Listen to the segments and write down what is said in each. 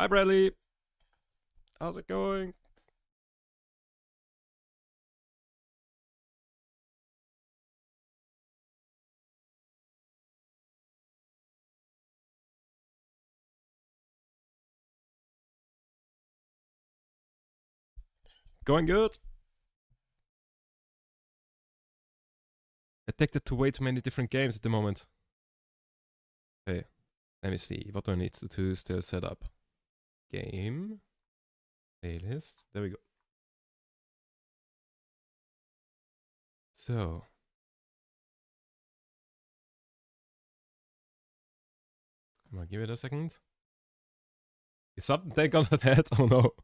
Hi, Bradley. How's it going? Going good. Addicted to way too many different games at the moment. Okay, let me see. What do I need to still set up? Game. Playlist. There we go. So. Come on, give it a second. Is something on that head? Oh no.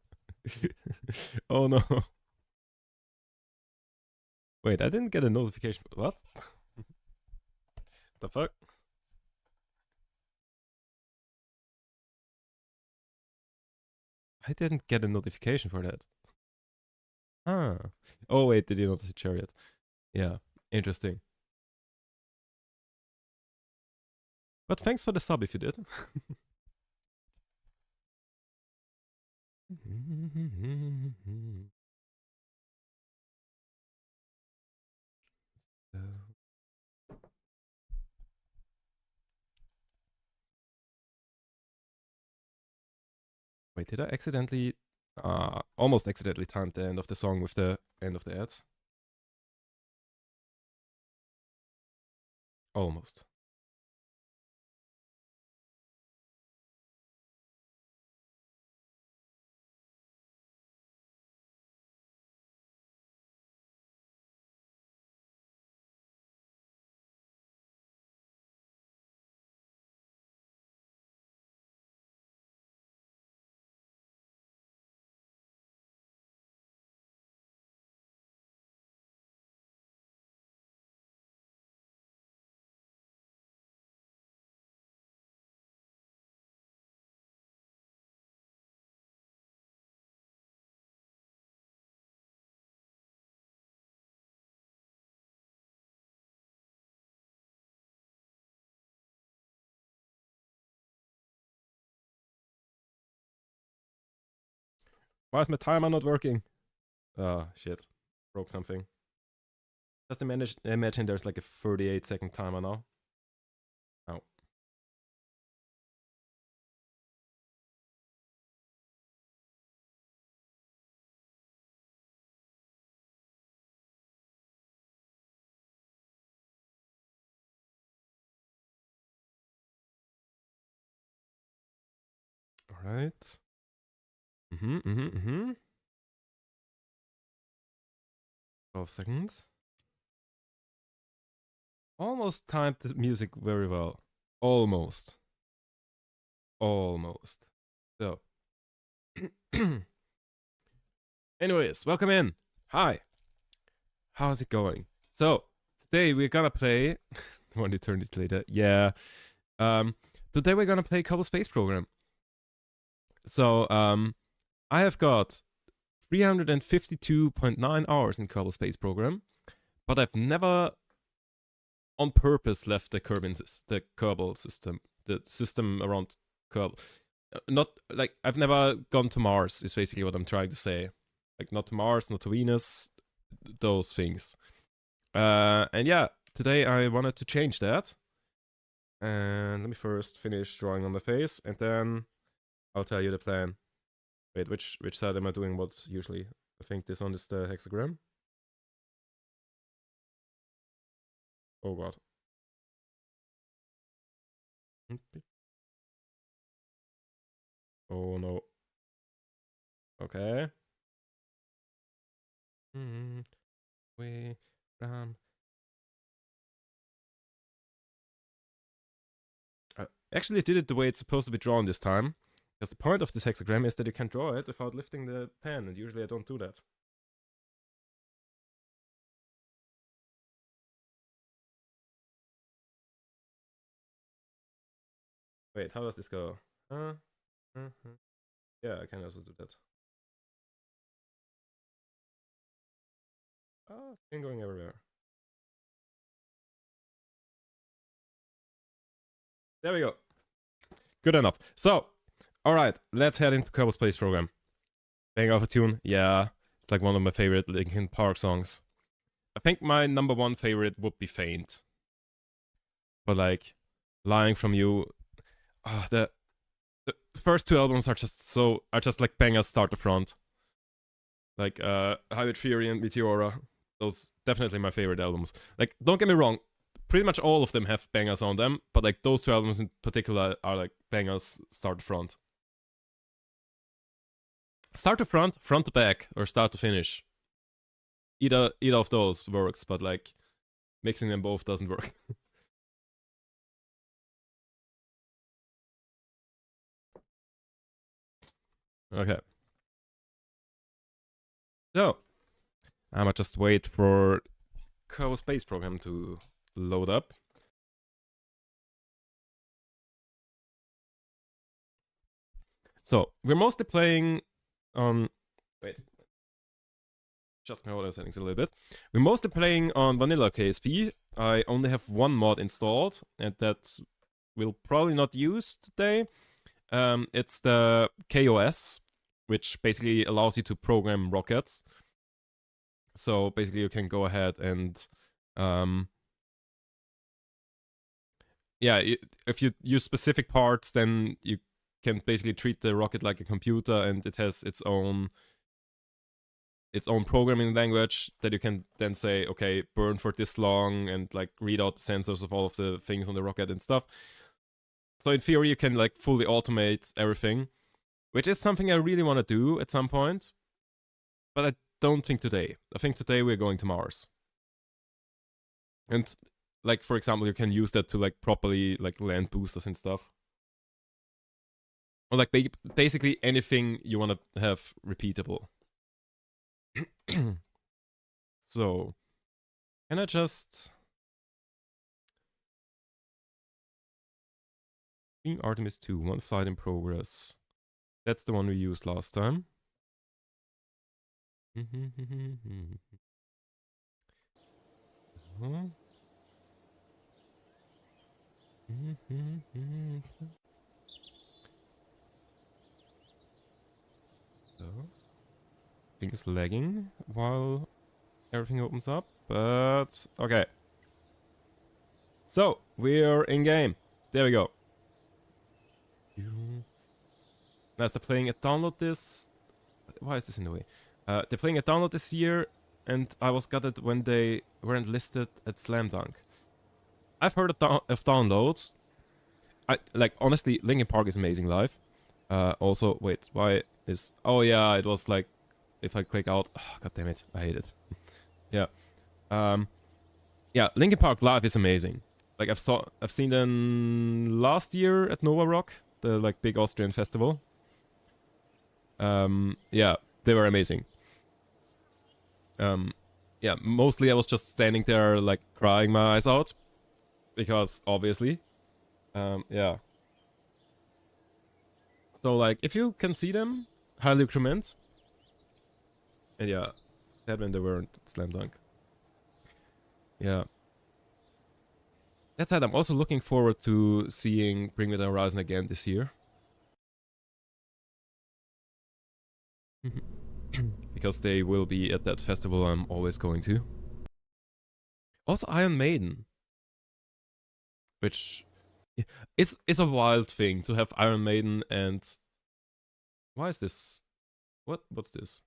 Oh no. Wait, I didn't get a notification. What? The fuck? I didn't get a notification for that. Ah. Oh wait, did you notice a chariot? Yeah, interesting. But thanks for the sub if you did. Wait, did I accidentally, almost accidentally timed the end of the song with the end of the ads? Almost. Why is my timer not working? Oh, shit. Broke something. Just imagine there's like a 38-second timer now. Oh. Alright. 12 seconds. Almost timed the music very well. Almost. Almost. So. Anyways, welcome in. Hi. How's it going? So, today we're gonna play. One eternity later. Yeah. Today we're gonna play Kerbal Space Program. So, I have got 352.9 hours in Kerbal Space Program, but I've never on purpose left the Kerbal system, the system around Kerbal. Not like I've never gone to Mars, is basically what I'm trying to say. Like, not to Mars, not to Venus, those things. And yeah, today I wanted to change that. And let me first finish drawing on the face, and then I'll tell you the plan. Wait, which side am I doing what usually? I think this one is the hexagram. Oh god. Oh no. Okay. We actually did it the way it's supposed to be drawn this time. Because the point of this hexagram is that you can draw it without lifting the pen, and usually I don't do that. Wait, how does this go? Yeah, I can also do that. Oh, it's been going everywhere. There we go. Good enough. So, Alright, let's head into Kerbal Space Program. Bang off a tune? Yeah, it's like one of my favorite Linkin Park songs. I think my number one favorite would be Faint. But like, Lying From You, the first two albums are just like bangers start to front. Like Hybrid Theory and Meteora, those definitely my favorite albums. Like, don't get me wrong, pretty much all of them have bangers on them, but like those two albums in particular are like bangers start to front. Start to front, front to back, or start to finish. Either of those works, but like mixing them both doesn't work. Okay. So, I'ma just wait for Kerbal Space Program to load up. So, we're mostly playing on... Wait. Just my audio settings a little bit. We're mostly playing on vanilla KSP. I only have one mod installed, and that we'll probably not use today. It's the KOS, which basically allows you to program rockets. So basically you can go ahead and yeah, if you use specific parts, then you can basically treat the rocket like a computer, and it has its own programming language that you can then say, okay, burn for this long, and like read out the sensors of all of the things on the rocket and stuff. So in theory, you can like fully automate everything, which is something I really want to do at some point. But I don't think today. I think today we're going to Mars. And like, for example, you can use that to like properly like land boosters and stuff. Or like basically anything you want to have repeatable. So, can I just... Green Artemis 2, one flight in progress. That's the one we used last time. So, thing is lagging while everything opens up, but okay. So, we're in game. There we go. Now, they're playing a download this. Why is this in the way? They're playing a download this year, and I was gutted when they weren't listed at Slam Dunk. I've heard of downloads. Like, honestly, Linkin Park is amazing live. Also, wait, why is... Oh yeah, it was like, if I click out... Oh, God damn it, I hate it. Yeah. Yeah, Linkin Park live is amazing. Like, I've seen them last year at Nova Rock, the like big Austrian festival. Yeah, they were amazing. Yeah, mostly I was just standing there like crying my eyes out, because obviously, yeah. So like, if you can see them, highly recommend. And yeah, that when they weren't Slam Dunk. Yeah. That said, I'm also looking forward to seeing Bring Me the Horizon again this year. Because they will be at that festival I'm always going to. Also Iron Maiden. Which is a wild thing to have Iron Maiden and... Why is this? What's this?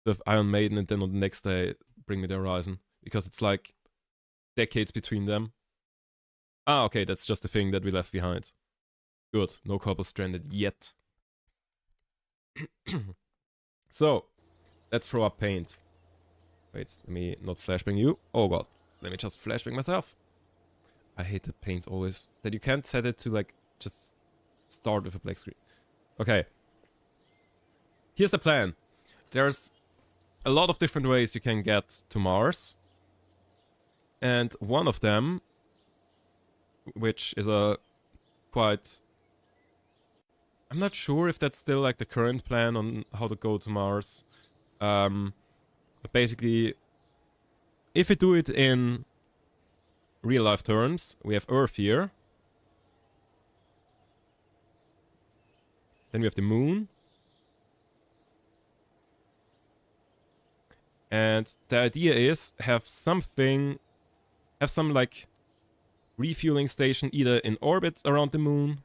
To have Iron Maiden and then on the next day Bring Me the Horizon. Because it's like decades between them. Ah, okay, that's just the thing that we left behind. Good, no Cobble Stranded yet. So, let's throw up paint. Wait, let me not flashbang you. Oh god, let me just flashbang myself. I hate that paint always. That you can't set it to like, just start with a black screen. Okay. Here's the plan. There's a lot of different ways you can get to Mars. And one of them, which is a quite... I'm not sure if that's still like the current plan on how to go to Mars. But basically, if we do it in real life terms, we have Earth here. Then we have the moon. And the idea is have some like refueling station either in orbit around the moon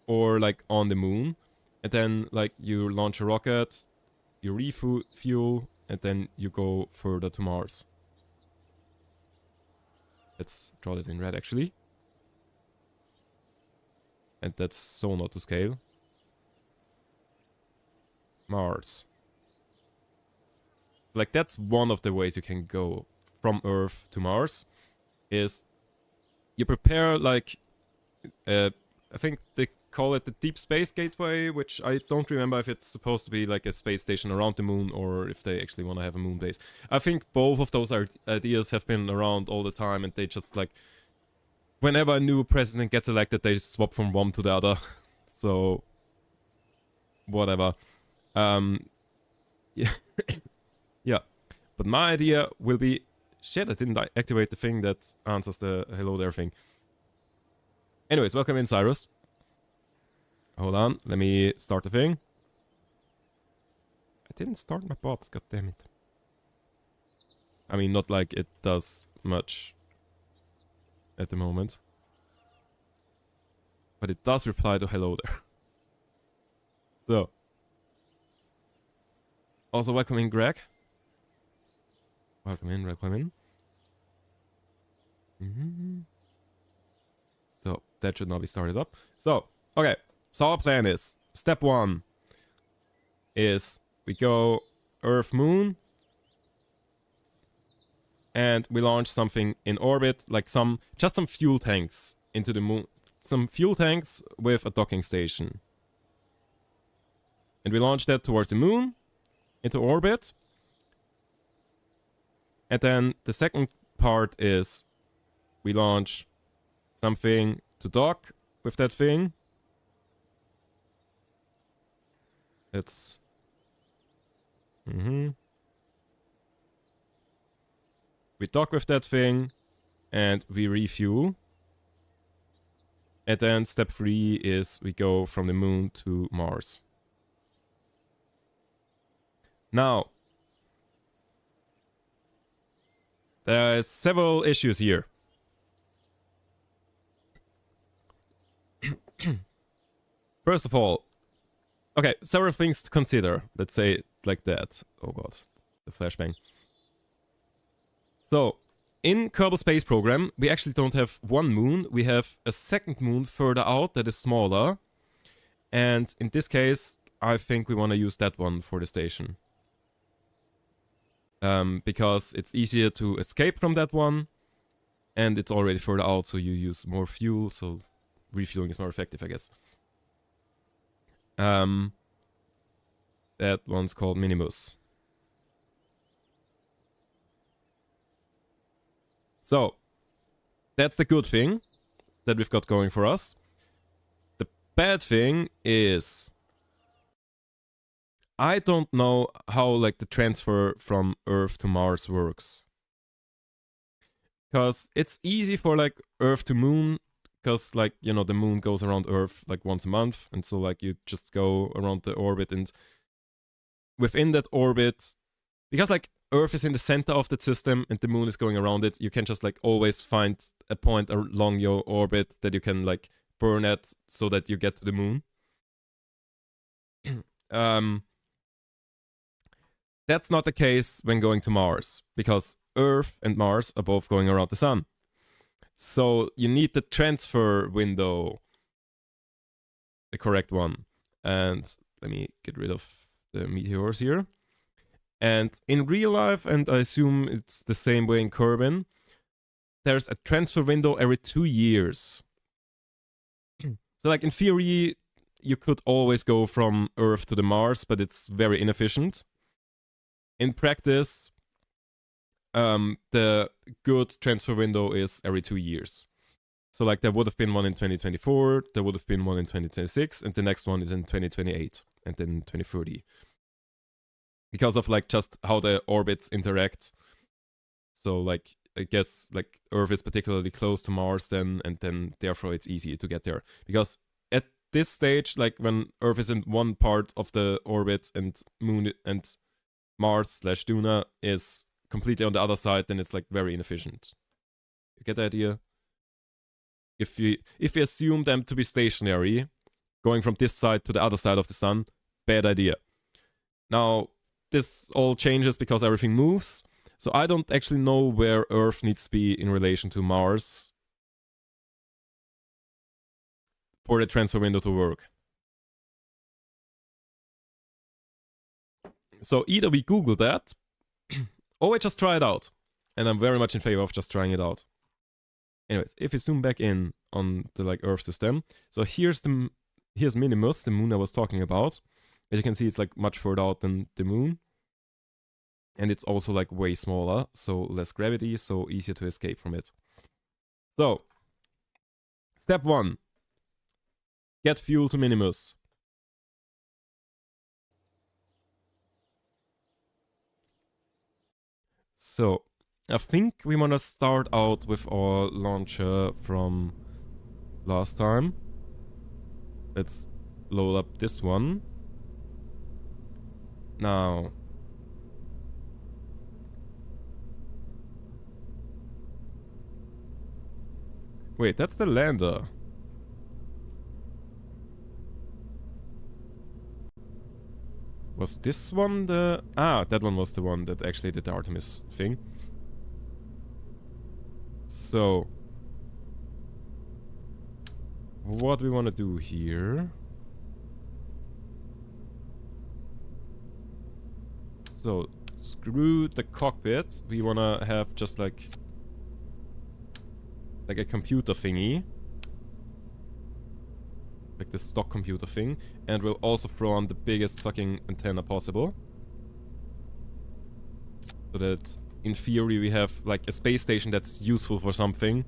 or like on the moon. And then like you launch a rocket, you refuel, and then you go further to Mars. Let's draw that in red actually. And that's so not to scale. Mars. Like that's one of the ways you can go from Earth to Mars. Is you prepare like I think they call it the Deep Space Gateway, which I don't remember if it's supposed to be like a space station around the moon or if they actually want to have a moon base. I think both of those ideas have been around all the time, and they just like whenever a new president gets elected, they just swap from one to the other. So whatever. Yeah. Yeah. But my idea will be shit, I didn't activate the thing that answers the hello there thing. Anyways, welcome in, Cyrus. Hold on, let me start the thing. I didn't start my bot, god damn it. I mean, not like it does much at the moment. But it does reply to hello there. So. Also, welcome in, Greg. Welcome in, welcome in. So, that should now be started up. So, okay. So our plan is, step 1 is we go Earth, Moon. And we launch something in orbit, like just some fuel tanks into the moon. Some fuel tanks with a docking station. And we launch that towards the moon, into orbit. And then the second part is we launch something to dock with that thing. It's... We dock with that thing and we refuel. And then step 3 is we go from the moon to Mars. Now, there are several issues here. First of all, okay, several things to consider. Let's say it like that. Oh god, the flashbang. So, in Kerbal Space Program, we actually don't have one moon. We have a second moon further out that is smaller. And in this case, I think we want to use that one for the station. Because it's easier to escape from that one. And it's already further out, so you use more fuel. So refueling is more effective, I guess. That one's called Minimus. So, that's the good thing that we've got going for us. The bad thing is I don't know how like the transfer from Earth to Mars works. Because it's easy for like Earth to Moon, because like, you know, the moon goes around Earth like once a month, and so like you just go around the orbit, and within that orbit, because like Earth is in the center of the system and the moon is going around it, you can just like always find a point along your orbit that you can like burn at so that you get to the moon. That's not the case when going to Mars, because Earth and Mars are both going around the sun. So you need the transfer window, the correct one. And let me get rid of the meteors here. And in real life, and I assume it's the same way in Kerbin, there's a transfer window every 2 years. So like in theory, you could always go from Earth to the Mars, but it's very inefficient. In practice, the good transfer window is every 2 years. So like there would have been one in 2024, there would have been one in 2026, and the next one is in 2028, and then 2030. Because of like just how the orbits interact. So like I guess like Earth is particularly close to Mars then, and then therefore it's easier to get there. Because at this stage, like when Earth is in one part of the orbit and Moon and Mars/Duna is completely on the other side, then it's like very inefficient. You get the idea? If we assume them to be stationary, going from this side to the other side of the sun, bad idea. Now, this all changes because everything moves. So I don't actually know where Earth needs to be in relation to Mars for the transfer window to work. So either we Google that, or we just try it out. And I'm very much in favor of just trying it out. Anyways, if we zoom back in on the like Earth system, so here's Minimus, the moon I was talking about. As you can see, it's like much further out than the moon. And it's also like way smaller, so less gravity, so easier to escape from it. So, step 1. Get fuel to Minimus. So, I think we want to start out with our launcher from last time. Let's load up this one. Now, wait, that's the lander. Was this one the... Ah, that one was the one that actually did the Artemis thing. So, what we want to do here... So, screw the cockpit. We want to have just like a computer thingy. Like the stock computer thing. And we'll also throw on the biggest fucking antenna possible. So that, in theory, we have like a space station that's useful for something.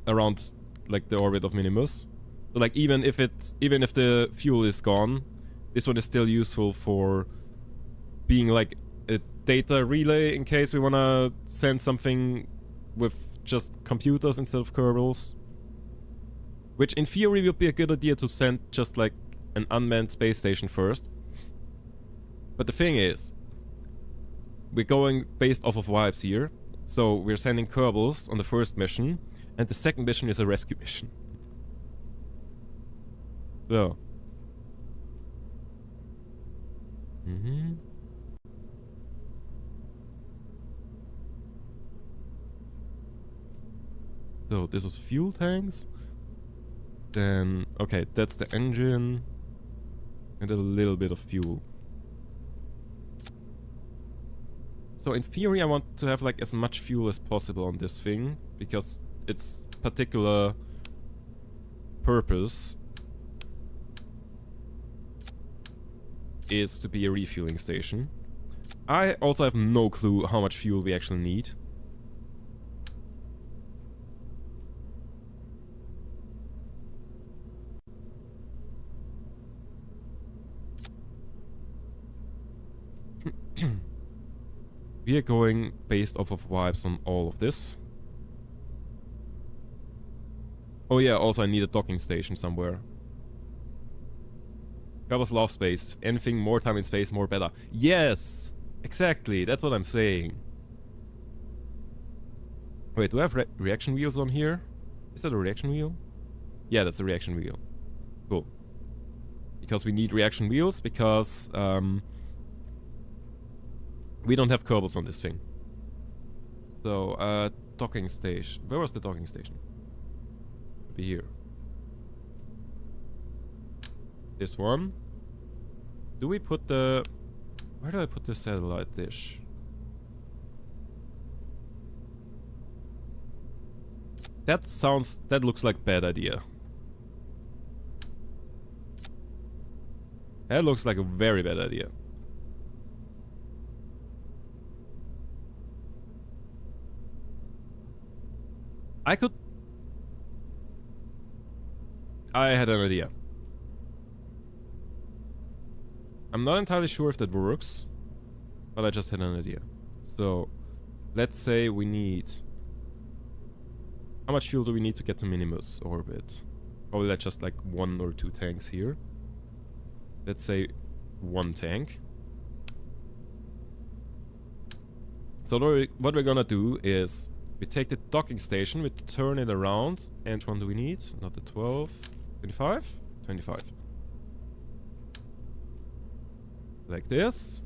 Around like the orbit of Minimus. So like even if the fuel is gone, this one is still useful for being like a data relay in case we wanna send something with just computers instead of Kerbals. Which in theory would be a good idea to send just like an unmanned space station first. But the thing is, we're going based off of vibes here. So we're sending Kerbals on the first mission, and the second mission is a rescue mission. So. So this was fuel tanks. Then, okay, that's the engine. And a little bit of fuel. So in theory I want to have like as much fuel as possible on this thing. Because its particular purpose is to be a refueling station. I also have no clue how much fuel we actually need. We are going based off of vibes on all of this. Oh yeah, also I need a docking station somewhere. Kerbals love space. Anything more time in space, more better. Yes! Exactly, that's what I'm saying. Wait, do I have reaction wheels on here? Is that a reaction wheel? Yeah, that's a reaction wheel. Cool. Because we need reaction wheels, because we don't have Kerbals on this thing. So, docking station. Where was the docking station? Should be here. This one. Do we put the... Where do I put the satellite dish? That looks like a bad idea. That looks like a very bad idea. I had an idea. I'm not entirely sure if that works, but I just had an idea. So, let's say we need... How much fuel do we need to get to Minimus orbit? Probably like just like 1 or 2 tanks here. Let's say 1 tank. So what we're gonna do is we take the docking station, we turn it around, and which one do we need? Not the 12, 25? 25. Like this.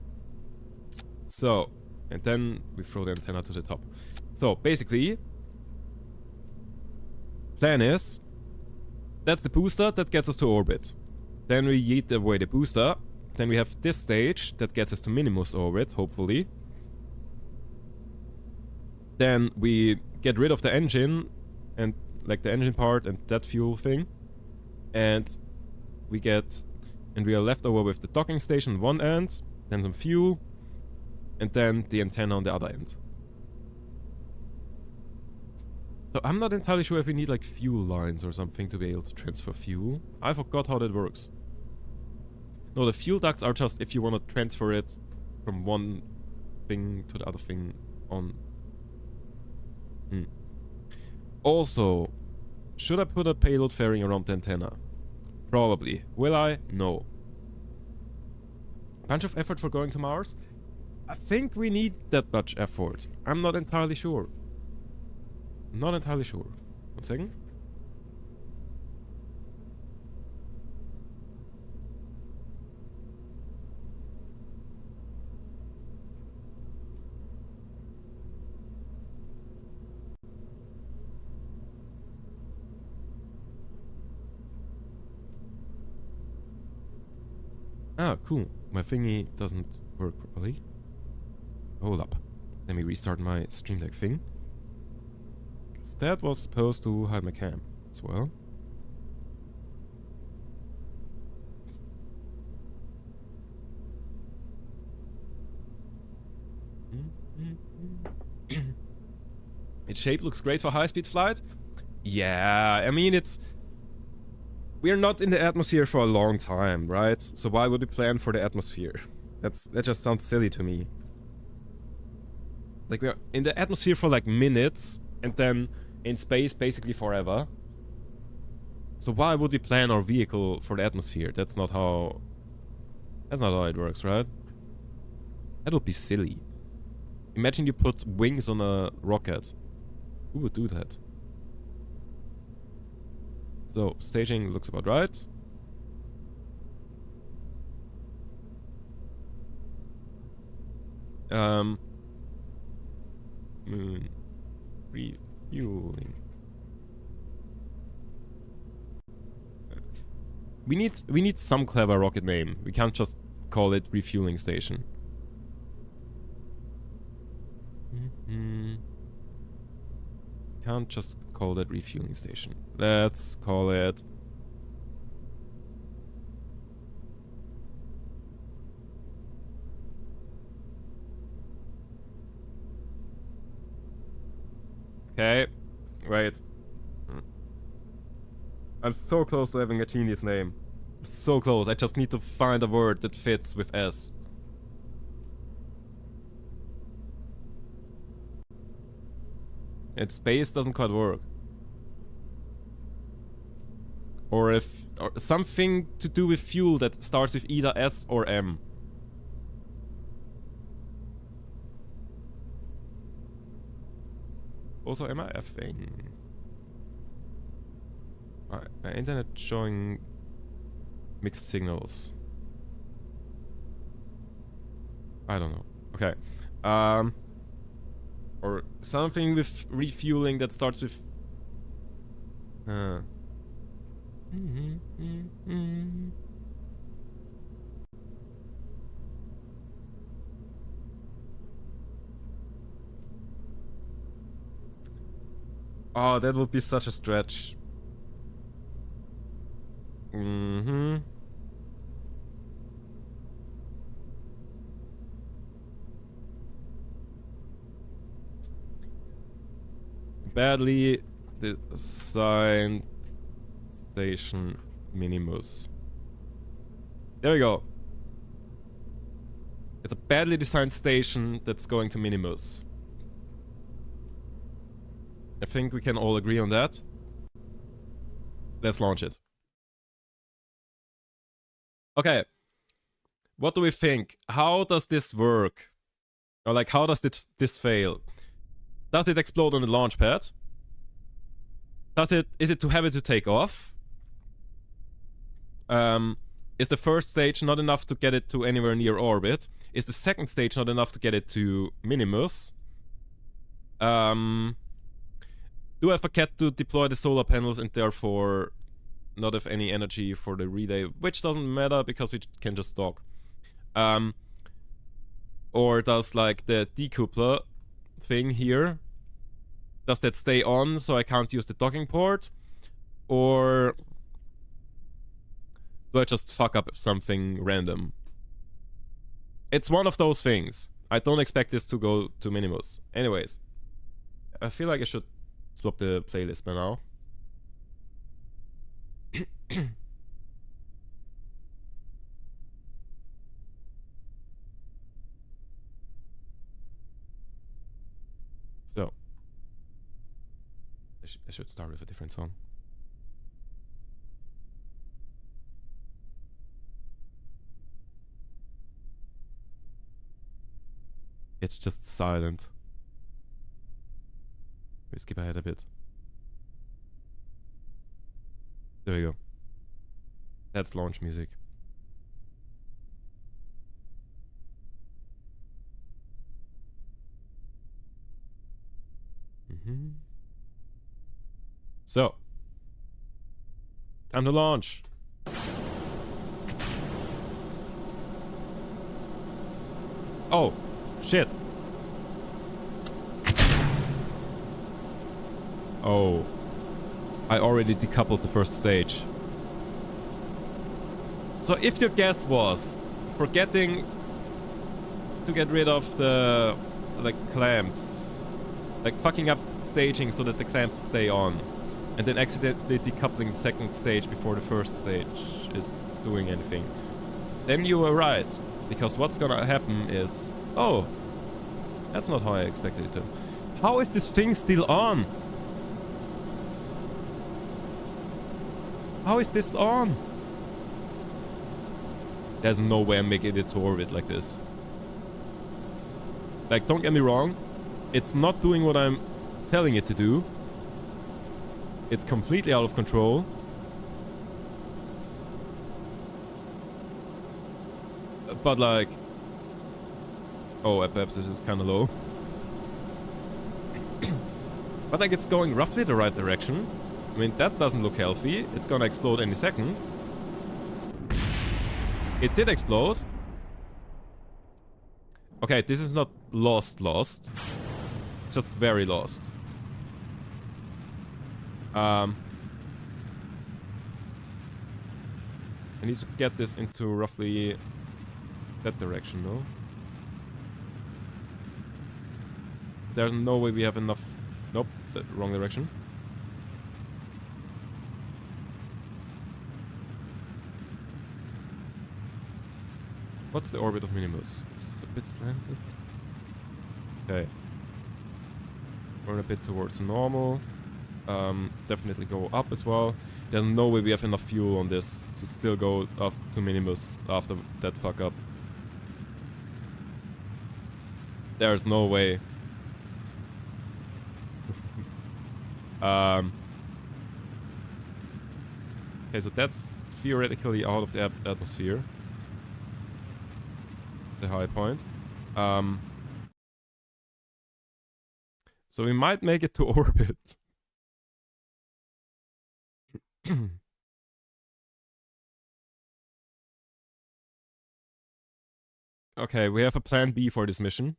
So, and then we throw the antenna to the top. So, basically, plan is, that's the booster that gets us to orbit. Then we yeet away the booster. Then we have this stage that gets us to Minimus orbit, hopefully. Then we get rid of the engine, and like the engine part and that fuel thing. And we are left over with the docking station on one end, then some fuel, and then the antenna on the other end. So I'm not entirely sure if we need like fuel lines or something to be able to transfer fuel. I forgot how that works. No, the fuel ducts are just if you want to transfer it from one thing to the other thing on. Also, should I put a payload fairing around the antenna? Probably. Will I? No. Bunch of effort for going to Mars? I think we need that much effort. I'm not entirely sure. Not entirely sure. 1 second. Ah, cool. My thingy doesn't work properly. Hold up. Let me restart my Stream Deck thing. Because that was supposed to hide my cam as well. Its shape looks great for high-speed flight. Yeah, I mean, we're not in the atmosphere for a long time, right? So why would we plan for the atmosphere? That just sounds silly to me. Like, we're in the atmosphere for like minutes, and then in space basically forever. So why would we plan our vehicle for the atmosphere? That's not how it works, right? That would be silly. Imagine you put wings on a rocket. Who would do that? So, staging looks about right. Moon refueling. We need some clever rocket name. We can't just call it refueling station. Can't just call that refueling station. Let's call it... Okay, wait. I'm so close to having a genius name. So close, I just need to find a word that fits with S. And space doesn't quite work. Or something to do with fuel that starts with either S or M. Also, am I effing? My internet showing mixed signals. I don't know. Okay. Or something with refueling that starts with... Oh, that would be such a stretch. Badly designed station Minimus. There we go. It's a badly designed station that's going to Minimus. I think we can all agree on that. Let's launch it. Okay. What do we think? How does this work? Or like, how does this fail? Does it explode on the launch pad? Is it too heavy to take off? Is the first stage not enough to get it to anywhere near orbit? Is the second stage not enough to get it to Minimus? Do I forget to deploy the solar panels and therefore not have any energy for the relay? Which doesn't matter because we can just dock. Or does like the decoupler thing here, does that stay on so I can't use the docking port? Or do I just fuck up something random? It's one of those things. I don't expect this to go to Minimus. Anyways, I feel like I should swap the playlist by now. So, I should start with a different song. It's just silent. We skip ahead a bit. There we go. That's launch music. So, time to launch. Oh, shit. Oh, I already decoupled the first stage. So if your guess was forgetting to get rid of the like clamps, like fucking up staging so that the clamps stay on, and then accidentally decoupling the second stage before the first stage is doing anything, then you were right. Because what's gonna happen is... Oh! That's not how I expected it to. How is this thing still on? How is this on? There's no way I'm making it to orbit like this. Like, don't get me wrong. It's not doing what I'm telling it to do. It's completely out of control. But like... Oh, perhaps this is kind of low. But like, it's going roughly the right direction. I mean, that doesn't look healthy. It's gonna explode any second. It did explode. Okay, this is not lost. Just very lost. I need to get this into roughly that direction, though. There's no way we have enough... Nope, the wrong direction. What's the orbit of Minimus? It's a bit slanted. Okay. Turn a bit towards normal. Definitely go up as well. There's no way we have enough fuel on this to still go up to Minimus after that fuck up. There's no way. Okay, so that's theoretically out of the atmosphere. The high point. So we might make it to orbit. Okay, we have a plan B for this mission.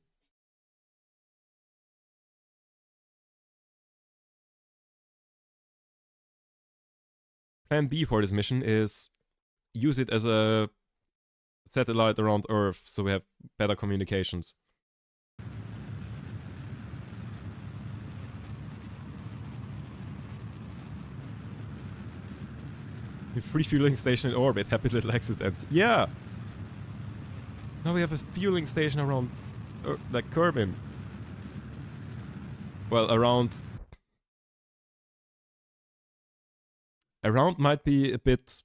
Plan B for this mission is use it as a satellite around Earth so we have better communications. The free fueling station in orbit, happy little accident. Yeah! Now we have a fueling station around, like, Kerbin. Well, around... around might be a bit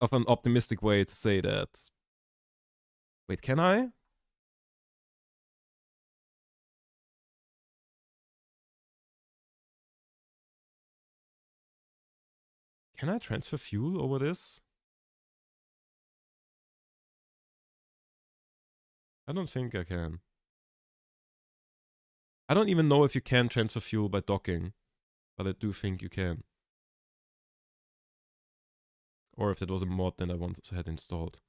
of an optimistic way to say that. Wait, can I? Can I transfer fuel over this? I don't think I can. I don't even know if you can transfer fuel by docking, but I do think you can. Or if that was a mod that I wanted to have installed.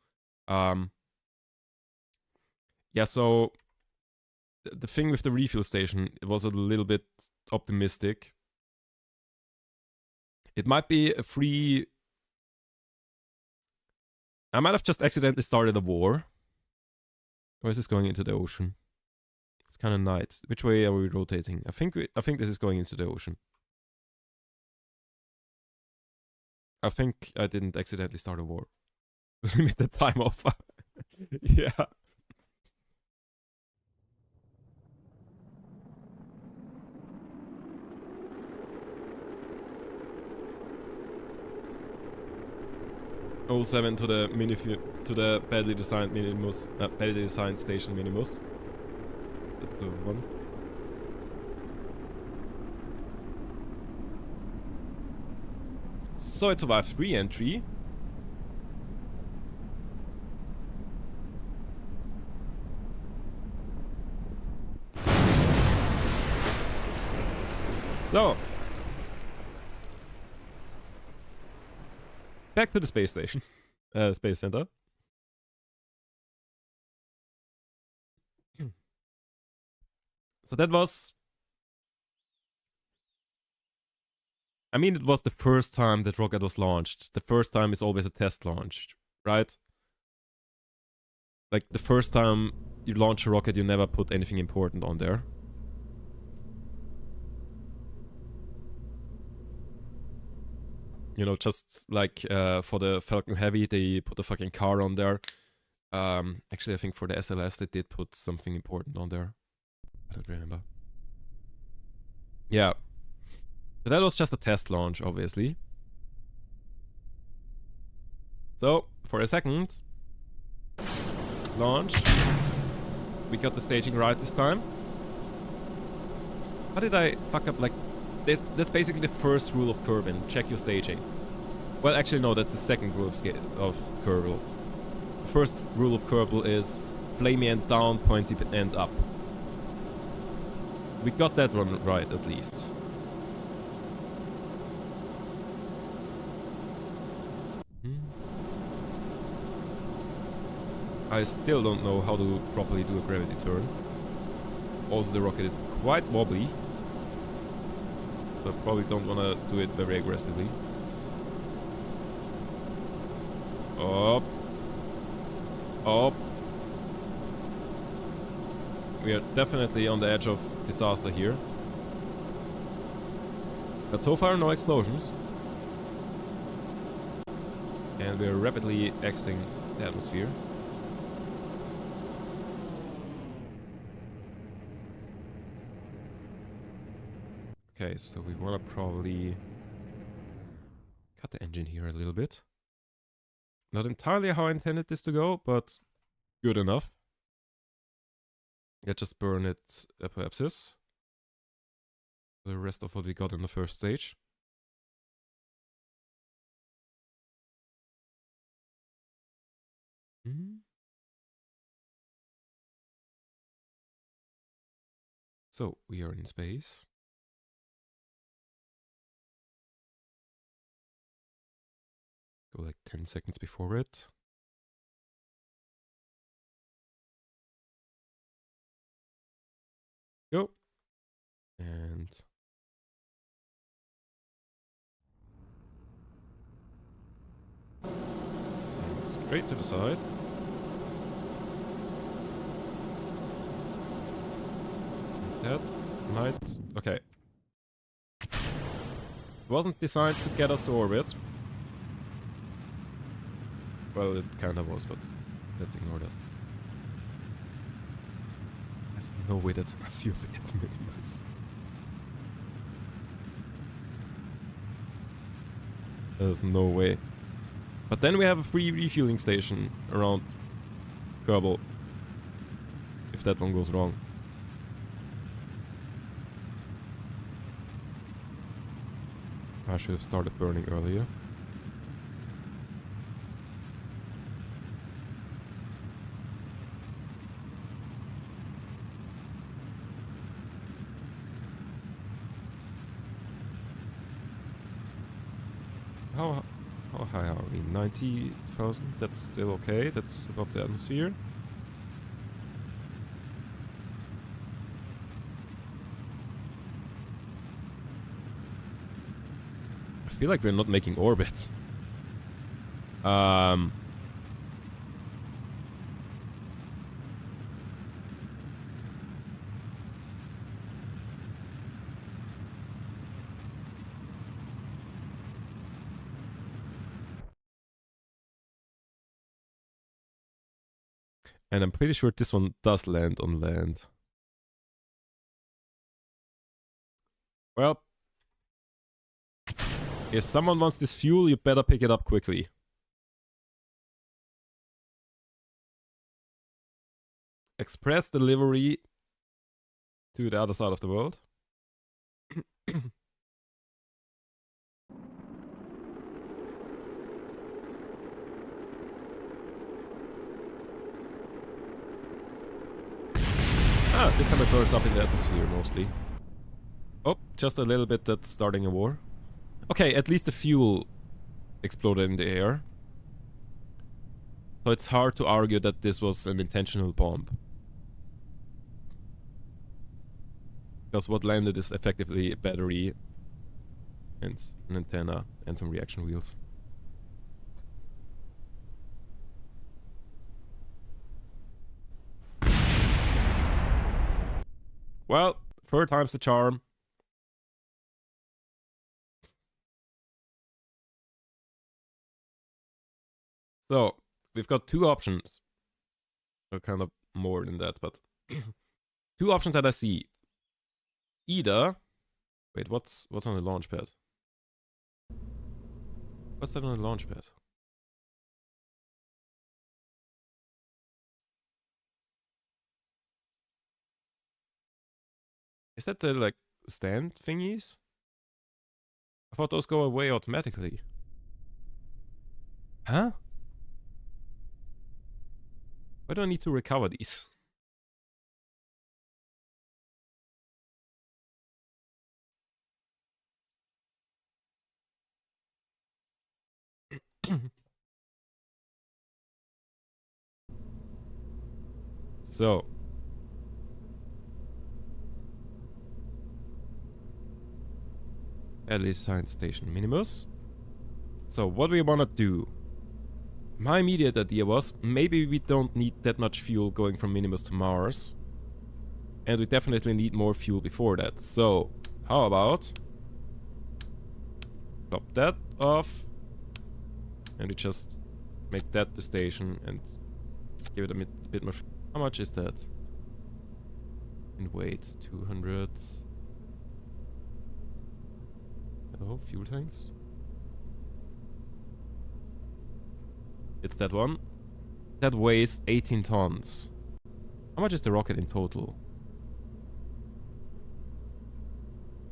Yeah, so the thing with the refuel station, it was a little bit optimistic. It might be a free... I might have just accidentally started a war. Or is this going into the ocean? It's kind of night. Which way are we rotating? I think this is going into the ocean. I think I didn't accidentally start a war. Limit the time off. Yeah. Oh, 07 to the badly designed Minimus, badly designed station Minimus. That's the one. So it survived re-entry. So back to the space station, space center. So that was... I mean, it was the first time that rocket was launched. The first time is always a test launch, right? Like, the first time you launch a rocket, you never put anything important on there. You know, just like for the Falcon Heavy, they put a fucking car on there. Actually, I think for the SLS, they did put something important on there. I don't remember. Yeah. But that was just a test launch, obviously. So, for a second, launch. We got the staging right this time. How did I fuck up? Like, that's basically the first rule of Kerbin. Check your staging. Well, actually, no, that's the second rule of Kerbal. The first rule of Kerbal is flamey end down, pointy end up. We got that one right, at least. I still don't know how to properly do a gravity turn. Also, the rocket is quite wobbly. So I probably don't want to do it very aggressively. Up. Up. We are definitely on the edge of disaster here. But so far, no explosions. And we're rapidly exiting the atmosphere. Okay, so we want to probably cut the engine here a little bit. Not entirely how I intended this to go, but good enough. Yeah, just burn it apoapsis. The rest of what we got in the first stage. So, we are in space. Go like 10 seconds before it. Go. And straight to the side. That might... Okay. It wasn't designed to get us to orbit. Well, it kinda was, but let's ignore that. There's no way that's enough fuel to get to Minimus. There's no way. But then we have a free refueling station around Kerbal. If that one goes wrong. I should have started burning earlier. How high are we? 90,000? That's still okay. That's above the atmosphere. I feel like we're not making orbit. And I'm pretty sure this one does land on land. Well, if someone wants this fuel, you better pick it up quickly. Express delivery to the other side of the world. This time it burns up in the atmosphere mostly. Oh, just a little bit that's starting a war. Okay, at least the fuel exploded in the air. So it's hard to argue that this was an intentional bomb. Because what landed is effectively a battery and an antenna and some reaction wheels. Well, third time's the charm. So, we've got two options. Or kind of more than that, but... two options that I see. Either... Wait, what's on the launch pad? What's that on the launch pad? Is that the, like, stand thingies? I thought those go away automatically. Huh? Why do I need to recover these? So. Alice Science Station Minimus. So what do we want to do? My immediate idea was, maybe we don't need that much fuel going from Minimus to Mars. And we definitely need more fuel before that. So, how about... drop that off. And we just make that the station and give it a bit more... How much is that? In weight, 200... Oh, fuel tanks. It's that one. That weighs 18 tons. How much is the rocket in total?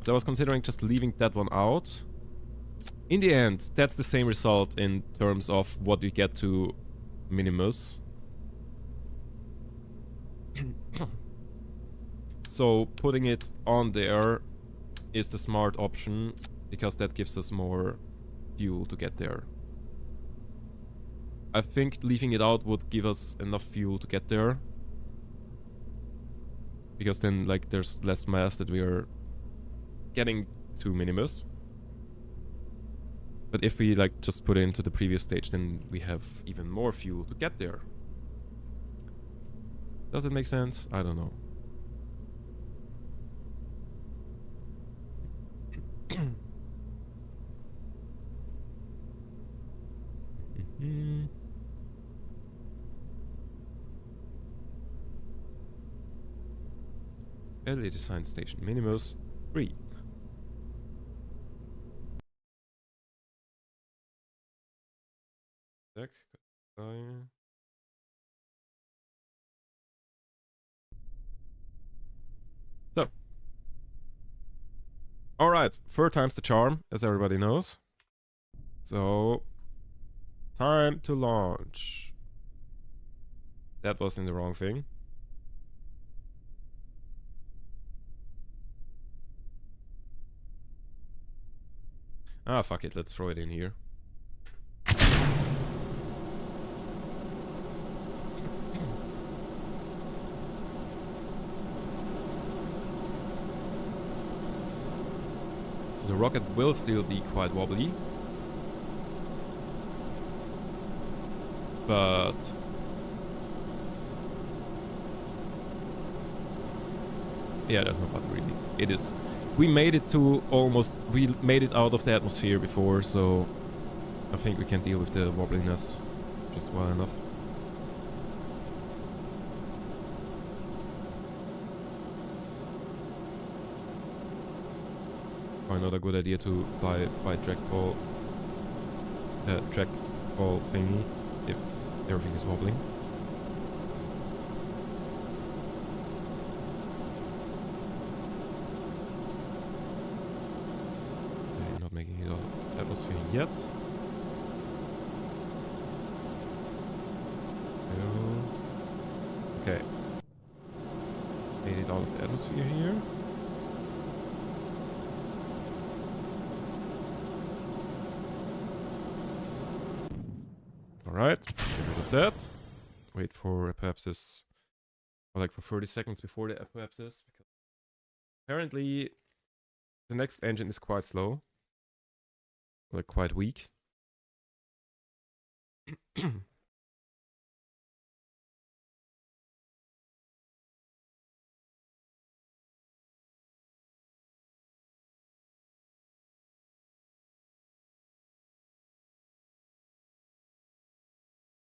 So I was considering just leaving that one out. In the end, that's the same result in terms of what we get to Minimus. So putting it on there is the smart option, because that gives us more fuel to get there. I think leaving it out would give us enough fuel to get there. Because then, like, there's less mass that we are getting to Minimus. But if we, like, just put it into the previous stage, then we have even more fuel to get there. Does it make sense? I don't know. Early design station Minimus 3. Deck. So, all right, third time's the charm, as everybody knows. So, time to launch. That was in the wrong thing. Ah, fuck it, let's throw it in here. So the rocket will still be quite wobbly. But yeah, there's no button really. It is. We made it to almost. We made it out of the atmosphere before, so I think we can deal with the wobbliness just well enough. Probably not a good idea to fly by trackball thingy if everything is wobbling. Okay, not making it out of the atmosphere yet. Still. Okay. Made it out of the atmosphere here. Alright, get rid of that. Wait for apoapsis, or like for 30 seconds before the apoapsis, because apparently the next engine is quite slow, like quite weak.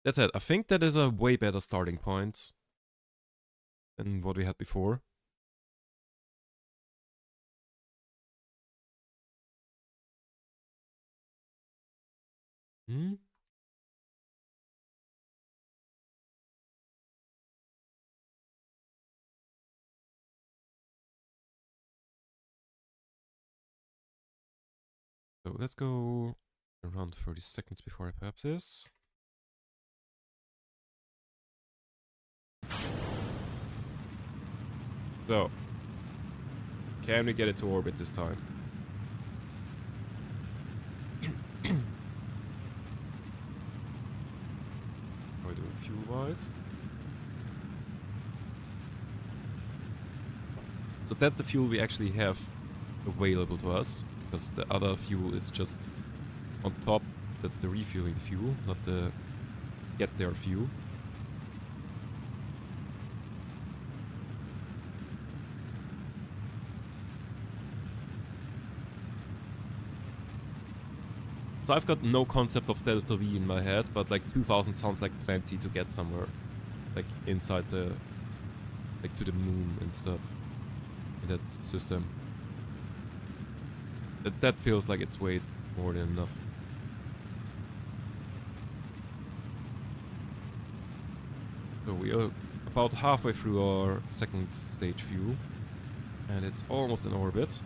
That's it. I think that is a way better starting point than what we had before. Hmm? So let's go around 30 seconds before apoapsis. So, can we get it to orbit this time? How are we doing fuel-wise? So that's the fuel we actually have available to us, because the other fuel is just on top. That's the refueling fuel, not the get there fuel. So I've got no concept of delta V in my head, but like 2000 sounds like plenty to get somewhere, like inside the, like to the moon and stuff in that system. That feels like it's way more than enough. So we are about halfway through our second stage fuel, and it's almost in orbit.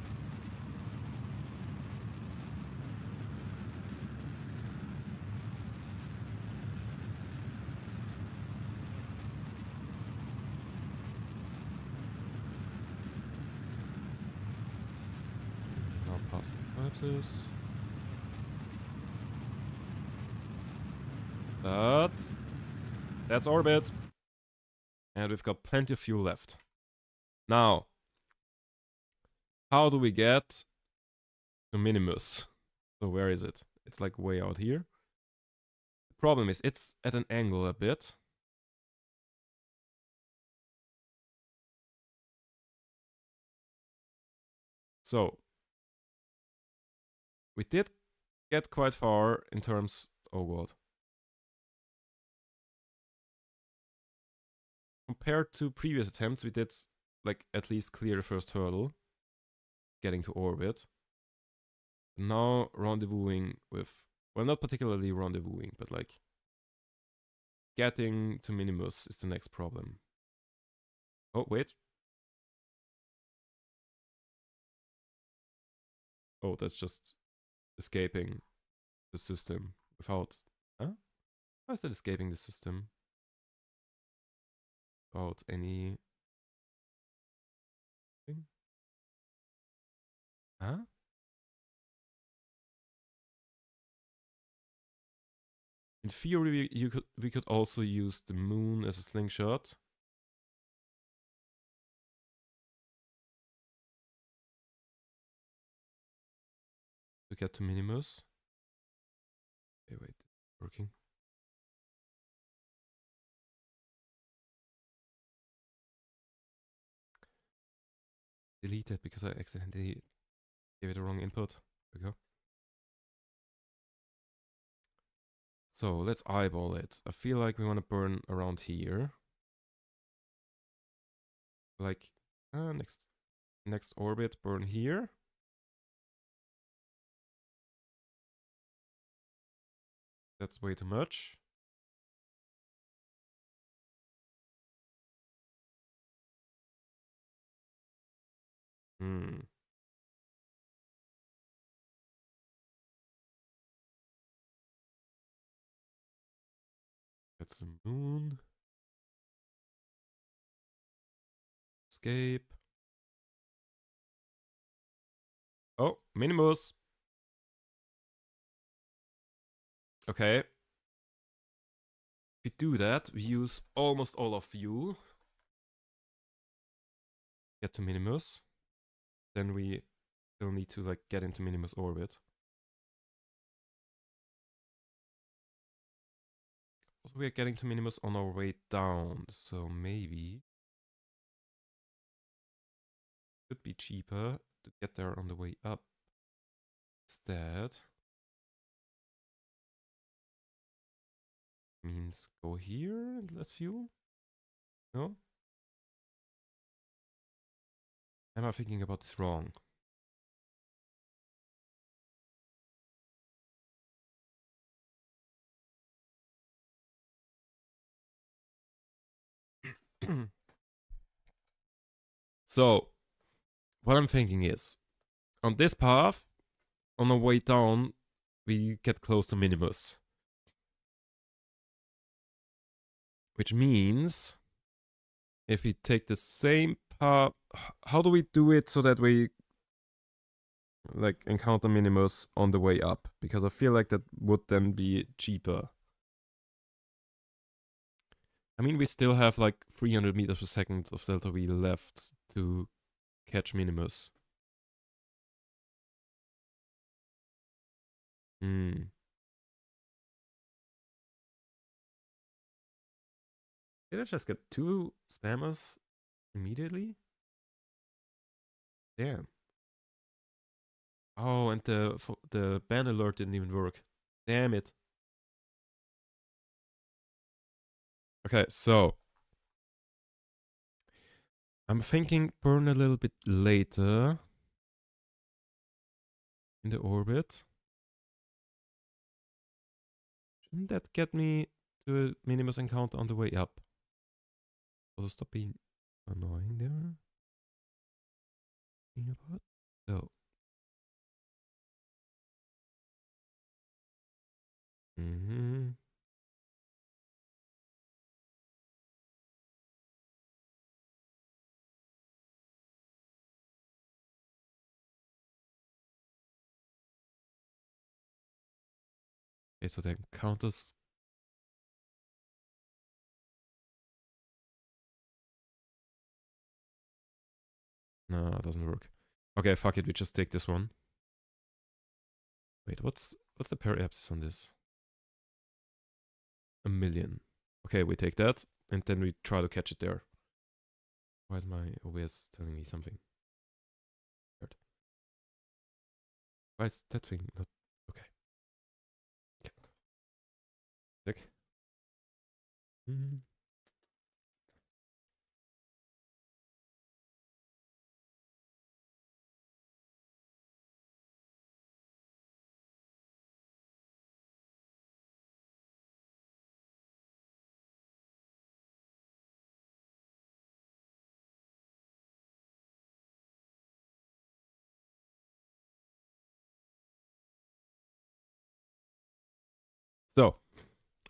Now past the eclipses. But that's orbit. And we've got plenty of fuel left. Now, how do we get to Minimus? So where is it? It's like way out here. The problem is it's at an angle a bit. So, we did get quite far in terms... Oh god. Compared to previous attempts, we did like at least clear the first hurdle, getting to orbit. Now rendezvousing with, well, not particularly rendezvousing, but like getting to Minimus is the next problem. Oh, wait. Oh, that's just escaping the system without... Huh? Why is that escaping the system? Without any... thing? Huh? In theory, we could also use the moon as a slingshot. To get to Minimus. Okay, wait, working. Delete it because I accidentally gave it the wrong input. There we go. So let's eyeball it. I feel like we want to burn around here. Like next orbit, burn here. That's way too much. That's the moon. Escape. Oh, Minimus. Okay. If we do that, we use almost all of fuel. Get to Minimus. Then we still need to like get into Minimus orbit. Also, we are getting to Minimus on our way down, so maybe it could be cheaper to get there on the way up instead. Means go here and less fuel? No? Am I thinking about this wrong? So, what I'm thinking is, on this path, on the way down, we get close to Minimus. Which means, if we take the same path, how do we do it so that we like encounter Minimus on the way up? Because I feel like that would then be cheaper. I mean, we still have like 300 meters per second of delta V left to catch Minimus. Did I just get 2 spammers immediately? Damn. Oh, and the ban alert didn't even work. Damn it. Okay, so I'm thinking burn a little bit later in the orbit. Shouldn't that get me to a Minimus encounter on the way up? Also stop being annoying there. About so. Okay, so the encounters. No, it doesn't work. Okay, fuck it, we just take this one. Wait, what's the periapsis on this? 1 million. Okay, we take that, and then we try to catch it there. Why is my OBS telling me something? Weird. Why is that thing not... Okay. Sick.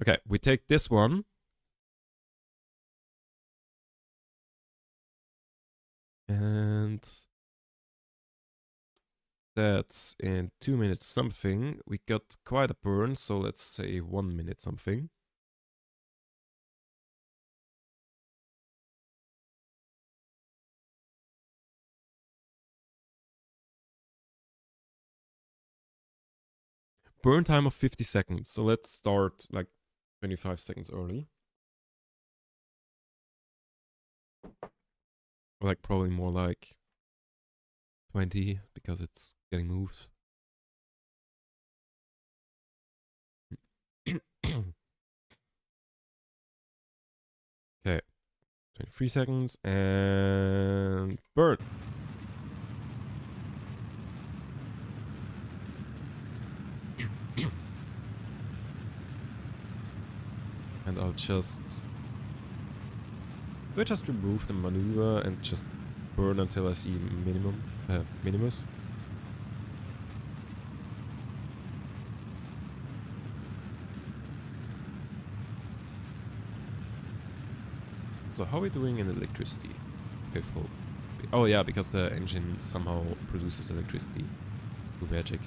Okay, we take this one. And that's in 2 minutes something. We got quite a burn, so let's say 1 minute something. Burn time of 50 seconds. So let's start like 25 seconds early. Like probably more like 20 because it's getting moved. Okay, 23 seconds and burn. And I'll just... Do I just remove the maneuver and just burn until I see Minimus? So how are we doing in electricity? Okay, full. Oh yeah, because the engine somehow produces electricity through magic.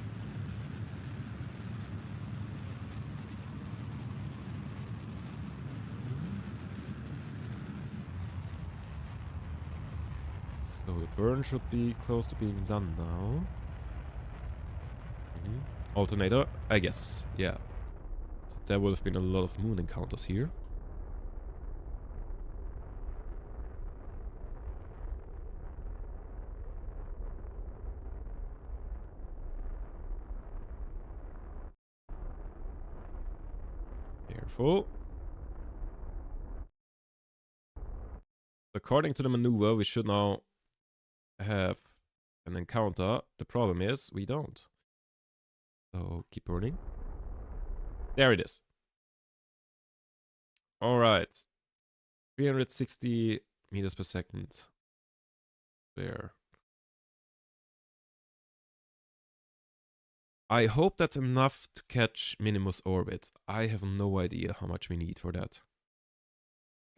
So the burn should be close to being done now. Alternator, I guess. Yeah. So there would have been a lot of moon encounters here. Careful. According to the maneuver, we should now have an encounter. The problem is we don't. So keep burning. There it is. Alright. 360 meters per second. There. I hope that's enough to catch Minimus orbit. I have no idea how much we need for that.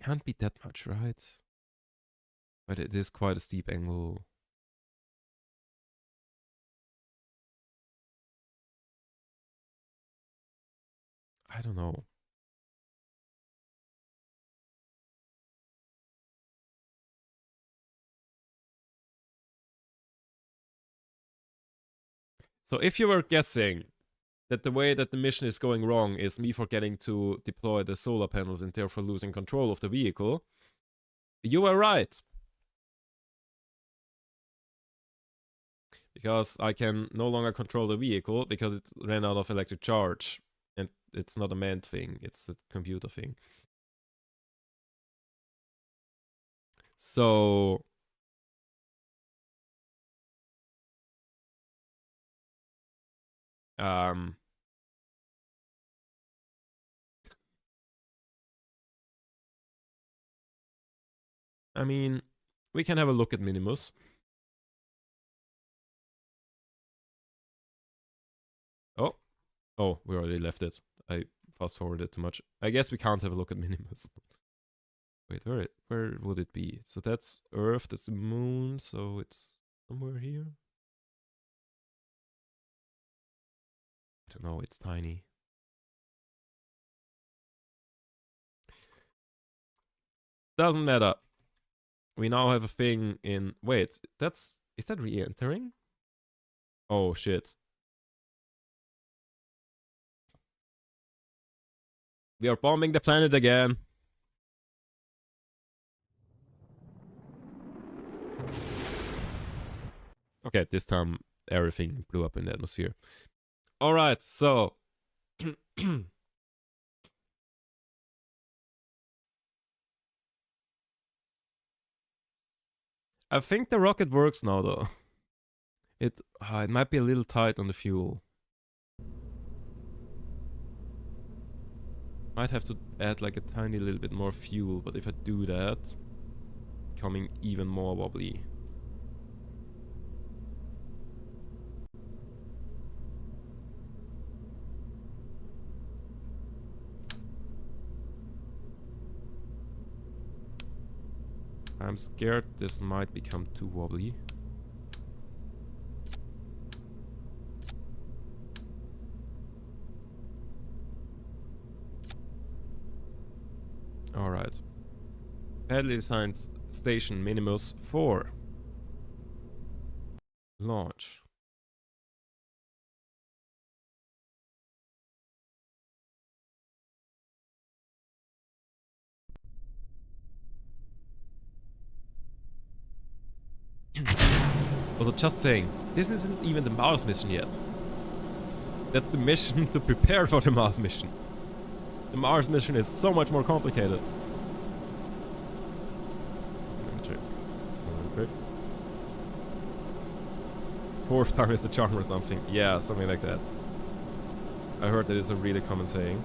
Can't be that much, right? But it is quite a steep angle. I don't know. So if you were guessing that the way that the mission is going wrong is me forgetting to deploy the solar panels and therefore losing control of the vehicle, you were right. Because I can no longer control the vehicle because it ran out of electric charge. And it's not a manned thing, it's a computer thing. So... I mean, we can have a look at Minimus. Oh. Oh, we already left it. I fast forwarded too much. I guess we can't have a look at Minimus. Wait, where would it be? So that's Earth, that's the moon, so it's somewhere here? I don't know, it's tiny. Doesn't matter. We now have a thing in... Wait, that's... Is that re-entering? Oh, shit. We are bombing the planet again. Okay, this time everything blew up in the atmosphere. Alright, so... I think the rocket works now, though. It might be a little tight on the fuel. Might have to add like a tiny little bit more fuel, but if I do that, becoming even more wobbly. I'm scared this might become too wobbly. Alright. Badly designed station Minimus 4. Launch. Although just saying, this isn't even the Mars mission yet. That's the mission to prepare for the Mars mission. The Mars mission is so much more complicated. Let me check real quick. 4-star is the charm or something. Yeah, something like that. I heard that is a really common saying.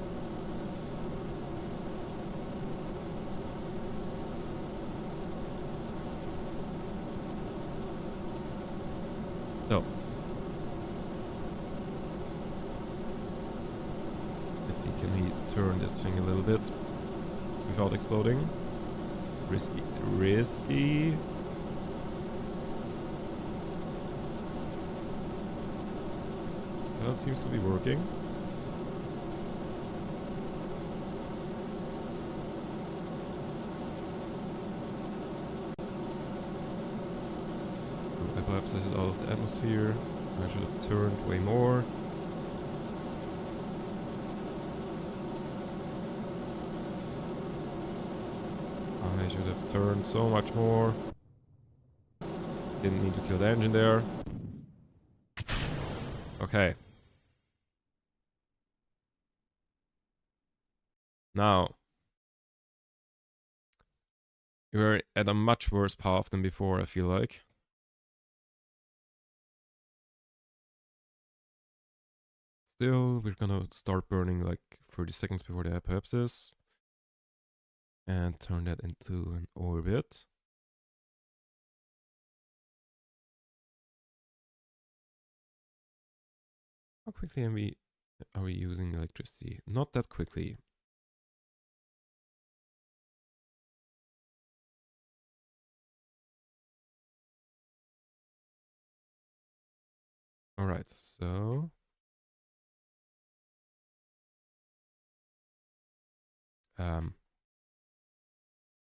So. Let's see, can we turn this thing a little bit without exploding? Risky. Risky. Well, it seems to be working. Perhaps this is out of the atmosphere. I should have turned way more. I should have turned so much more. Didn't mean to kill the engine there. Okay. Now. We're at a much worse path than before, I feel like. Still, we're gonna start burning like 30 seconds before the apoapsis. And turn that into an orbit. How quickly are we using electricity? Not that quickly. Alright, so...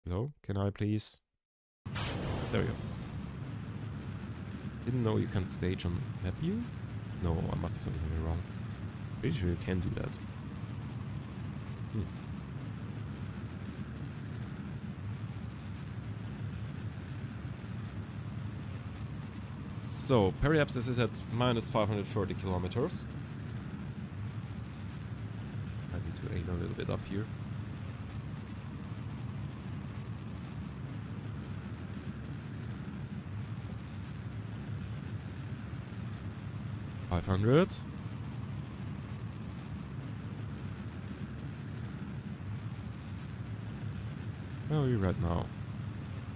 Hello, can I please? There we go. Didn't know you can stage on map view? No, I must have done something wrong. Pretty sure you can do that. So, periapsis is at minus 530 kilometers. I need to aim a little bit up here. $500. Where are we right now?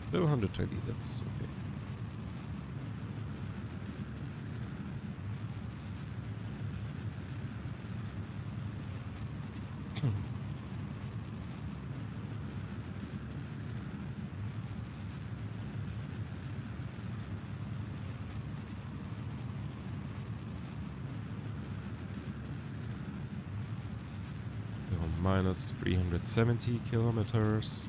Still 120, that's okay. Minus 370 kilometers.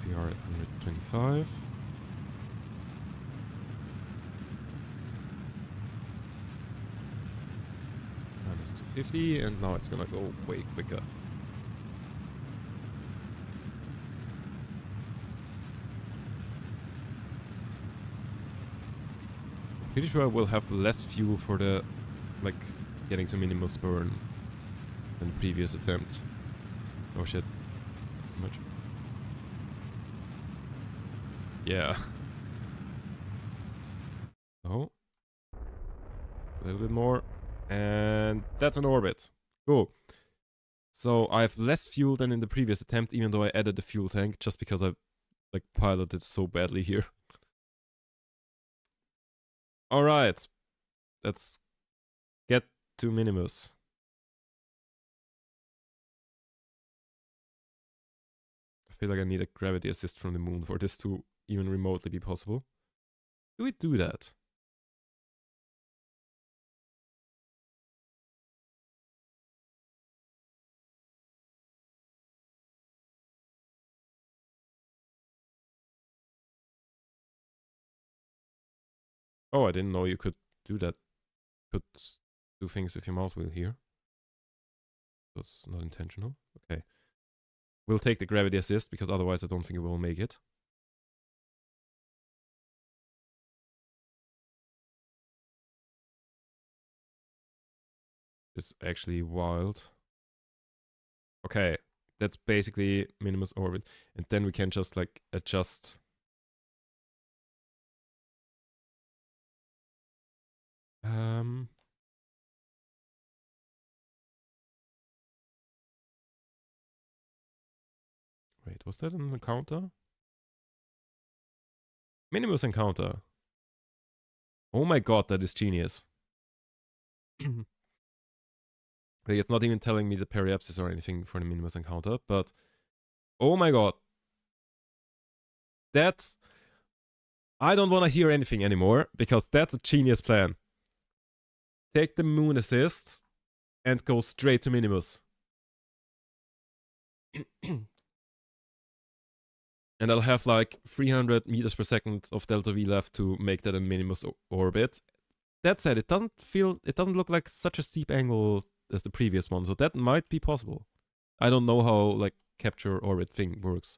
We are at 125. Minus 250, and now it's gonna go way quicker. Pretty sure I will have less fuel for the, like, getting to Minimus burn than the previous attempt. Oh shit, that's too much. Yeah. Oh. A little bit more. And that's an orbit. Cool. So I have less fuel than in the previous attempt, even though I added the fuel tank, just because I, like, piloted so badly here. Alright, let's get to Minimus. feel like I need a gravity assist from the moon for this to even remotely be possible. Do we do that? Oh, I didn't know you could do that. Could do things with your mouse wheel here. That's not intentional. Okay. We'll take the gravity assist because otherwise I don't think we will make it. It's actually wild. Okay, that's basically Minimus orbit. And then we can just like adjust. Wait, was that an encounter? Minimus encounter. Oh my god, that is genius. Like, it's not even telling me the periapsis or anything for the Minimus encounter, but oh my god. That's... I don't want to hear anything anymore, because that's a genius plan. Take the moon assist and go straight to Minimus. And I'll have like 300 meters per second of delta V left to make that a Minimus orbit. That said, it doesn't look like such a steep angle as the previous one, so that might be possible. I don't know how like capture orbit thing works.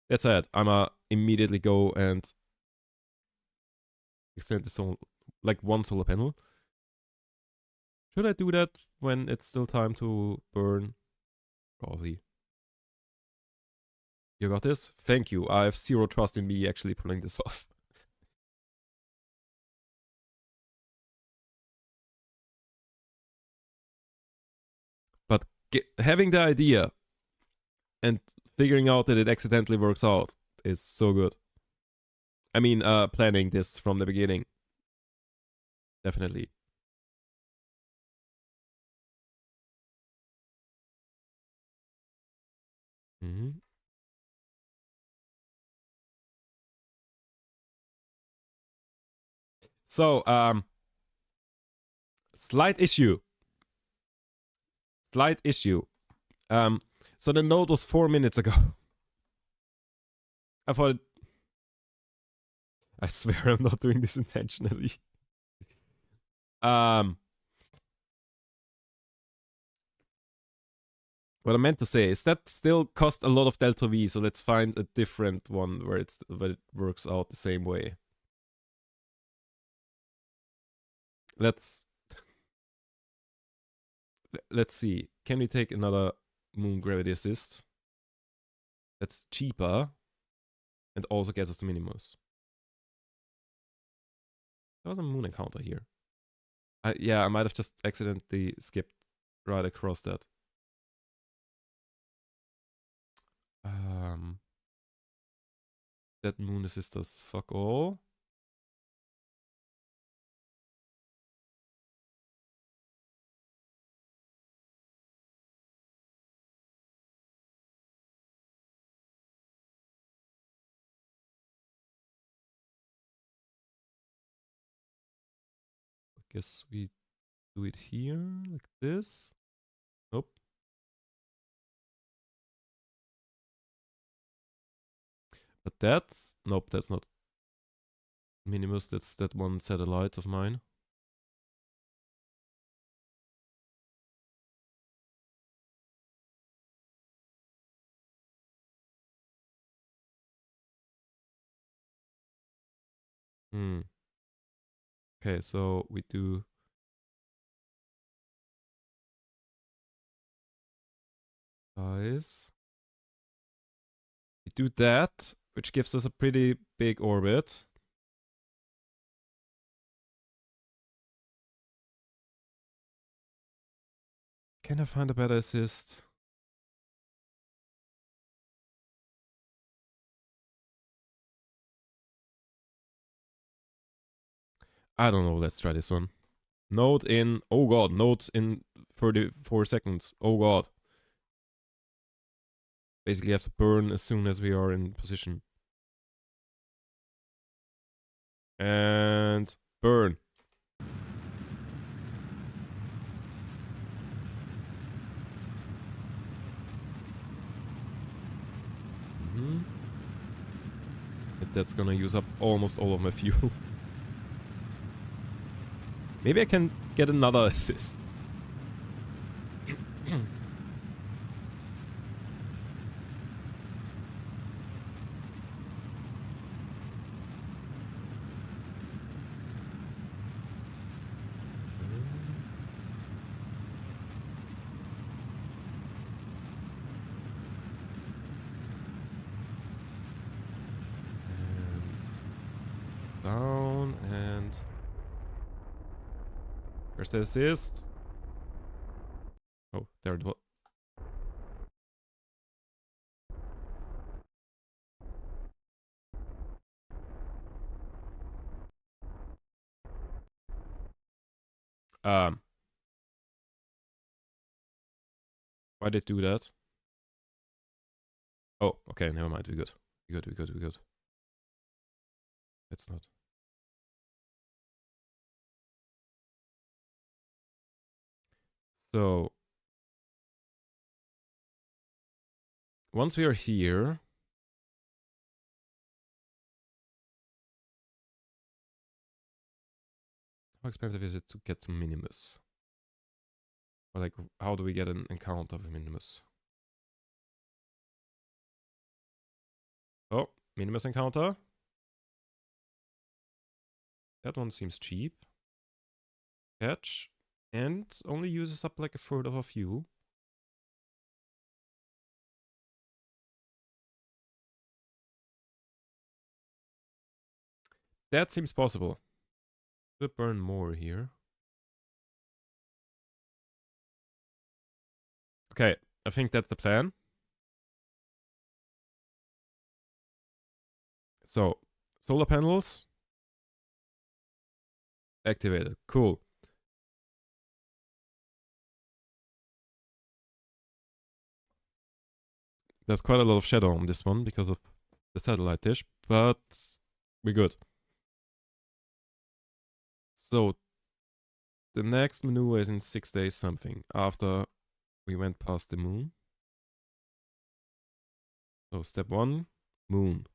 That said, I'ma immediately go and extend the solar, like one solar panel. Should I do that when it's still time to burn? Probably. You got this? Thank you. I have zero trust in me actually pulling this off. But having the idea and figuring out that it accidentally works out is so good. I mean, planning this from the beginning. Definitely. Mm-hmm. So, slight issue. So the node was 4 minutes ago. I thought I swear I'm not doing this intentionally. What I meant to say is that still cost a lot of delta V, so let's find a different one where it works out the same way. Let's see. Can we take another moon gravity assist? That's cheaper and also gets us to Minimus. There was a moon encounter here. Yeah, I might have just accidentally skipped right across that. That moon assist does fuck all. I guess we do it here like this. Nope. But that's... Nope, that's not Minimus. That's that one satellite of mine. Okay, so we do... Guys. We do that, which gives us a pretty big orbit. Can I find a better assist? I don't know. Let's try this one. Node in... Oh god, node in 34 seconds. Oh god. basically have to burn as soon as we are in position. And burn. That's gonna use up almost all of my fuel. Maybe I can get another assist. Down and where's the assist? Oh, there it was. Why did it do that? Oh, okay, never mind. We good. We good. It's not. So once we are here, how expensive is it to get to Minimus? Or like, how do we get an encounter with Minimus? Oh, Minimus encounter. That one seems cheap. Catch. And only uses up like a third of our fuel. That seems possible. We'll burn more here. Okay, I think that's the plan. So, solar panels activated. Cool. There's quite a lot of shadow on this one because of the satellite dish, but we're good. So, the next maneuver is in 6 days something, after we went past the moon. So, step 1, moon.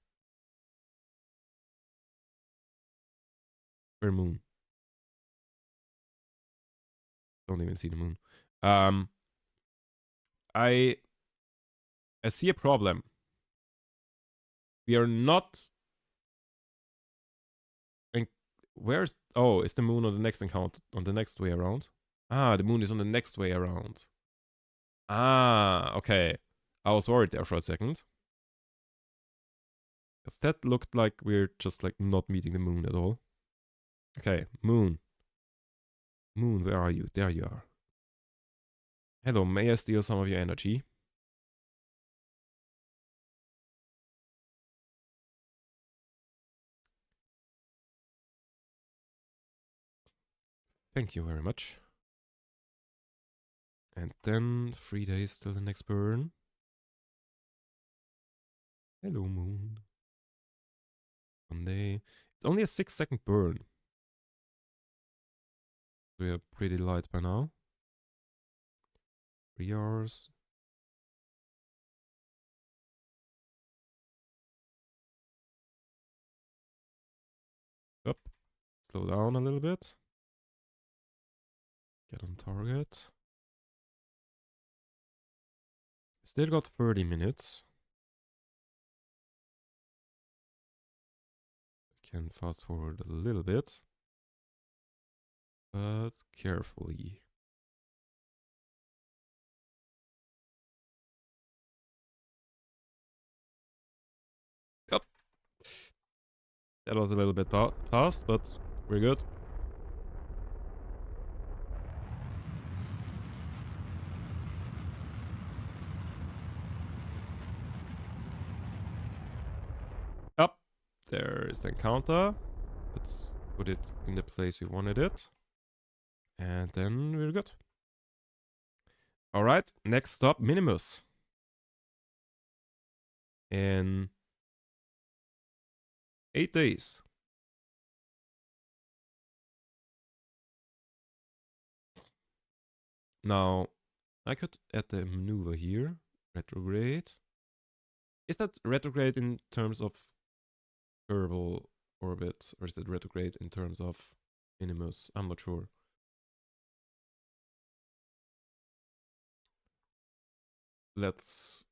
Where moon? Don't even see the moon. I see a problem. We are not... Where's... Oh, is the moon on the next encounter, on the next way around? Ah, the moon is on the next way around. Ah, okay. I was worried there for a second. Because that looked like we're just like not meeting the moon at all. Okay, moon. Moon, where are you? There you are. Hello, may I steal some of your energy? Thank you very much. And then 3 days till the next burn. Hello, moon. 1 day. It's only a 6-second burn. We are pretty light by now. 3 hours. Up. Slow down a little bit. Get on target. Still got 30 minutes. Can fast forward a little bit. But carefully. Up. That was a little bit fast, but we're good. Up. There is the encounter. Let's put it in the place we wanted it. And then we're good. Alright, next stop, Minimus. in 8 days. Now, I could add the maneuver here. Retrograde. Is that retrograde in terms of Kerbal orbit, or is that retrograde in terms of Minimus? I'm not sure. Let's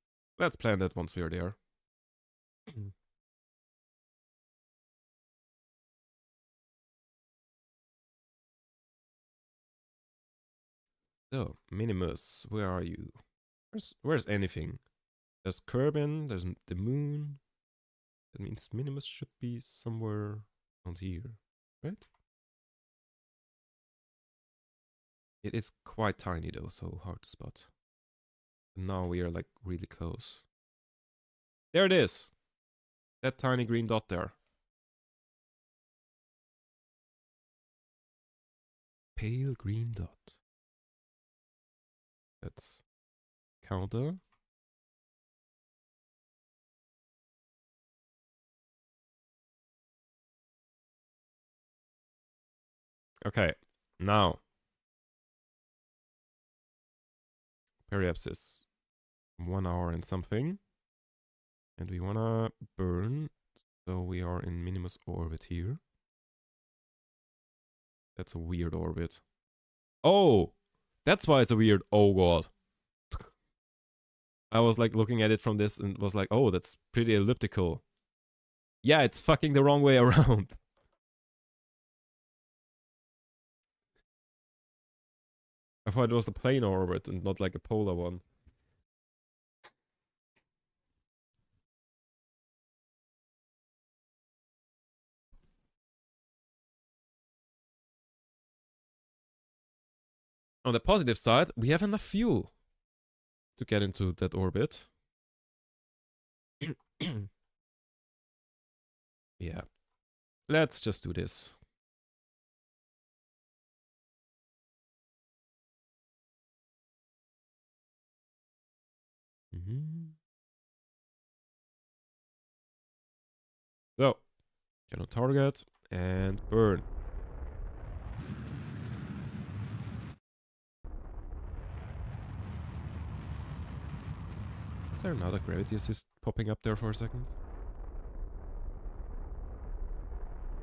plan that once we are there. So, Minimus, where are you? Where's anything? There's Kerbin, there's the moon. That means Minimus should be somewhere around here, right? It is quite tiny though, so hard to spot. And now we are like really close. There it is! That tiny green dot there. Pale green dot. Let's counter. Okay, now. Perhaps is 1 hour and something. And we wanna burn. So we are in Minimus orbit here. That's a weird orbit. Oh! That's why it's a weird. Oh god. I was like looking at it from this and was like, oh, that's pretty elliptical. Yeah, it's fucking the wrong way around. I thought it was a planar orbit and not like a polar one. On the positive side, we have enough fuel to get into that orbit. Yeah. Let's just do this. So, get on target and burn. Is there another gravity assist popping up there for a second?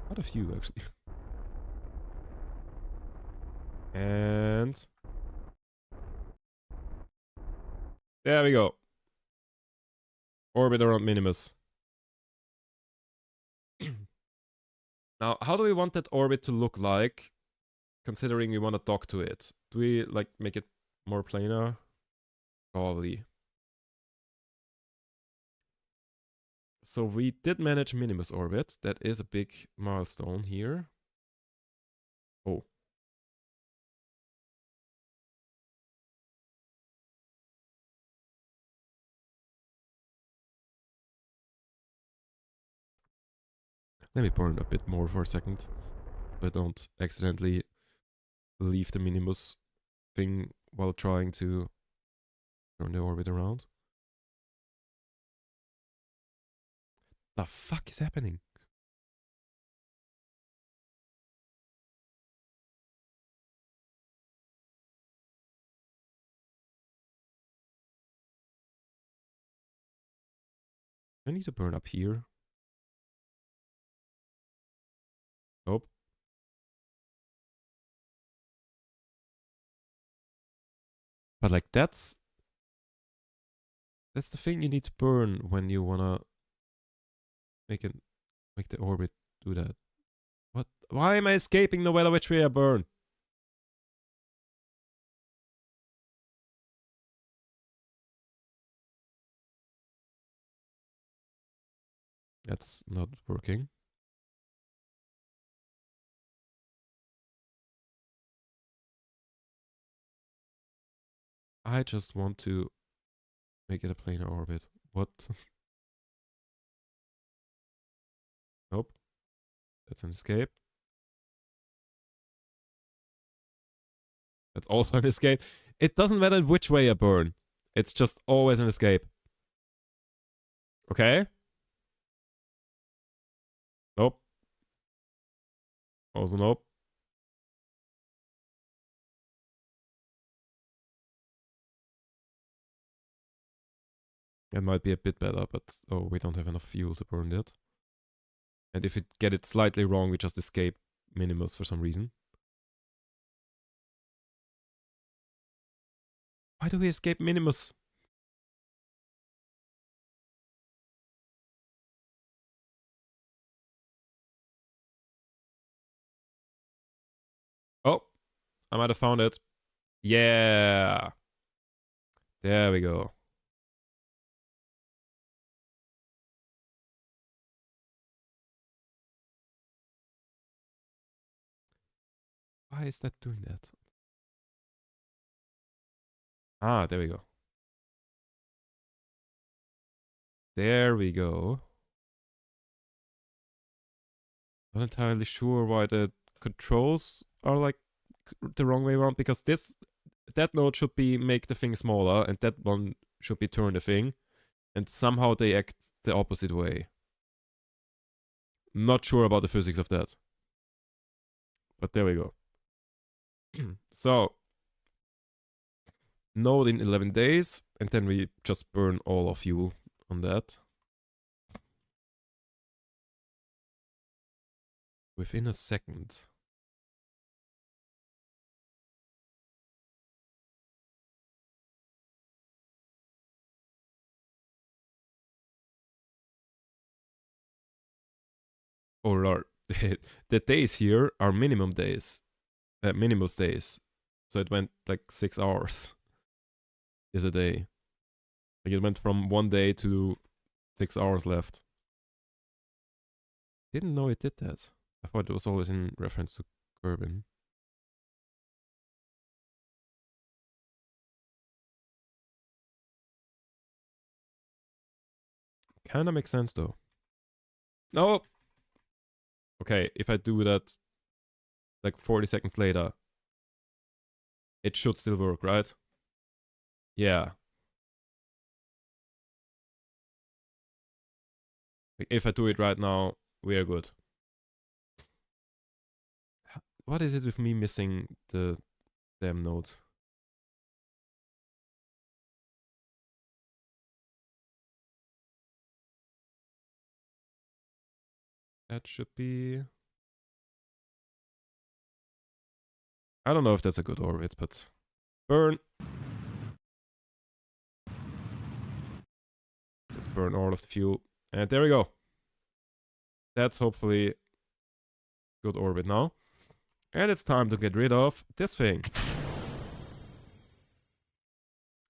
Quite a few, actually. And there we go. Orbit around Minimus. Now, how do we want that orbit to look like, considering we want to dock to it? Do we, like, make it more planar? Probably. So we did manage Minimus orbit. That is a big milestone here. Oh. Let me burn a bit more for a second, so I don't accidentally leave the Minimus thing while trying to turn the orbit around. The fuck is happening? I need to burn up here. Nope. But like that's the thing you need to burn when you wanna make the orbit do that. What? Why am I escaping no matter which way I burn? That's not working. I just want to make it a planar orbit. What? Nope. That's an escape. That's also an escape. It doesn't matter which way I burn. It's just always an escape. Okay. Nope. Also nope. It might be a bit better, but oh, we don't have enough fuel to burn that. And if we get it slightly wrong, we just escape Minimus for some reason. Why do we escape Minimus? Oh, I might have found it. Yeah. There we go. Why is that doing that? Ah, there we go. There we go. Not entirely sure why the controls are like the wrong way around, because that node should be make the thing smaller and that one should be turn the thing, and somehow they act the opposite way. Not sure about the physics of that, but there we go. So node in 11 days, and then we just burn all of fuel on that. Within a second. Oh lord. The days here are minimum days. Minimus days. So it went like 6 hours is a day. Like it went from 1 day to 6 hours left. Didn't know it did that. I thought it was always in reference to Kerbin. Kinda makes sense though. No! Okay, if I do that like 40 seconds later, it should still work, right? Yeah. Like if I do it right now, we are good. What is it with me missing the damn node? That should be... I don't know if that's a good orbit, but... Burn! Just burn all of the fuel. And there we go. That's hopefully good orbit now. And it's time to get rid of this thing.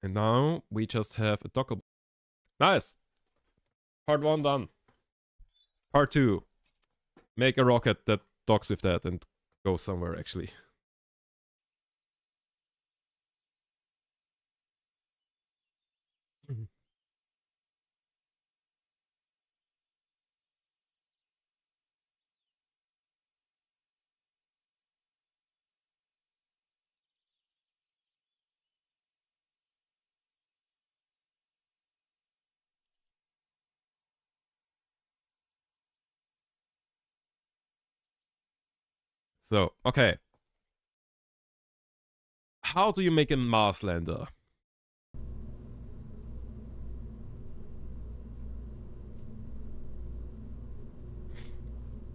And now we just have a dockable. Nice! Part 1 done. Part 2. Make a rocket that docks with that and goes somewhere actually. So, okay. How do you make a Mars lander?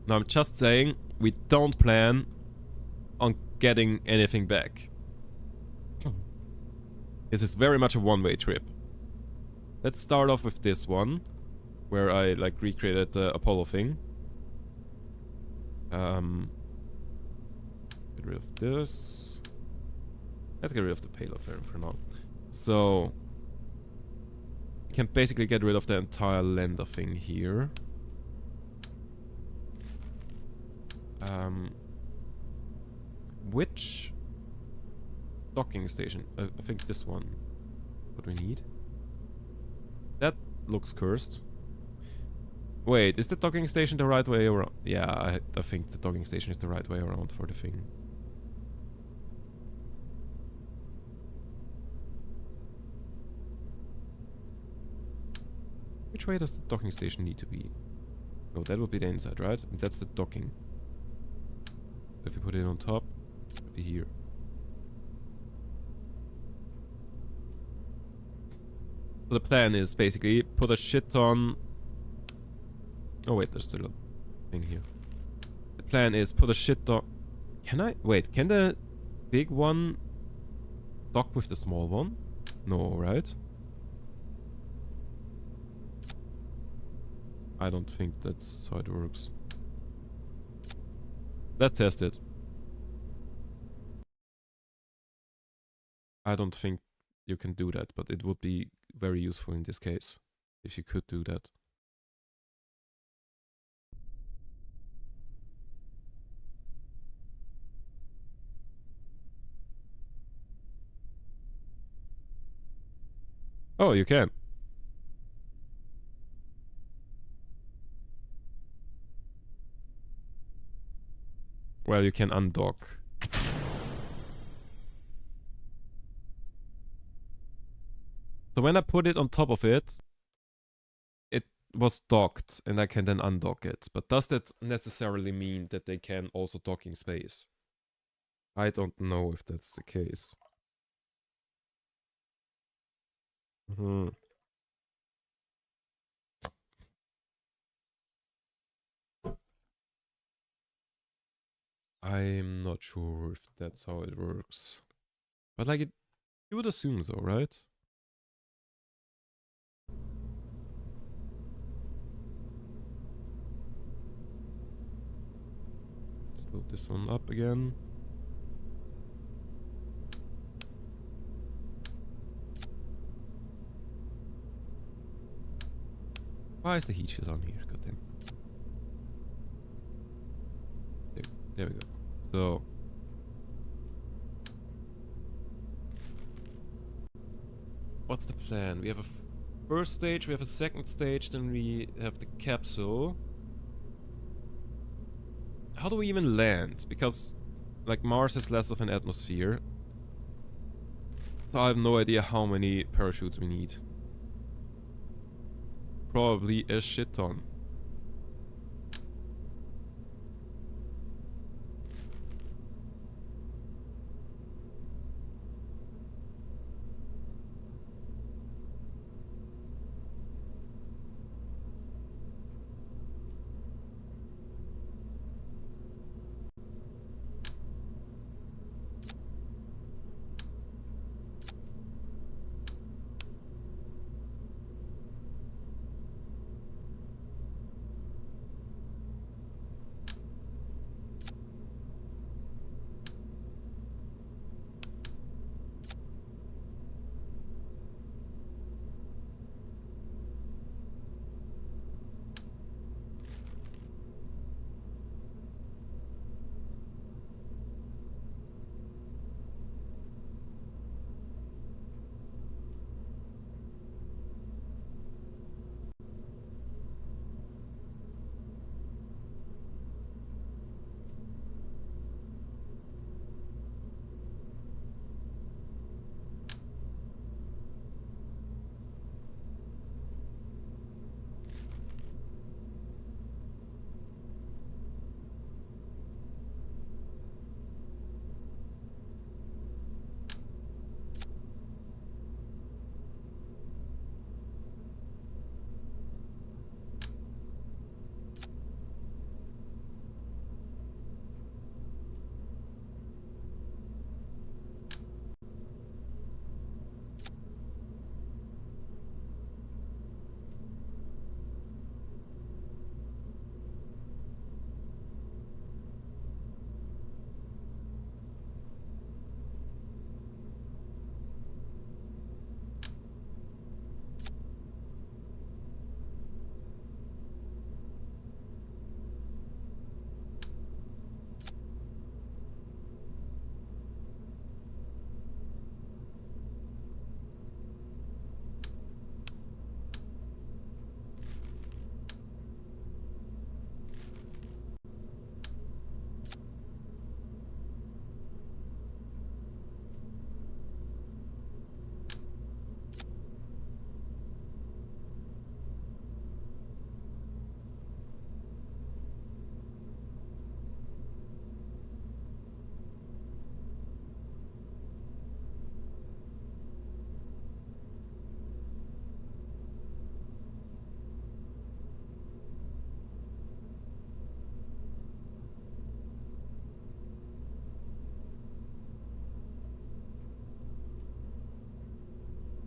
Now, I'm just saying, we don't plan on getting anything back. This is very much a one-way trip. Let's start off with this one, where I like recreated the Apollo thing. Get rid of this. Let's get rid of the payload for now. So, we can basically get rid of the entire lander thing here. Which docking station? I think this one. What we need. That looks cursed. Wait, is the docking station the right way around? Yeah, I think the docking station is the right way around for the thing. Which way does the docking station need to be? No, that would be the inside, right? And that's the docking. If you put it on top, it would be here. So the plan is basically put a shit ton... Oh wait, there's still a thing here. The plan is put a shit ton... Can I... Wait, can the big one dock with the small one? No, right? I don't think that's how it works. Let's test it. I don't think you can do that, but it would be very useful in this case if you could do that. Oh, you can. Well, you can undock. So when I put it on top of it, it was docked and I can then undock it. But does that necessarily mean that they can also dock in space? I don't know if that's the case. I'm not sure if that's how it works. But like you would assume so, right? Let's load this one up again. Why is the heat shield on here? Goddamn. There we go. So what's the plan? We have a first stage, we have a second stage, then we have the capsule. How do we even land? Because like Mars has less of an atmosphere. So I have no idea how many parachutes we need. Probably a shit ton.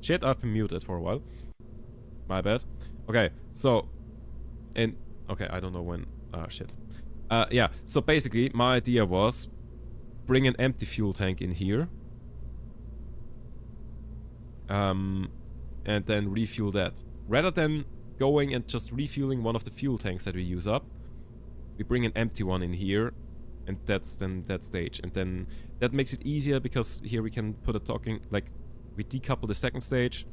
Shit, I've been muted for a while. My bad. Okay, so... Okay, I don't know when... shit. Yeah, so basically, my idea was... Bring an empty fuel tank in here. And then refuel that. Rather than going and just refueling one of the fuel tanks that we use up, we bring an empty one in here, and that's then that stage. And then that makes it easier because here we can put a docking, like, we decouple the second stage,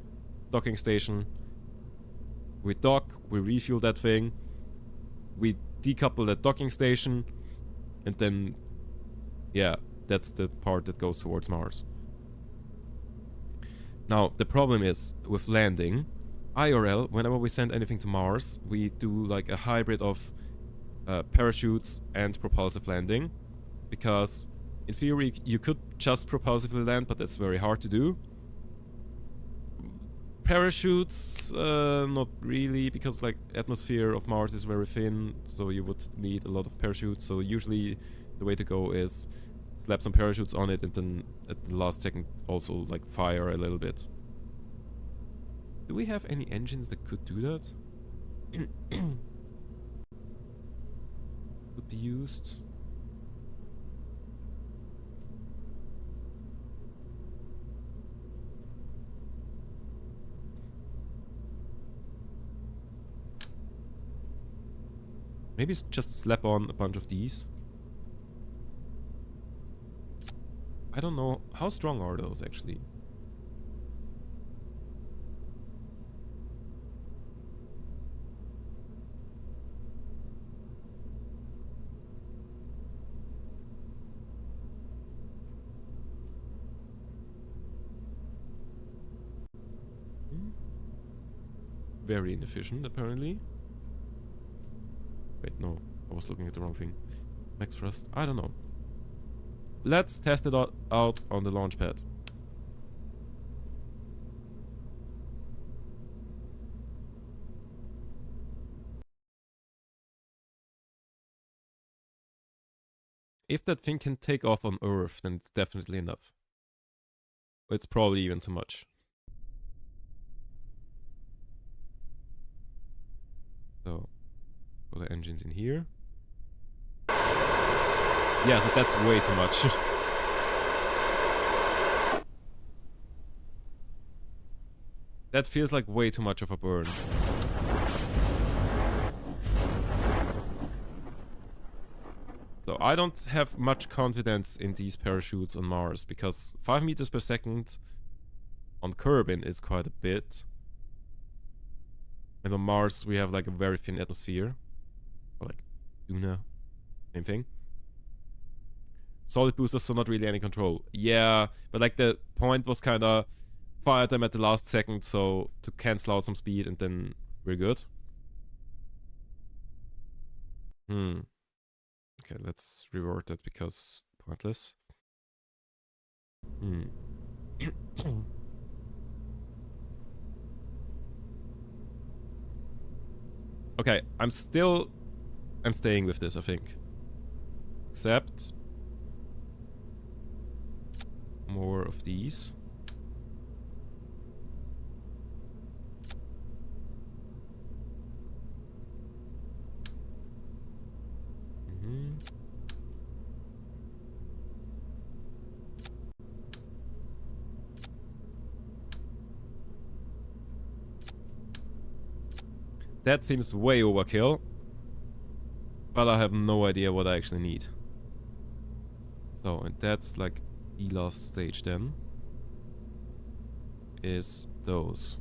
docking station, we dock, we refuel that thing, we decouple that docking station, and then, yeah, that's the part that goes towards Mars. Now, the problem is, with landing, IRL, whenever we send anything to Mars, we do like a hybrid of parachutes and propulsive landing, because in theory you could just propulsively land, but that's very hard to do. Parachutes, not really, because like atmosphere of Mars is very thin, so you would need a lot of parachutes. So usually the way to go is slap some parachutes on it and then at the last second also like fire a little bit. Do we have any engines that could do that? Could be used. Maybe just slap on a bunch of these. I don't know. How strong are those actually? Very inefficient, apparently. Wait, no. I was looking at the wrong thing. Max thrust? I don't know. Let's test it out on the launch pad. If that thing can take off on Earth, then it's definitely enough. It's probably even too much. So, put the engines in here. Yeah, so that's way too much. That feels like way too much of a burn. So I don't have much confidence in these parachutes on Mars, because 5 meters per second on Kerbin is quite a bit. And on Mars we have like a very thin atmosphere. Or like Luna. Same thing. Solid boosters, so not really any control. Yeah, but like the point was kinda fire them at the last second, so to cancel out some speed, and then we're good. Okay, let's revert that because pointless. Okay, I'm staying with this, I think. Except more of these. That seems way overkill. But I have no idea what I actually need. So, and that's like the last stage then. Is those.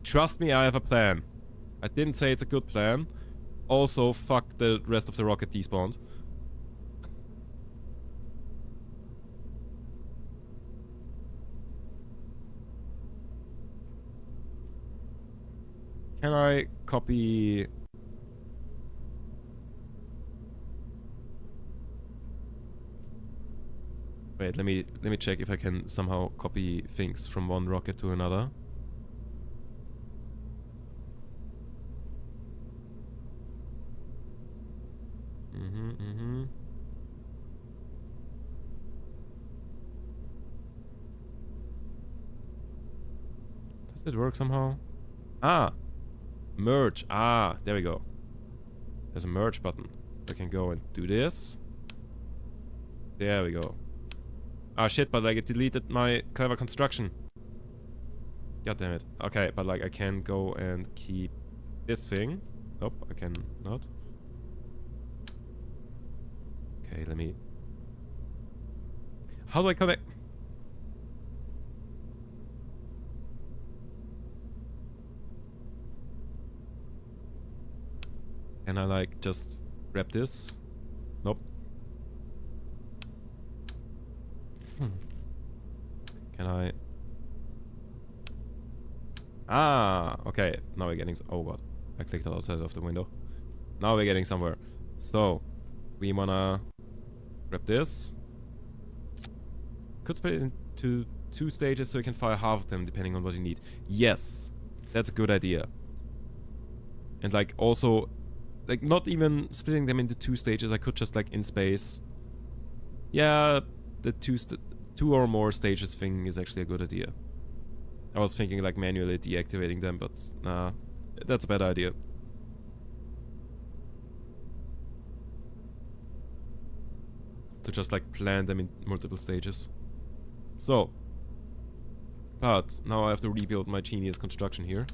Trust me, I have a plan. I didn't say it's a good plan. Also, fuck the rest of the rocket despawned. Can I copy... Wait, let me check if I can somehow copy things from one rocket to another. Does it work somehow? Ah! Merge. Ah, there we go. There's a merge button. I can go and do this. There we go. Ah shit, but like it deleted my clever construction. God damn it. Okay, but like I can go and keep this thing. Nope, I can not. Okay, let me... How do I connect? Can I like just grab this? Nope. Can I... Ah, okay. Now we're getting... Oh god. I clicked outside of the window. Now we're getting somewhere. So, we wanna grab this. Could split it into 2 stages so you can fire half of them depending on what you need. Yes, that's a good idea. And like also, like not even splitting them into 2 stages, I could just like in space. Yeah, the two or more stages thing is actually a good idea. I was thinking like manually deactivating them, but nah, that's a bad idea. To just like plan them in multiple stages. So, but now I have to rebuild my genius construction here.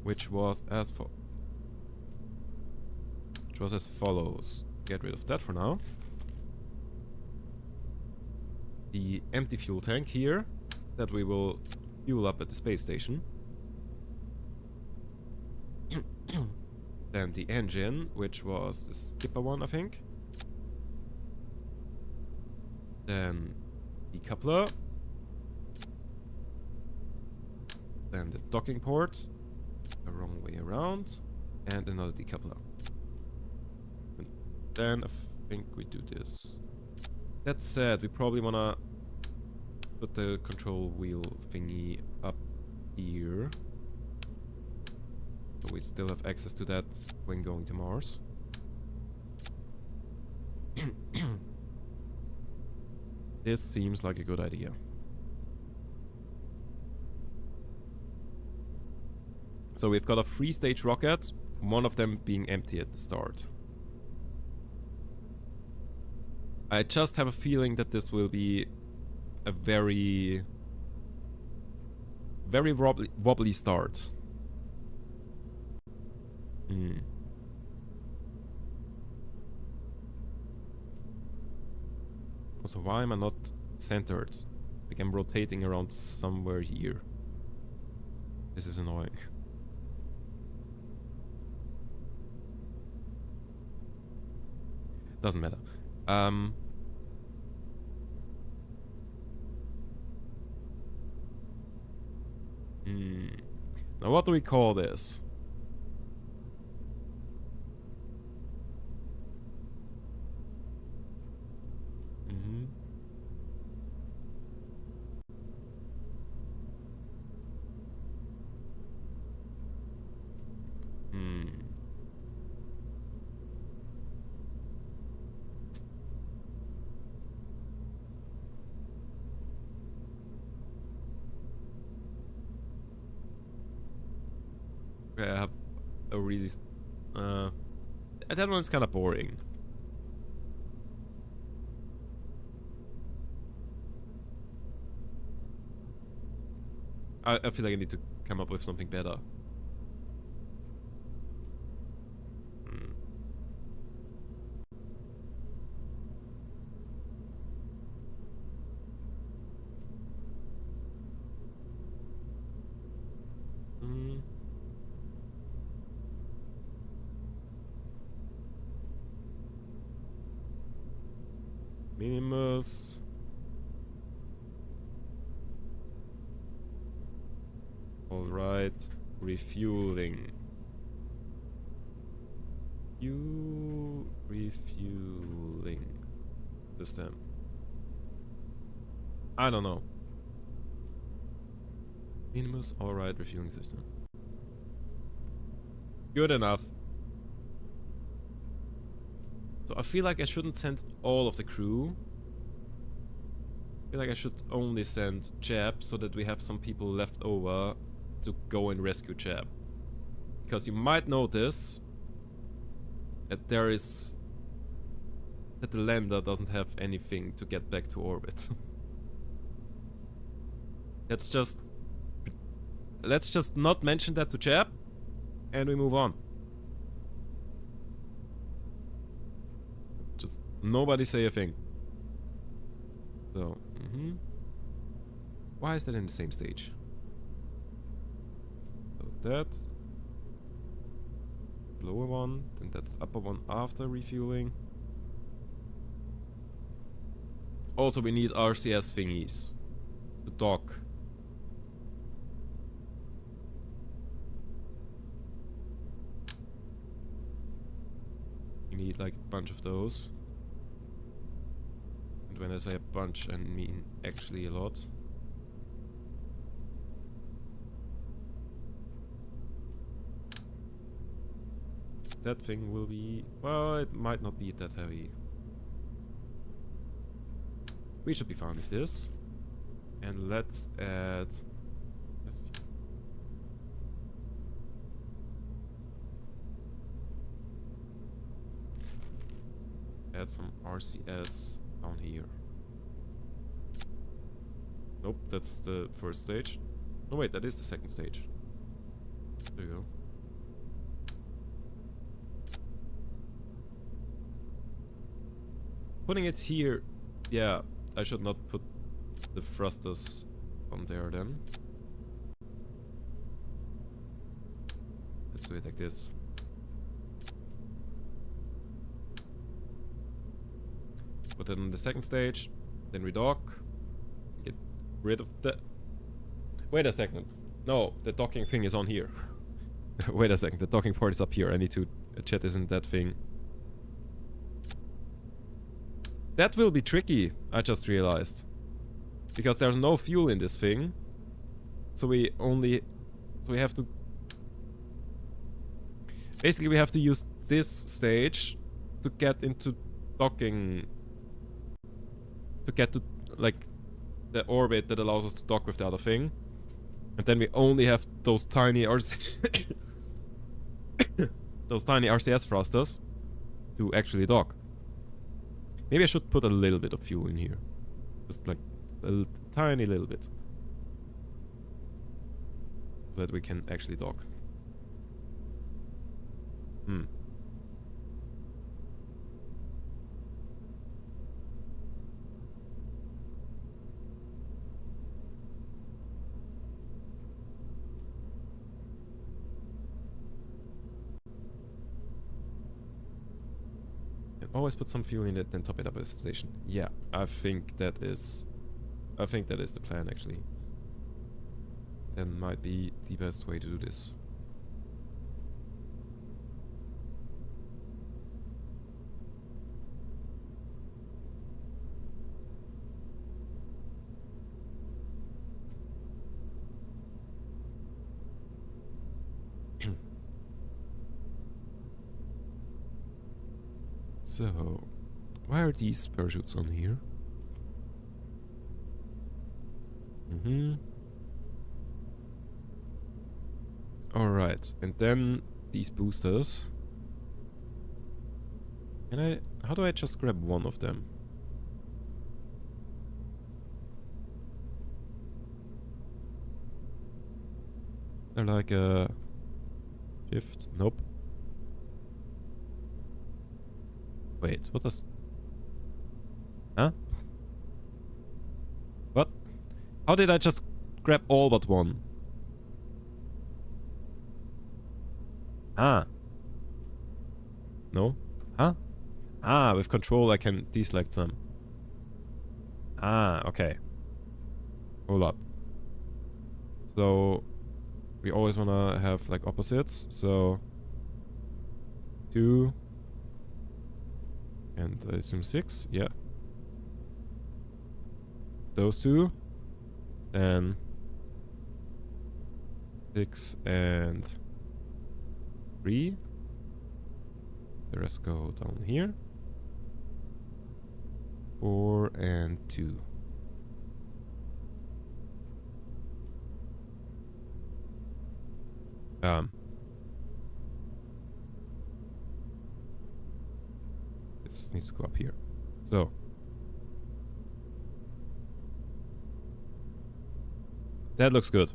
Which was as follows. Get rid of that for now. The empty fuel tank here that we will fuel up at the space station. Then the engine, which was the skipper one, I think. Then the coupler. Then the docking port. The wrong way around. And another decoupler. And then I think we do this. That said, we probably wanna put the control wheel thingy up here. So we still have access to that when going to Mars. This seems like a good idea. So we've got a 3-stage rocket, one of them being empty at the start. I just have a feeling that this will be a very wobbly start. Also, why am I not centered? Like I'm rotating around somewhere here. This is annoying. Doesn't matter. Now what do we call this? Okay, I have a really... that one's kind of boring. I feel like I need to come up with something better. Minimus. Alright. Refueling. Refueling system. I don't know. Minimus, alright, refueling system. Good enough. So I feel like I shouldn't send all of the crew. feel like I should only send Jeb so that we have some people left over to go and rescue Jeb. Because you might notice that that the lander doesn't have anything to get back to orbit. Let's just not mention that to Jeb, and we move on. Just nobody say a thing. So, why is that in the same stage? So that lower one, then that's the upper one after refueling. Also, we need RCS thingies to dock. We need like a bunch of those. And when I say a bunch, I mean actually a lot. That thing will be... well, it might not be that heavy. We should be fine with this. And let's add... add some RCS down here. Nope, that's the first stage. Oh wait, that is the second stage. There you go. Putting it here, yeah, I should not put the thrusters on there then. Let's do it like this. Put it on the second stage, then we dock. Get rid of the... wait a second. No, the docking thing is on here. Wait a second, the docking port is up here. I need to... chat isn't that thing. That will be tricky, I just realized. Because there's no fuel in this thing. So we have to... basically we have to use this stage to get into docking... to get to, like, the orbit that allows us to dock with the other thing. And then we only have those tiny those tiny RCS thrusters to actually dock. Maybe I should put a little bit of fuel in here. Just like a tiny little bit. So that we can actually dock. Always put some fuel in it, then top it up at the station. Yeah, I think that is the plan actually. That might be the best way to do this. So, why are these parachutes on here? Alright, and then these boosters. How do I just grab one of them? They're like a shift. Nope. Wait, what does... huh? What? How did I just grab all but one? Ah. No? Huh? Ah, with control I can deselect some. Ah, okay. Hold up. So, we always wanna have like opposites, so... 2... and I assume 6, yeah. Those two. And 6 and 3. The rest go down here. 4 and 2. This needs to go up here. So. That looks good.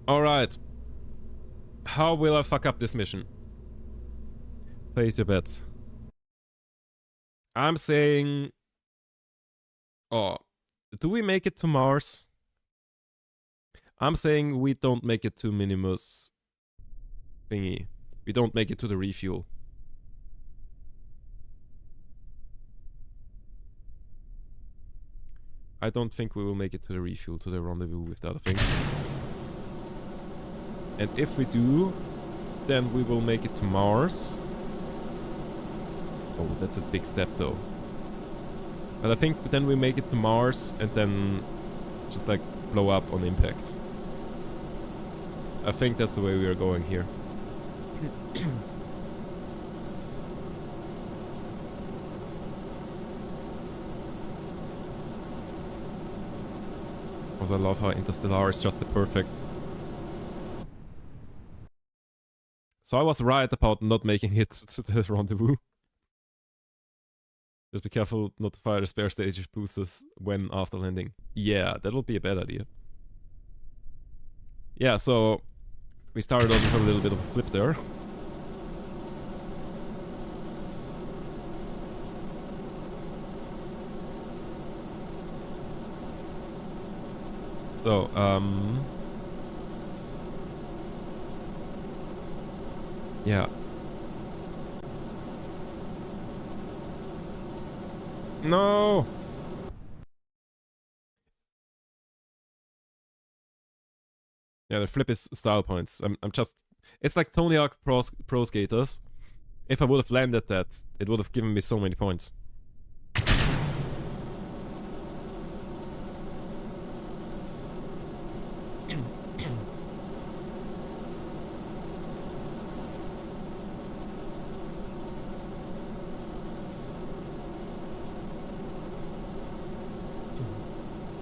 Alright. How will I fuck up this mission? Place your bets. I'm saying... Oh. Do we make it to Mars? I'm saying we don't make it to Minimus thingy. We don't make it to the refuel. I don't think we will make it to the refuel, to the rendezvous with the other thing. And if we do, then we will make it to Mars. Oh, that's a big step though. But I think then we make it to Mars and then just like blow up on impact. I think that's the way we are going here. I love how Interstellar is just the perfect. So I was right about not making it to the rendezvous. Just be careful not to fire the spare stage boosters when after landing. Yeah, that would be a bad idea. Yeah, so we started off with a little bit of a flip there. So, yeah. No! Yeah, the flip is style points. I'm just... It's like Tony Hawk Pro Skaters. If I would have landed that, it would have given me so many points.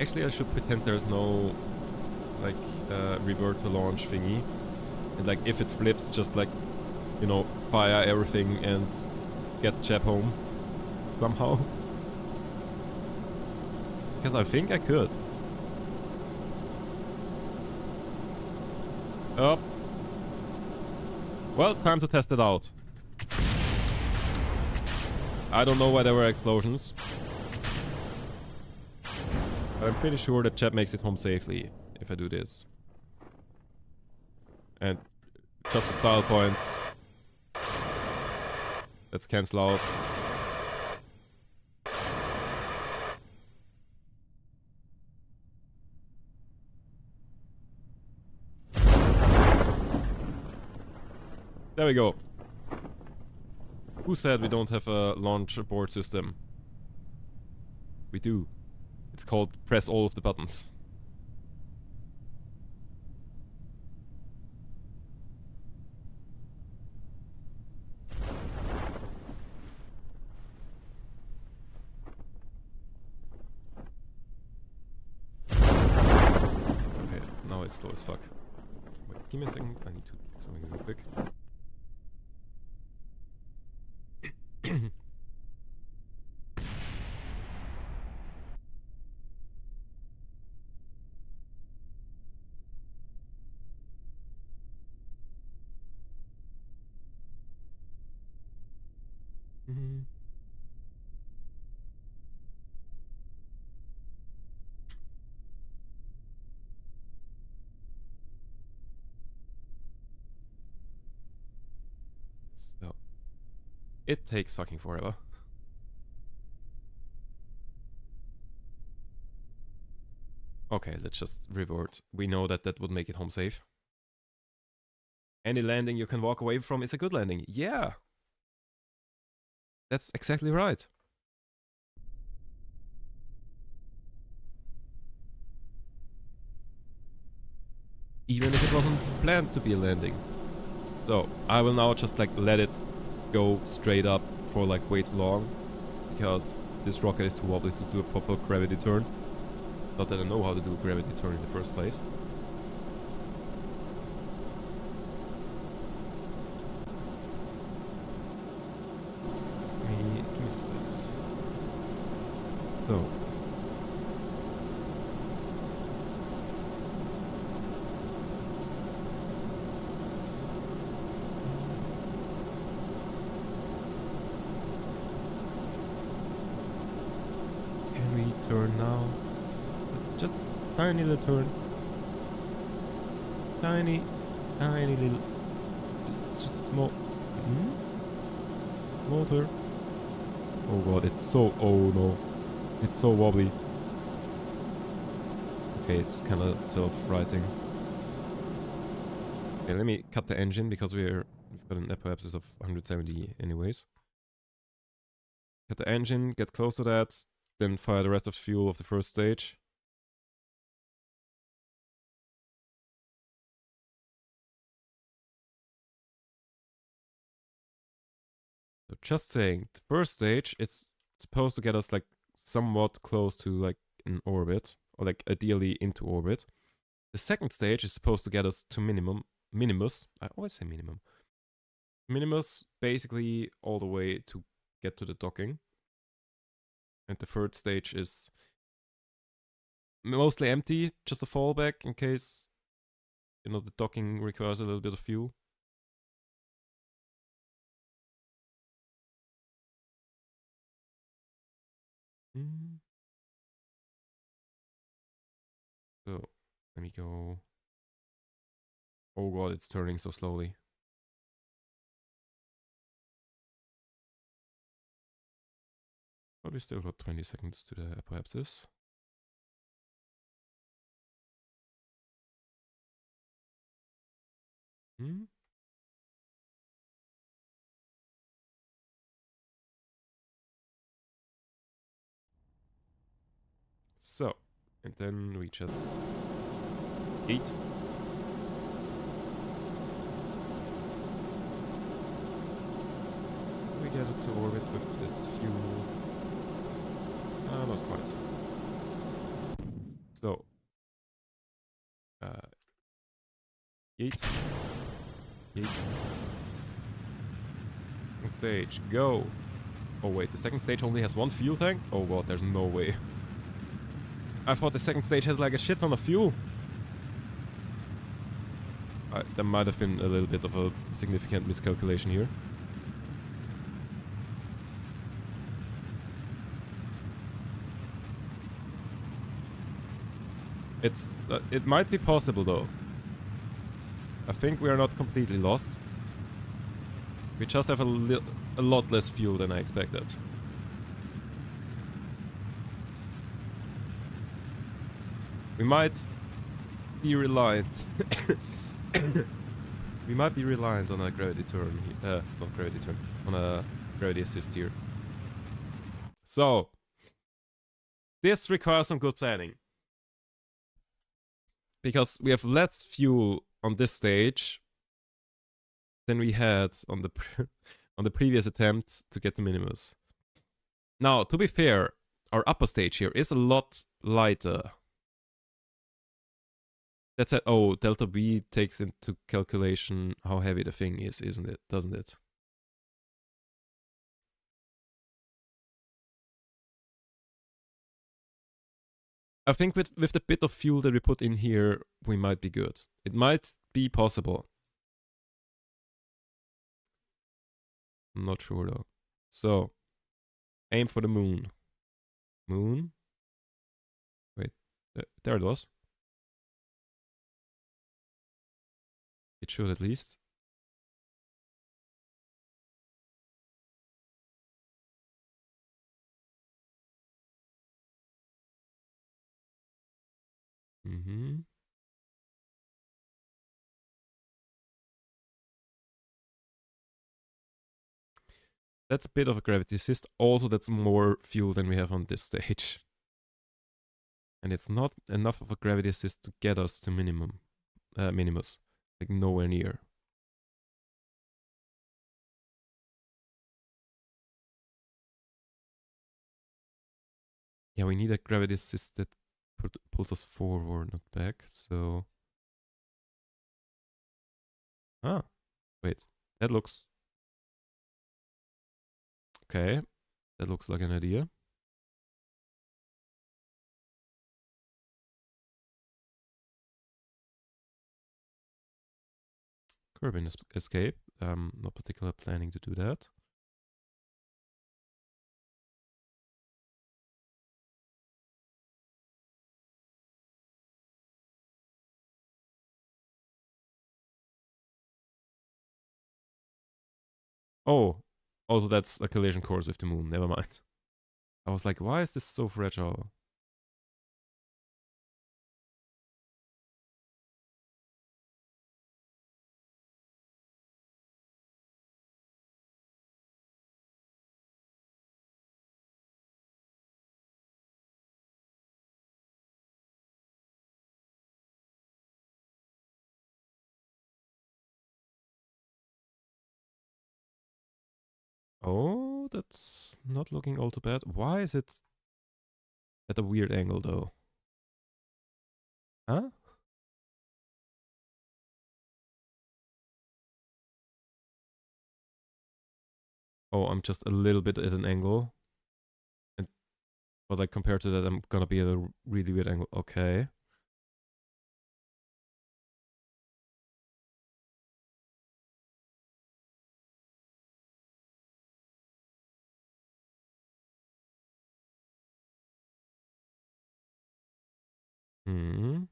Actually, I should pretend there's no, like, revert to launch thingy. And, like, if it flips, just, like, you know, fire everything and get Jeb home. Somehow. Because I think I could. Oh. Well, time to test it out. I don't know why there were explosions. But I'm pretty sure that Jeb makes it home safely if I do this. And just for style points, let's cancel out. There we go. Who said we don't have a launch abort system? We do. It's called press all of the buttons. Okay, now it's slow as fuck. Wait, give me a second. I need to do something real quick. So, it takes fucking forever. Okay, let's just revert. We know that that would make it home safe. Any landing you can walk away from is a good landing. Yeah! That's exactly right. Even if it wasn't planned to be a landing. So, I will now just like let it go straight up for like way too long. Because this rocket is too wobbly to do a proper gravity turn. Not that I know how to do a gravity turn in the first place. Give me the stats. So. Can we turn now? Just a tiny little turn. Tiny little. Just a small. Small turn. Oh god, it's so. Oh no. It's so wobbly. Okay, it's kind of self-righting. Okay, let me cut the engine because we've got an apoapsis of 170 anyways. Cut the engine, get close to that, then fire the rest of the fuel of the first stage. So just saying, the first stage is supposed to get us like somewhat close to like an orbit, or like ideally into orbit. The second stage is supposed to get us to Minimus. I always say minimum. Minimus, basically all the way to get to the docking. And the third stage is mostly empty, just a fallback in case, you know, the docking requires a little bit of fuel. So, let me go. Oh god, it's turning so slowly. But we still got 20 seconds to the apoapsis. So, and then we just eat. We get it to orbit with this fuel. Not quite. So, yeet. Yeet. Second stage, go. Oh wait, the second stage only has one fuel tank? Oh god, there's no way. I thought the second stage has like a shit ton of fuel. There might have been a little bit of a significant miscalculation here. It might be possible though. I think we are not completely lost. We just have a lot less fuel than I expected. We might be reliant. We might be reliant on a gravity turn. Not gravity turn. On a gravity assist here. So, this requires some good planning. Because we have less fuel on this stage than we had on the on the previous attempt to get to Minimus. Now, to be fair, our upper stage here is a lot lighter. That's it. Oh, delta V takes into calculation how heavy the thing is, isn't it? Doesn't it? I think with the bit of fuel that we put in here, we might be good. It might be possible. I'm not sure though. So, aim for the moon. Moon? Wait, there it was. It should at least. That's a bit of a gravity assist. Also, that's more fuel than we have on this stage. And it's not enough of a gravity assist to get us to Minimus. Like, nowhere near. Yeah, we need a gravity assist that pulls us forward, not back. So, wait, that looks okay. That looks like an idea. Kerbin escape. Not particularly planning to do that. Oh, also that's a collision course with the moon. Never mind. I was like, why is this so fragile? Oh, that's not looking all too bad. Why is it at a weird angle though? Huh? Oh, I'm just a little bit at an angle. And but like compared to that, I'm gonna be at a really weird angle. Okay. Hmm.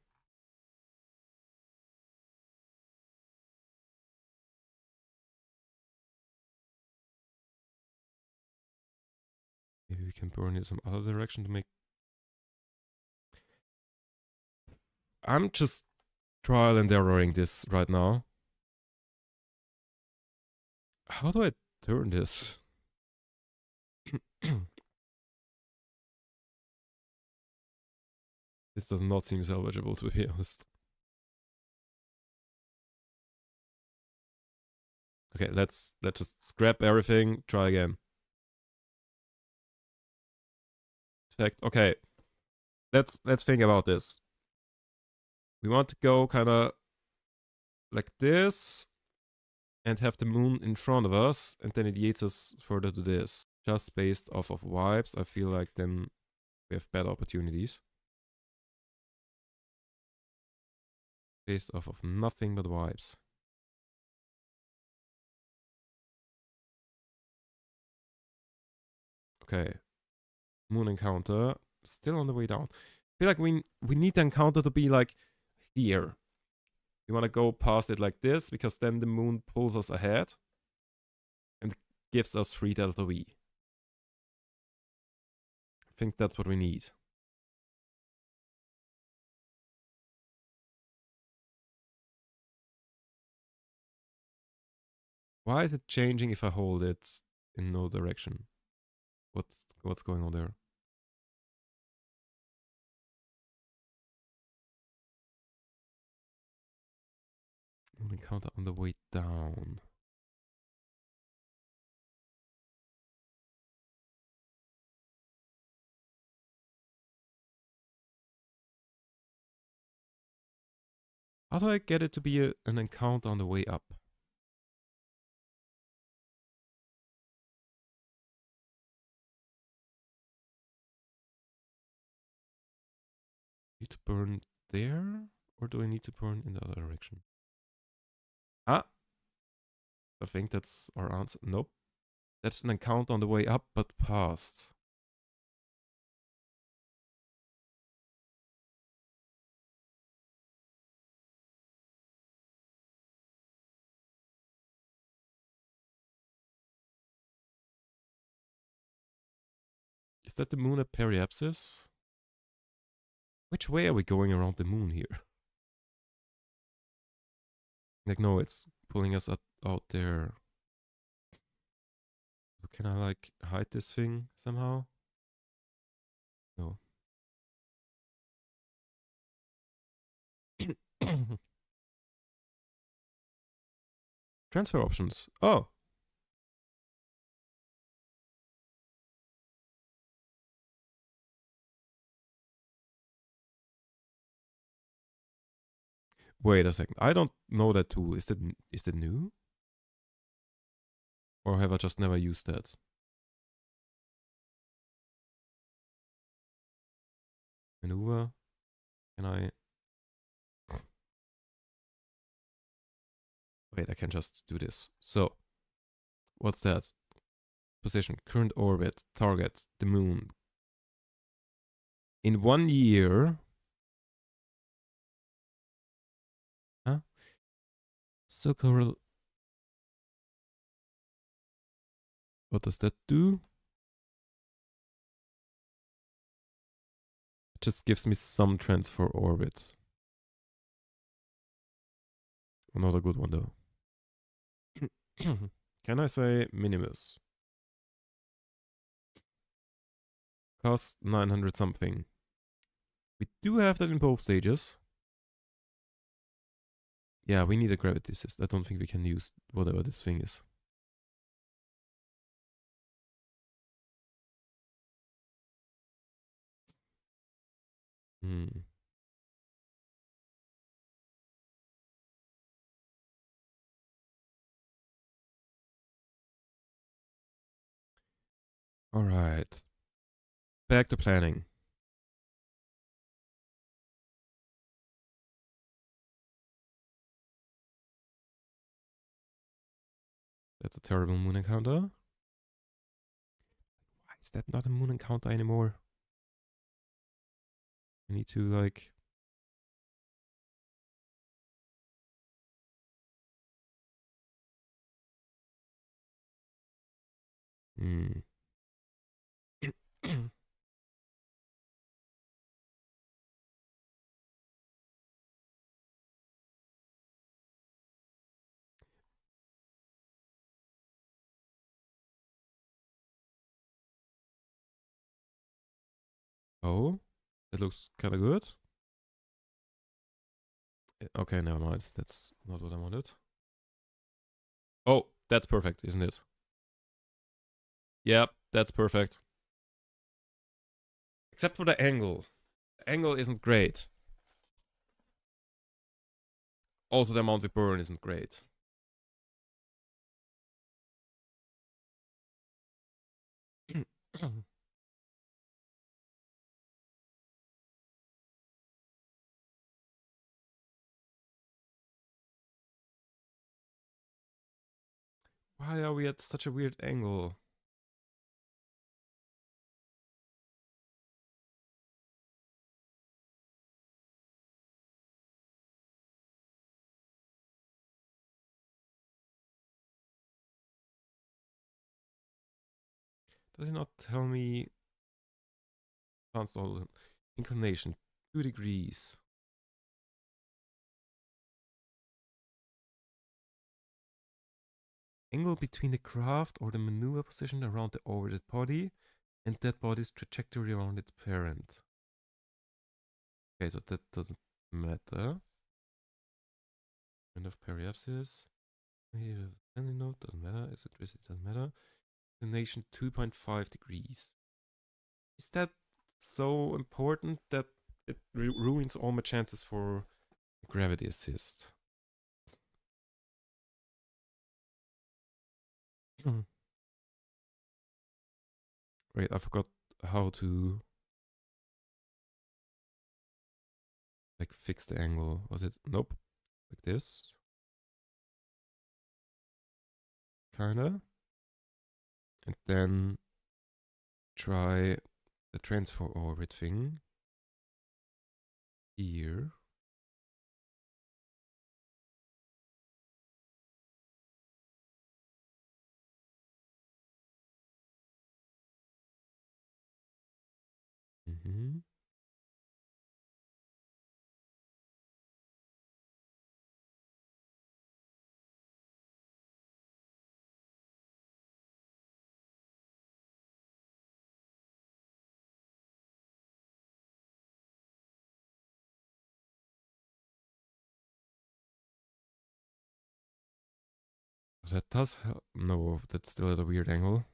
Maybe we can burn it some other direction to make. I'm just trial and erroring this right now. How do I turn this? This does not seem salvageable, to be honest. Okay, let's just scrap everything. Try again. Fact. Okay, let's think about this. We want to go kind of like this and have the moon in front of us, and then it yates us further to this. Just based off of vibes, I feel like then we have better opportunities. Based off of nothing but vibes. Okay. Moon encounter. Still on the way down. I feel like we need the encounter to be like here. We want to go past it like this because then the moon pulls us ahead and gives us 3 delta V. I think that's what we need. Why is it changing if I hold it in no direction? What's going on there? Moon encounter on the way down. How do I get it to be an encounter on the way up? Need to burn there? Or do I need to burn in the other direction? Ah! I think that's our answer. Nope. That's an encounter on the way up, but past. Is that the moon at periapsis? Which way are we going around the moon here? Like, no, it's pulling us out there. So can I, like, hide this thing somehow? No. Transfer options. Oh. Wait a second. I don't know that tool. Is that new? Or have I just never used that? Maneuver. Can I... Wait, I can just do this. So, what's that? Position, current orbit, target, the moon. In 1 year... Huh? Circle... What does that do? It just gives me some transfer orbit. Another good one though. Can I say Minimus? Cost 900 something. We do have that in both stages. Yeah, we need a gravity assist. I don't think we can use whatever this thing is. Hmm. All right. Back to planning. That's a terrible moon encounter. Why is that not a moon encounter anymore? I need to like... Hmm. Oh, that looks kind of good. Okay, never mind. That's not what I wanted. Oh, that's perfect, isn't it? Yep, that's perfect. Except for the angle. The angle isn't great. Also, the amount we burn isn't great. Why are we at such a weird angle? Does it not tell me inclination 2 degrees? Angle between the craft or the maneuver position around the orbited body and that body's trajectory around its parent. Okay, so that doesn't matter. End of periapsis. Standing note doesn't matter. Eccentricity doesn't matter. Inclination 2.5 degrees. Is that so important that it ruins all my chances for gravity assist? Wait, I forgot how to like fix the angle. Was it? Nope. Like this. Kinda. And then try the transfer orbit thing here. Mm-hmm. That does help. No, that's still at a weird angle.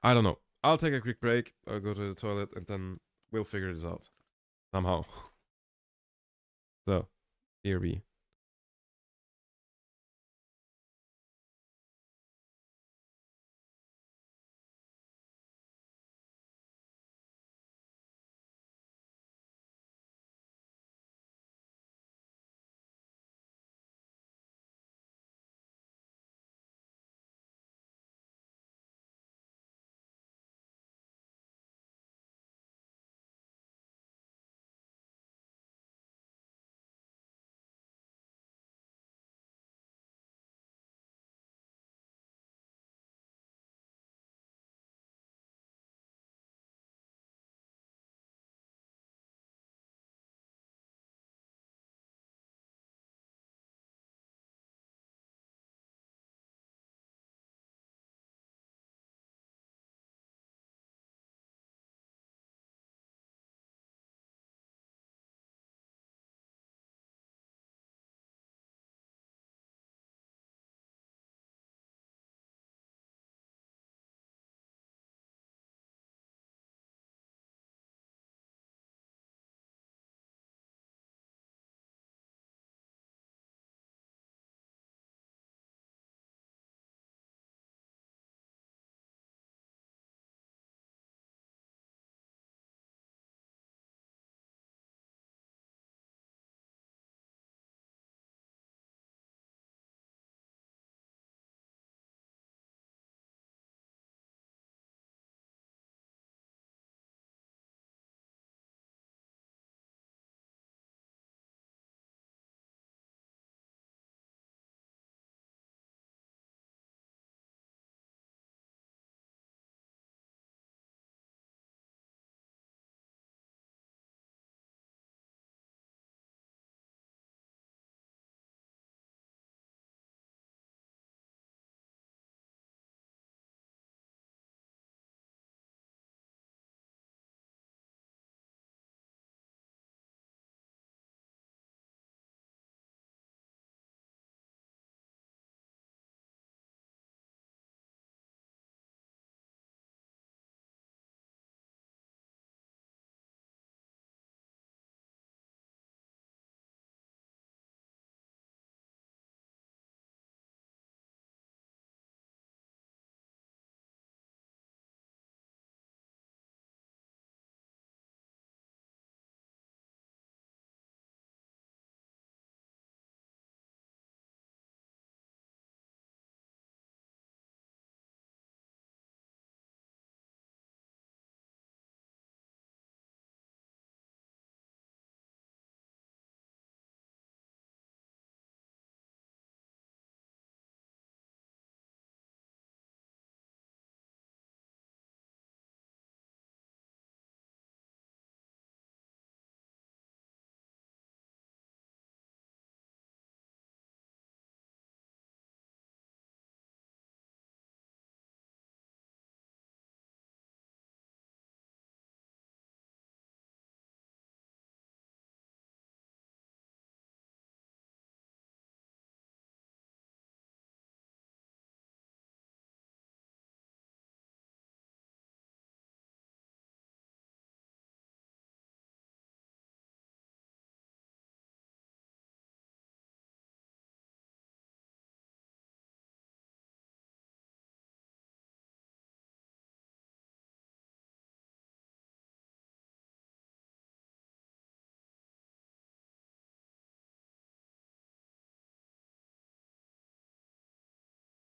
I don't know. I'll take a quick break. I'll go to the toilet and then we'll figure this out. somehow. So here we.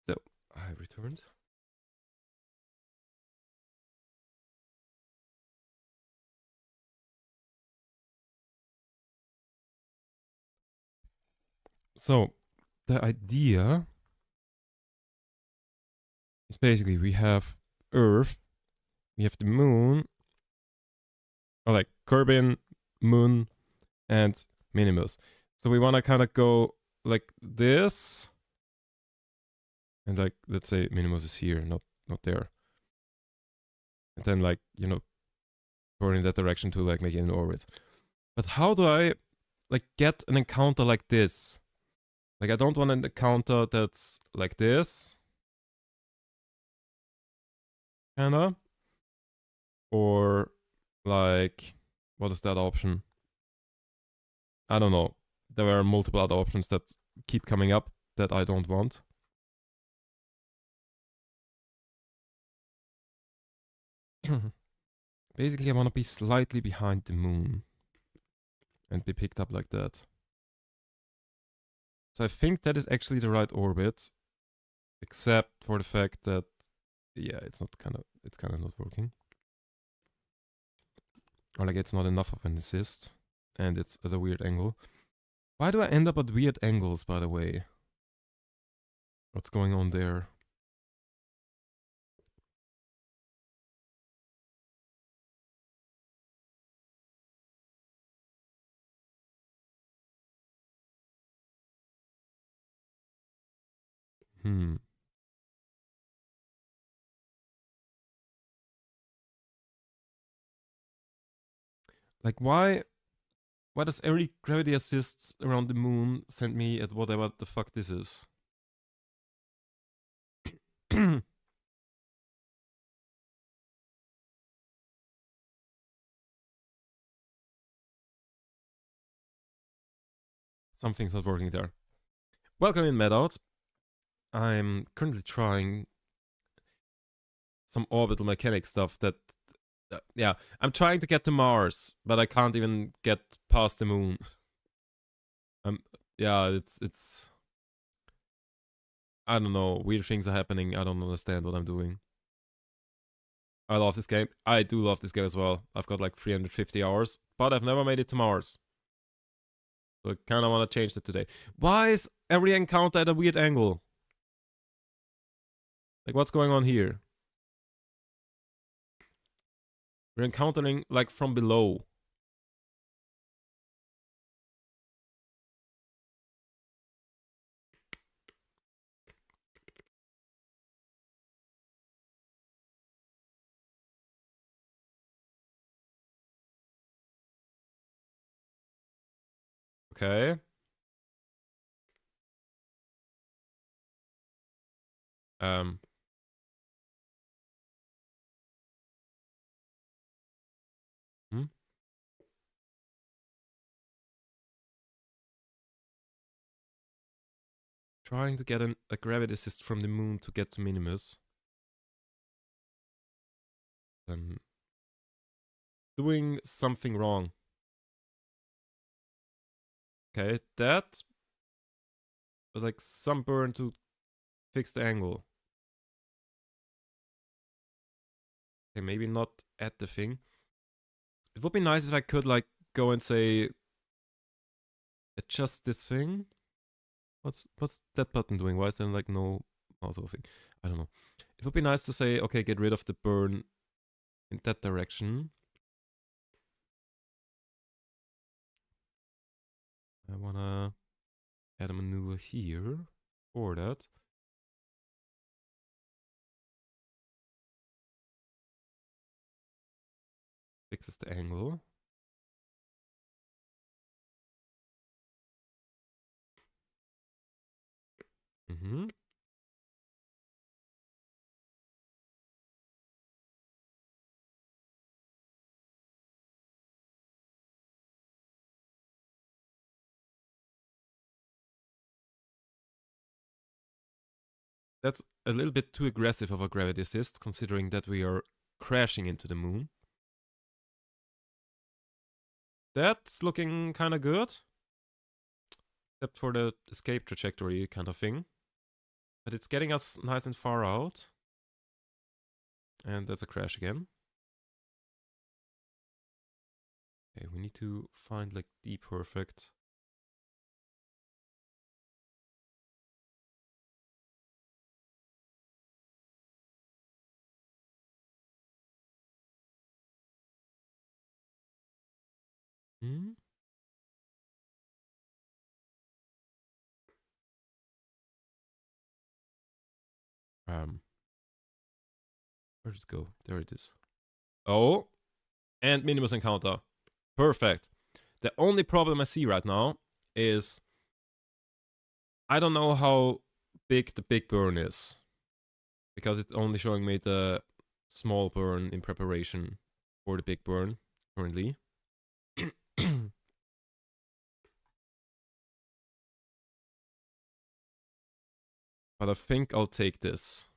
So I returned. So the idea is basically we have Earth, we have the moon, or like Kerbin, moon, and Minimus. So we want to kind of go like this, and like let's say Minimus is here, not there, and then like turn in that direction to like make it an orbit. But how do I like get an encounter like this? Like I don't want an encounter that's like this, kinda, or like What is that option? I don't know. There are multiple other options that keep coming up that I don't want. Basically, I want to be slightly behind the moon and be picked up like that. So I think that is actually the right orbit, except for the fact that, yeah, it's kind of not working. Or like it's not enough of an assist, and it's at a weird angle. Why do I end up at weird angles, by the way? What's going on there? Like why does every gravity assist around the moon send me at whatever the fuck this is? Something's not working there. Welcome in, Medout. I'm currently trying some orbital mechanics stuff that... yeah, I'm trying to get to Mars, but I can't even get past the moon. Yeah, it's... I don't know, weird things are happening, I don't understand what I'm doing. I love this game. I do love this game as well. I've got like 350 hours, but I've never made it to Mars. So I kind of want to change that today. Why is every encounter at a weird angle? Like, what's going on here? We're encountering, like, from below. Okay. Um. Hmm? Trying to get a gravity assist from the moon to get to Minimus. Doing something wrong. Okay, that. But like some burn to fix the angle. Okay, maybe not at the thing. It would be nice if I could like go and say adjust this thing. What's that button doing? Why is there like no mouse over thing? I don't know. It would be nice to say, okay, get rid of the burn in that direction. I wanna add a maneuver here for that. Fixes the angle. Mm-hmm. That's a little bit too aggressive of a gravity assist, considering that we are crashing into the moon. That's looking kind of good. Except for the escape trajectory kind of thing. But it's getting us nice and far out. And that's a crash again. Okay, we need to find like the perfect... Hmm? Where did it go? There it is. Oh! And Minimus encounter. Perfect. The only problem I see right now is I don't know how big the big burn is. Because it's only showing me the small burn in preparation for the big burn currently. But I think I'll take this.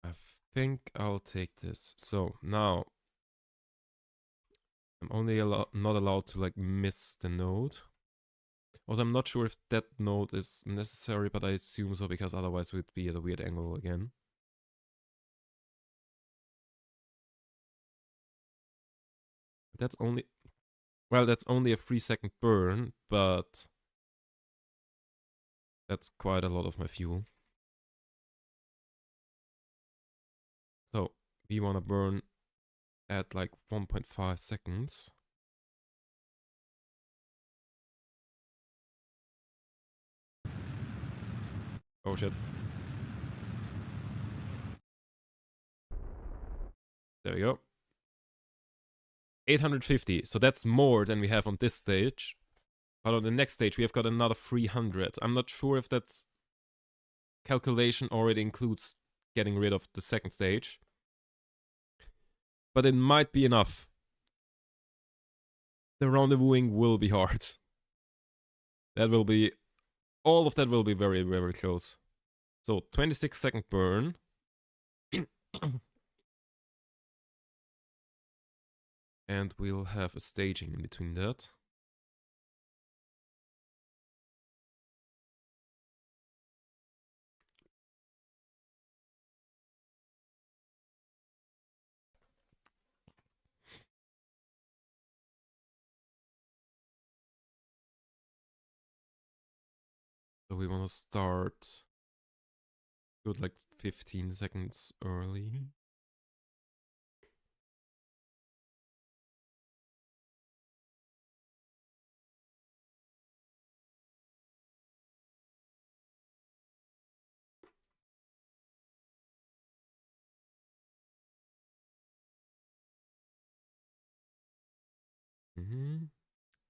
I think I'll take this. So now I'm only not allowed to like miss the node. Also, I'm not sure if that node is necessary, but I assume so because otherwise we'd be at a weird angle again. That's only, well, that's only a 3-second burn, but that's quite a lot of my fuel. So we want to burn at like 1.5 seconds. Oh shit. There we go. 850. So that's more than we have on this stage. But on the next stage, we have got another 300. I'm not sure if that calculation already includes getting rid of the second stage. But it might be enough. The rendezvousing will be hard. That will be... all of that will be very, very close. So, 26-second burn. And we'll have a staging in between that. So we want to start good like 15 seconds early.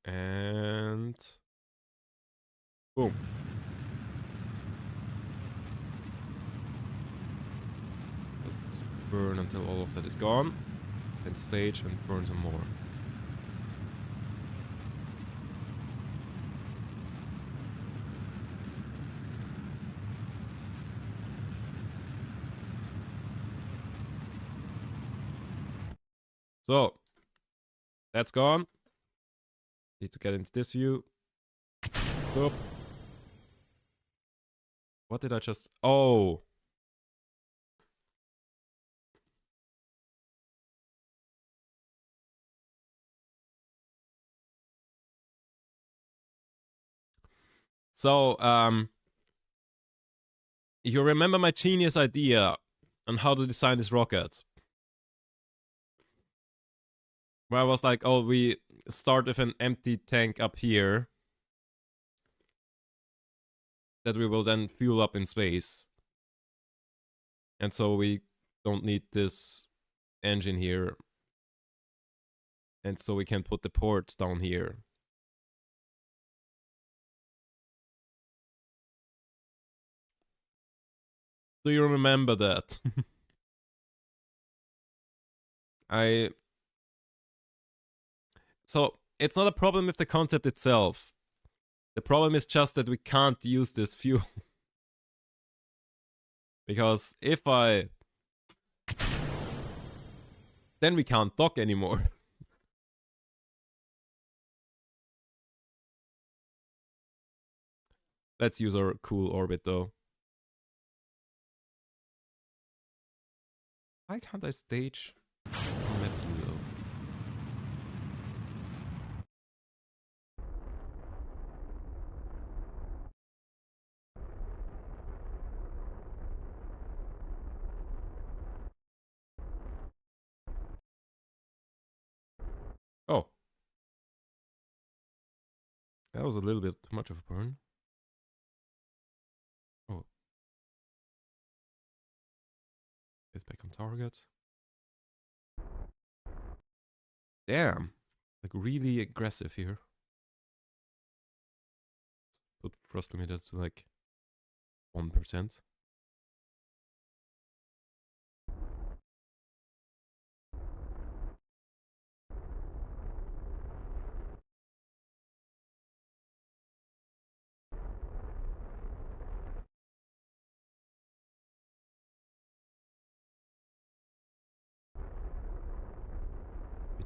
And boom. Just burn until all of that is gone. Then stage and burn some more. So, that's gone. Need to get into this view. Boop. What did I just... oh! So, you remember my genius idea on how to design this rocket? Where I was like, oh, we start with an empty tank up here that we will then fuel up in space. And so we don't need this engine here. And so we can put the ports down here. Do you remember that? So, it's not a problem with the concept itself. The problem is just that we can't use this fuel. Because if I... then we can't dock anymore. Let's use our cool orbit though. Why can't I stage on map view though? Oh. That was a little bit too much of a burn. Oh. It's back on target. Damn. Like really aggressive here. Put thrust limiter to like 1%.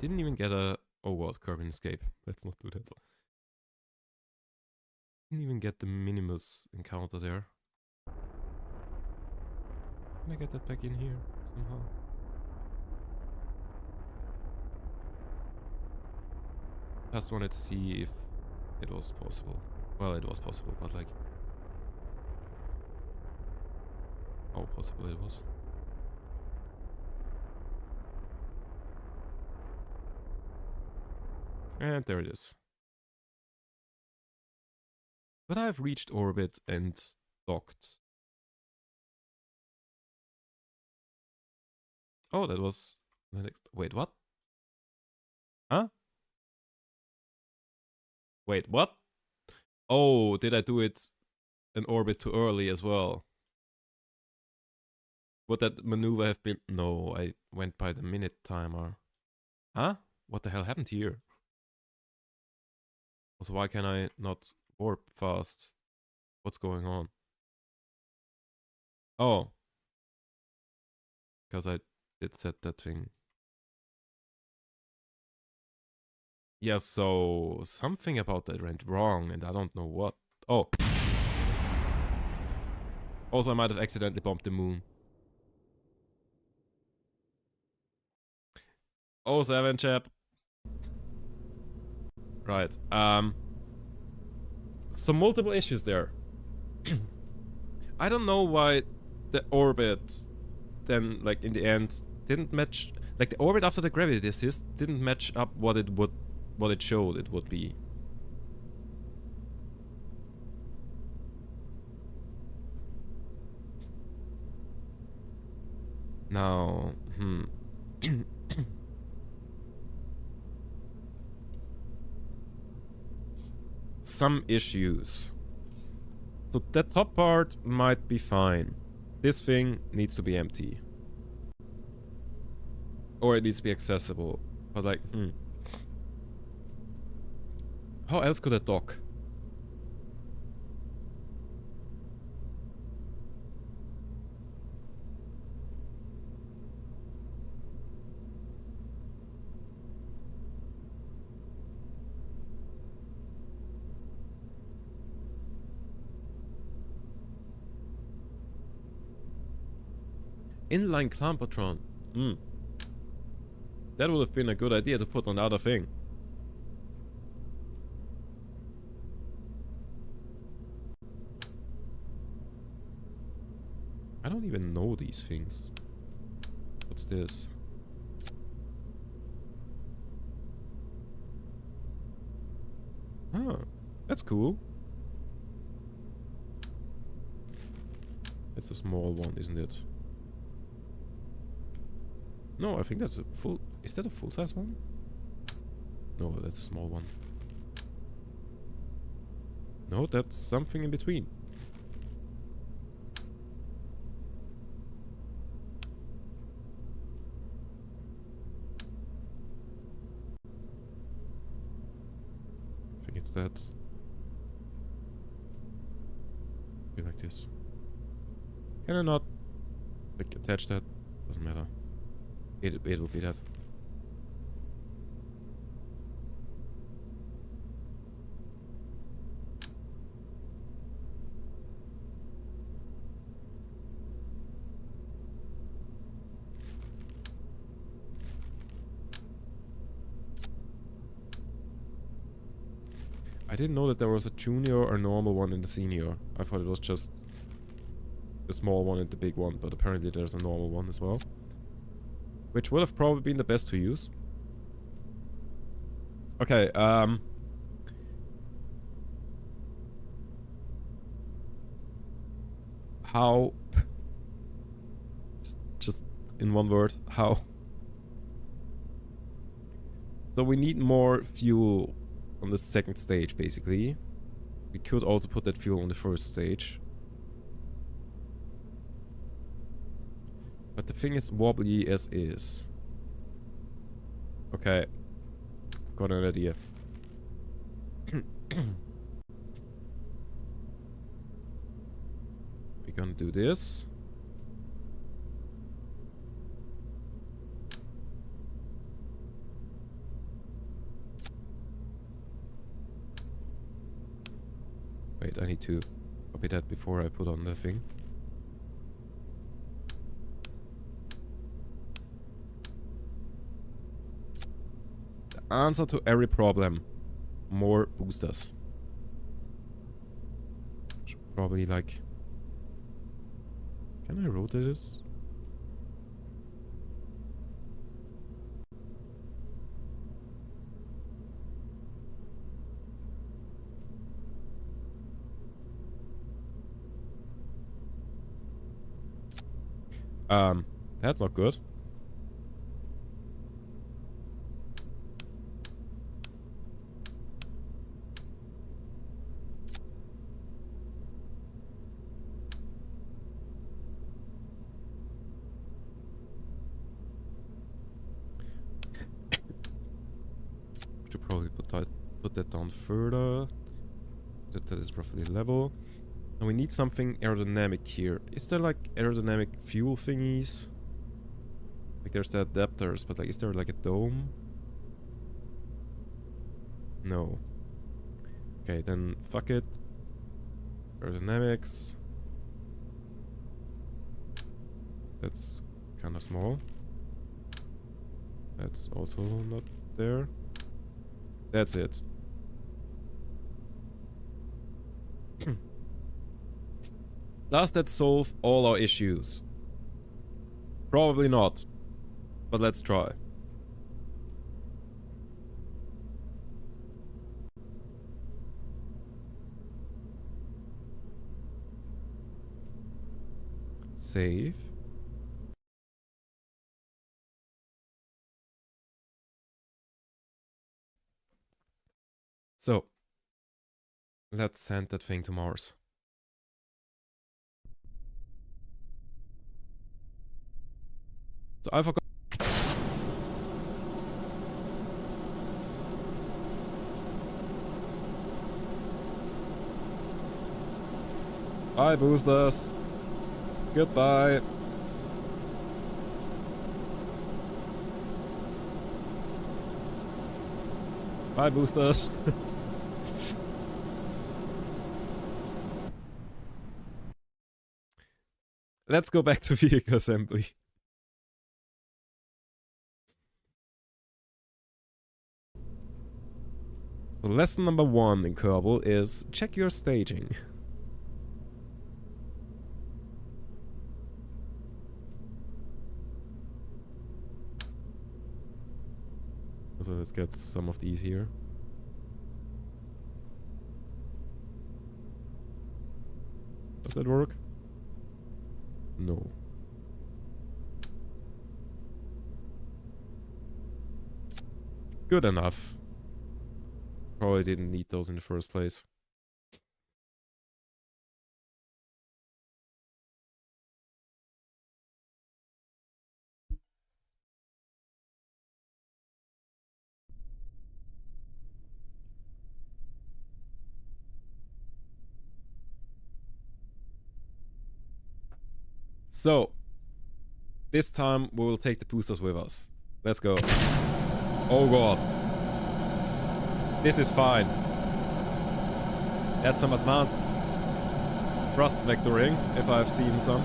didn't even get a... Oh god, Kerbin Escape. Let's not do that. Didn't even get the Minimus encounter there. Can I get that back in here somehow? Just wanted to see if it was possible. Well, it was possible, but like... How possible it was. And there it is. But I've reached orbit and docked. Oh, that was... Wait, what? Huh? Wait, what? Oh, did I do it in orbit too early as well? Would that maneuver have been... No, I went by the minute timer. Huh? What the hell happened here? Also, why can I not warp fast? What's going on? Oh. Because I did set that thing. Yeah, so something about that went wrong and I don't know what. Oh. Also, I might have accidentally bumped the moon. Oh, 7, chap. Right. Some multiple issues there. I don't know why the orbit then, like, in the end didn't match. Like, the orbit after the gravity assist didn't match up what it showed it would be. Now, some issues. So that top part might be fine. This thing needs to be empty. Or it needs to be accessible. But like, how else could I dock? Inline Clampotron. That would have been a good idea to put on the other thing. I don't even know these things. What's this? Huh. That's cool. It's a small one, isn't it? No, I think that's a full... Is that a full-size one? No, that's a small one. No, that's something in between. I think it's that. Be like this. Can I not, like, attach that? Doesn't matter. It will be that. I didn't know that there was a junior or normal one in the senior. I thought it was just the small one and the big one, but apparently there's a normal one as well. Which would have probably been the best to use. Okay, how... just in one word, how? So we need more fuel on the second stage, basically. We could also put that fuel on the first stage. But the thing is wobbly as is. Okay. Got an idea. We're gonna do this. Wait, I need to copy that before I put on the thing. The answer to every problem. More boosters. Should probably like... Can I rotate this? That's not good. Should probably put that down further. That is roughly level. And we need something aerodynamic here. Is there like aerodynamic fuel thingies? Like there's the adapters, but like is there like a dome? No. Okay, then fuck it. Aerodynamics. That's kind of small. That's also not there. That's it. Does that solve all our issues? Probably not. But let's try. Save. So, let's send that thing to Mars. So I forgot. Bye, boosters. Goodbye. Bye, boosters. Let's go back to vehicle assembly. So lesson number 1 in Kerbal is check your staging. So let's get some of these here. Does that work? No. Good enough. Probably didn't need those in the first place. So, this time we will take the boosters with us. Let's go. Oh god. This is fine. That's some advanced thrust vectoring, if I've seen some.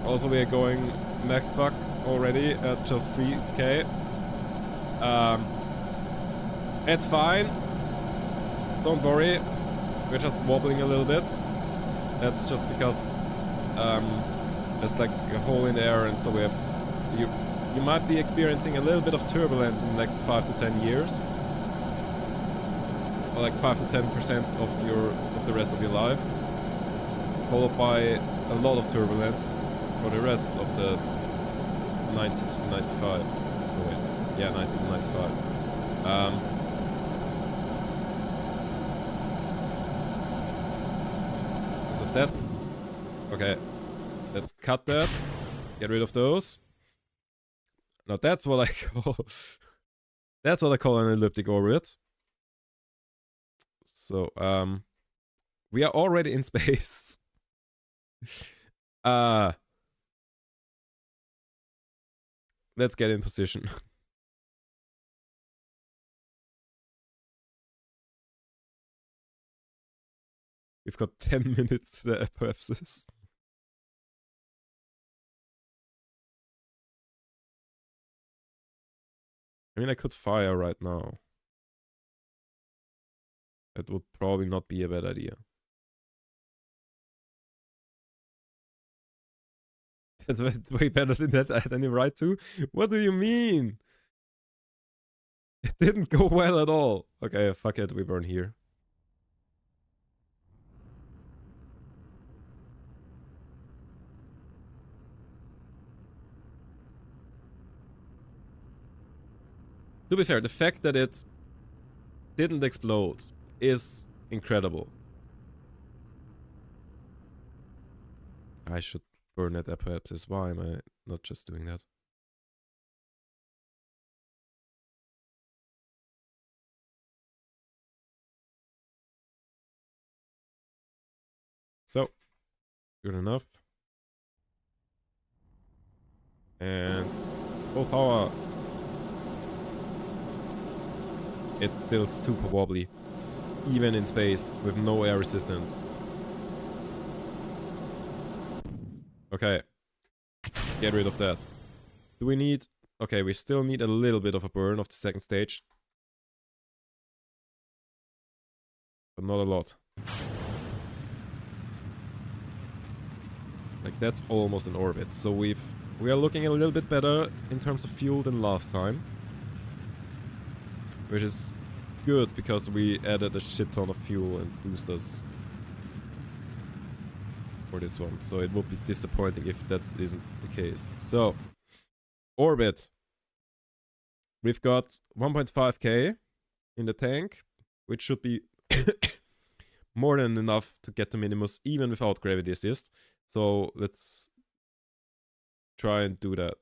Also, we are going mech-fuck already at just 3k. It's fine. Don't worry. We're just wobbling a little bit. That's just because there's like a hole in the air, and so we have... You might be experiencing a little bit of turbulence in the next 5 to 10 years. Or like 5 to 10% of the rest of your life. Followed by a lot of turbulence for the rest of the 90 to 95. Oh wait. Yeah, 90 to 95. So that's... Okay. Let's cut that. Get rid of those. Now that's what I call... That's what I call an elliptic orbit. So, we are already in space. Let's get in position. We've got 10 minutes to the apoapsis. I mean, I could fire right now. That would probably not be a bad idea. That's way better than that I had any right to. What do you mean? It didn't go well at all. Okay, fuck it, we burn here. To be fair, the fact that it didn't explode is incredible. I should burn that apoapsis. Why am I not just doing that? So, good enough. And full power. It's still super wobbly, even in space with no air resistance. Okay, get rid of that. Do we need... Okay, we still need a little bit of a burn of the second stage. But not a lot. Like, that's almost in orbit. So we are looking a little bit better in terms of fuel than last time. Which is good, because we added a shit ton of fuel and boosters for this one. So it would be disappointing if that isn't the case. So, orbit. We've got 1.5k in the tank, which should be more than enough to get to Minimus, even without gravity assist. So let's try and do that.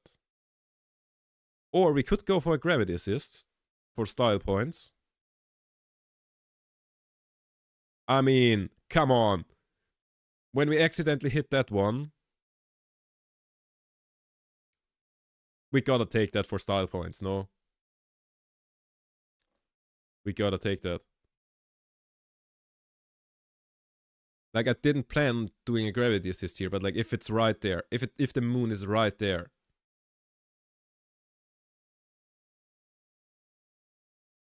Or we could go for a gravity assist for style points. I mean, come on. When we accidentally hit that one, we gotta take that for style points, no? We gotta take that. Like, I didn't plan doing a gravity assist here, but like, if it's right there, if the moon is right there,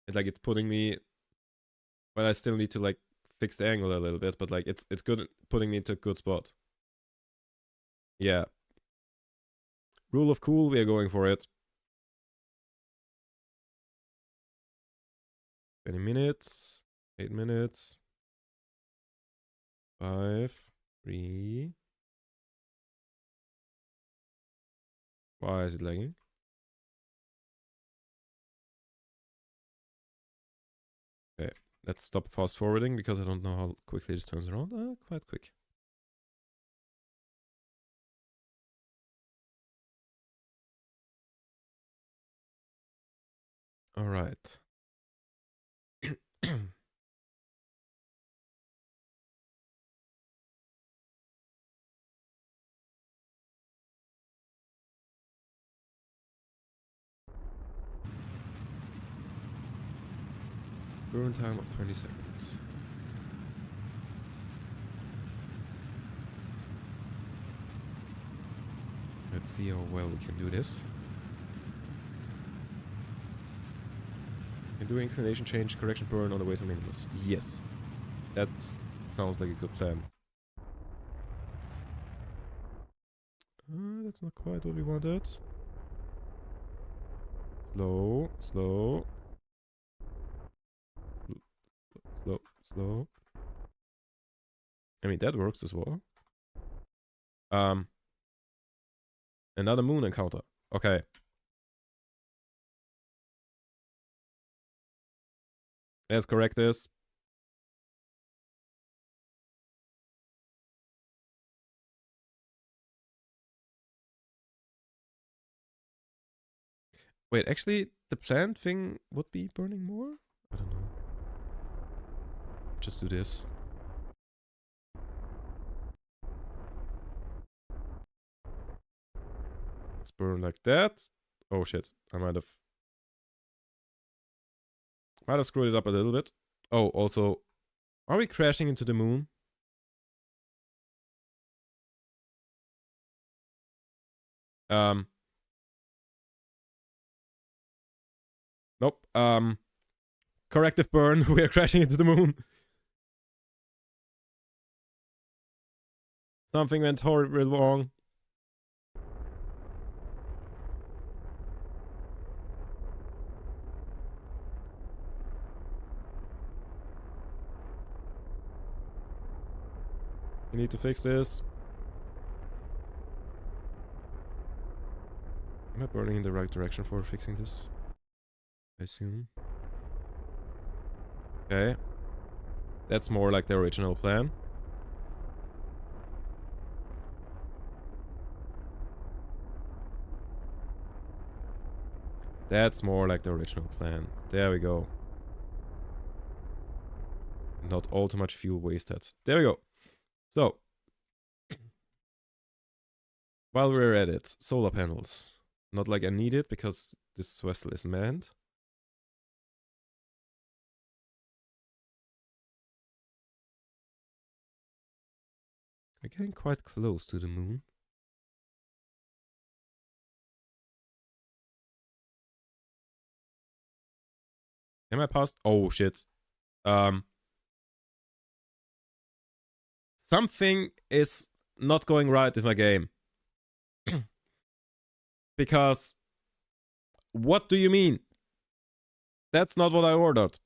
it's putting me... Well, I still need to like fix the angle a little bit, but like, it's good putting me into a good spot. Yeah. Rule of cool, we are going for it. 20 minutes, 8 minutes, 5, 3. Why is it lagging? Okay, let's stop fast forwarding because I don't know how quickly this turns around. Quite quick. All right. Burn time of 20 seconds. Let's see how well we can do this. And do inclination change, correction burn on the way to Minimus. Yes. That sounds like a good plan. That's not quite what we wanted. Slow, slow. Slow, slow. I mean, that works as well. Another moon encounter. Okay. Let's correct this. Wait, actually, the plant thing would be burning more? I don't know. Just do this. Let's burn like that. Oh shit, I might have screwed it up a little bit. Oh, also, are we crashing into the moon? Nope. Corrective burn. We are crashing into the moon. Something went horribly wrong. We need to fix this. Am I burning in the right direction for fixing this? I assume. Okay. That's more like the original plan. That's more like the original plan. There we go. Not all too much fuel wasted. There we go. So, while we're at it, solar panels. Not like I need it because this vessel is manned. We're getting quite close to the moon. Am I past? Oh shit. Something is not going right with my game. Because what do you mean? That's not what I ordered.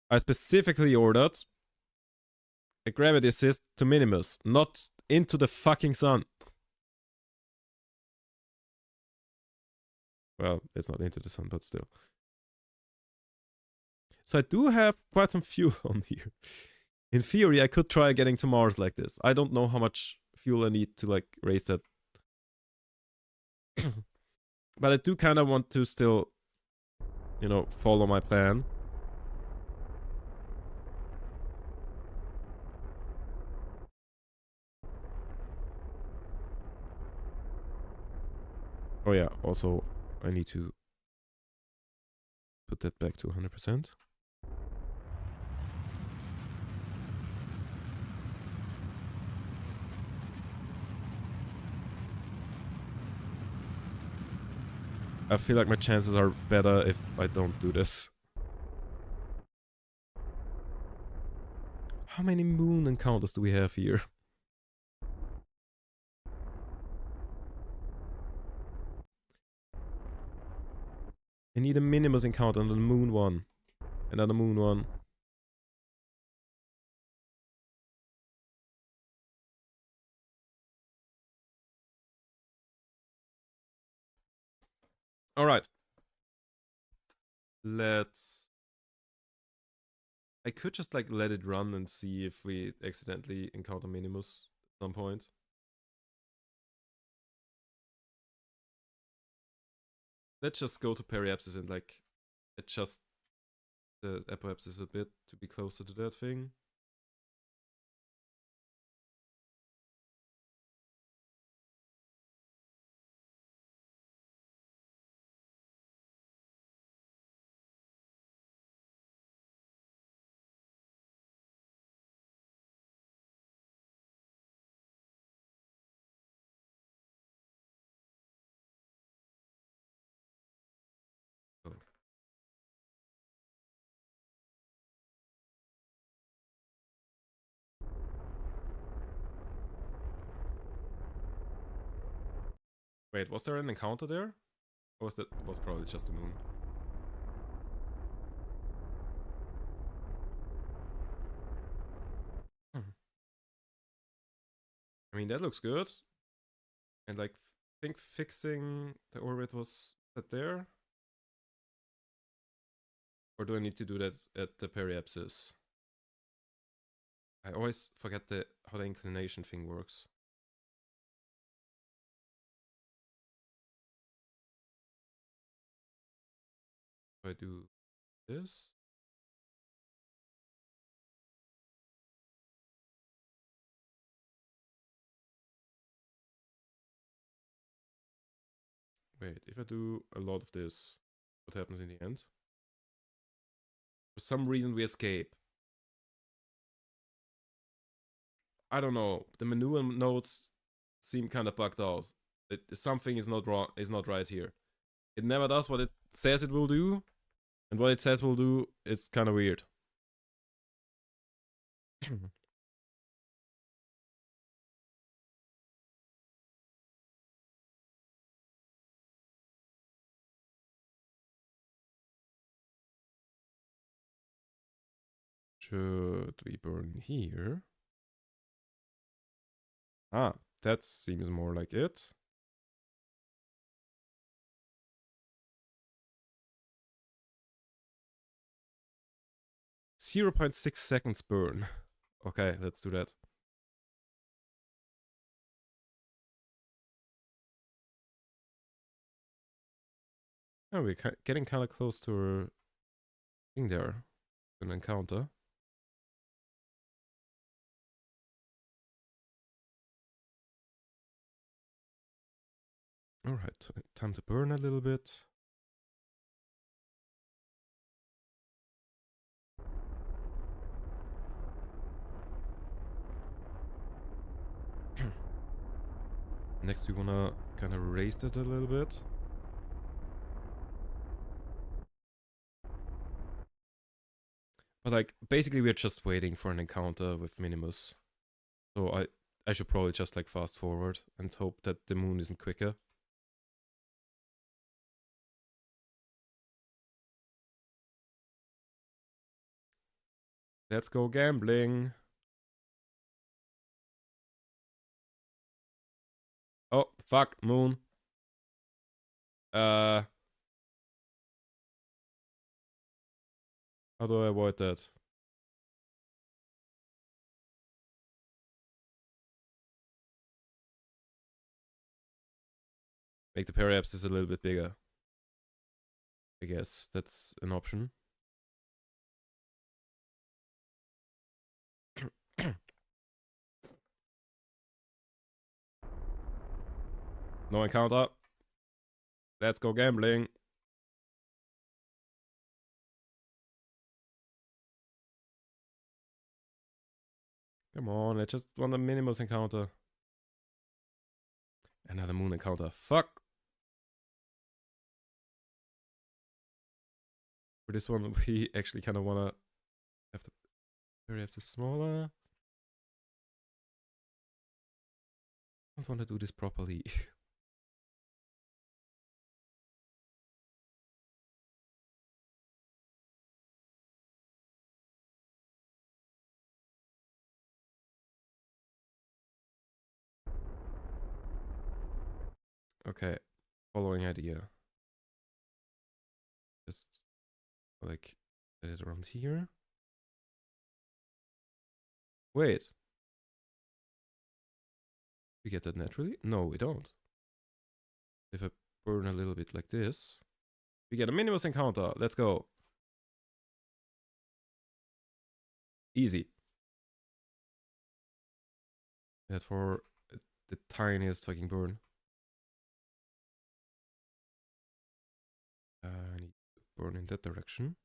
I specifically ordered a gravity assist to Minimus, not into the fucking sun. Well, it's not into the sun, but still. So I do have quite some fuel on here. In theory, I could try getting to Mars like this. I don't know how much fuel I need to like raise that. But I do kind of want to still, you know, follow my plan. Oh yeah, also I need to put that back to 100%. I feel like my chances are better if I don't do this. How many moon encounters do we have here? I need a Minimus encounter and a moon one. Another moon one. Alright. Let's... I could just like let it run and see if we accidentally encounter Minimus at some point. Let's just go to Periapsis and like adjust the Apoapsis a bit to be closer to that thing. Oh. Wait, was there an encounter there? Or was that was probably just the moon? I mean, that looks good. And like, I think fixing the orbit was set there. Or do I need to do that at the Periapsis? I always forget how the inclination thing works. If I do this. Wait, if I do a lot of this, what happens in the end? For some reason we escape. I don't know. The maneuver nodes seem kind of bugged out. Something is not wrong. Is not right here. It never does what it says it will do, and what it says will do is kind of weird. Should we burn here? Ah, that seems more like it. .6 seconds burn. Okay, let's do that. Oh, we're getting kind of close to our thing there. An encounter. Alright, time to burn a little bit. Next, we wanna kind of raise it a little bit. But like, basically we're just waiting for an encounter with Minimus. So I should probably just like fast forward and hope that the moon isn't quicker. Let's go gambling. Oh, fuck, moon. How do I avoid that? Make the periapsis a little bit bigger. I guess that's an option. No encounter. Let's go gambling. Come on, I just want a Minimus encounter. Another moon encounter. Fuck. For this one, we actually kind of want to have the periapsis smaller. I don't want to do this properly. Okay, following idea. Just like set it around here. Wait. We get that naturally? No, we don't. If I burn a little bit like this, we get a Minimus encounter. Let's go. Easy. That for the tiniest fucking burn. I need to burn in that direction.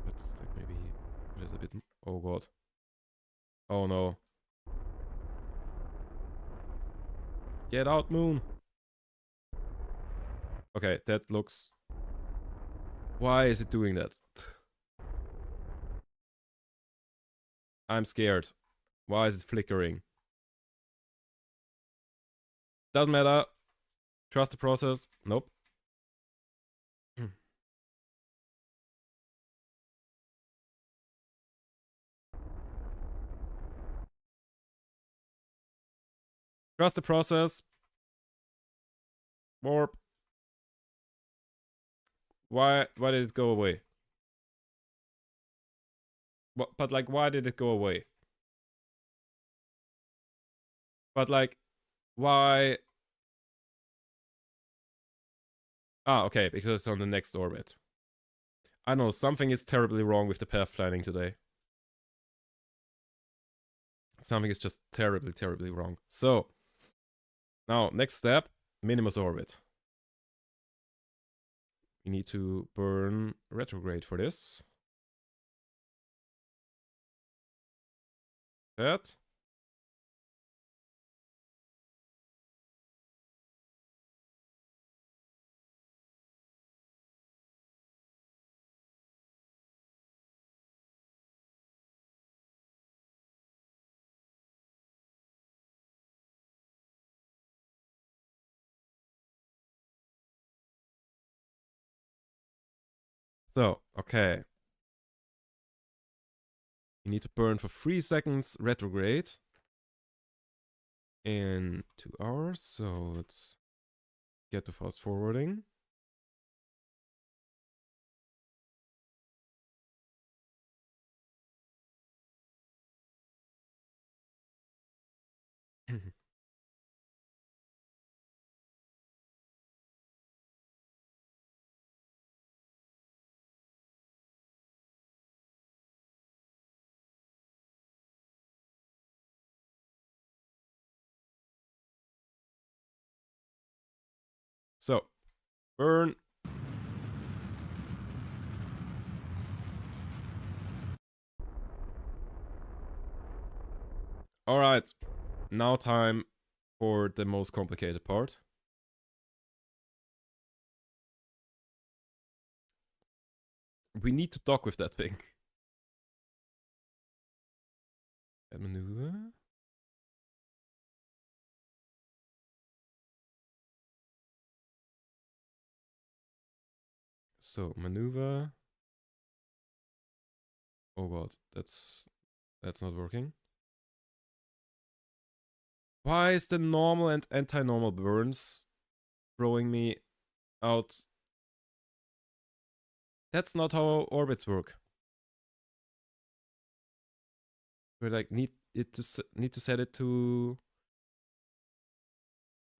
Let's like maybe just a bit. Oh god. Oh no. Get out, moon. Okay, that looks. Why is it doing that? I'm scared. Why is it flickering? Doesn't matter. Trust the process. Nope. Trust the process. Warp. Why did it go away? But like, why did it go away? But like, why? Ah, okay, because it's on the next orbit. I know, something is terribly wrong with the path planning today. Something is just terribly, terribly wrong. So, Now, next step, Minimus orbit. We need to burn retrograde for this. That. So, okay. We need to burn for 3 seconds retrograde in 2 hours. So let's get to fast forwarding. So, burn. All right. Now time for the most complicated part. We need to dock with that thing. Add maneuver. So, maneuver. Oh god, that's not working. Why is the normal and anti-normal burns throwing me out? That's not how orbits work. We like need to set it to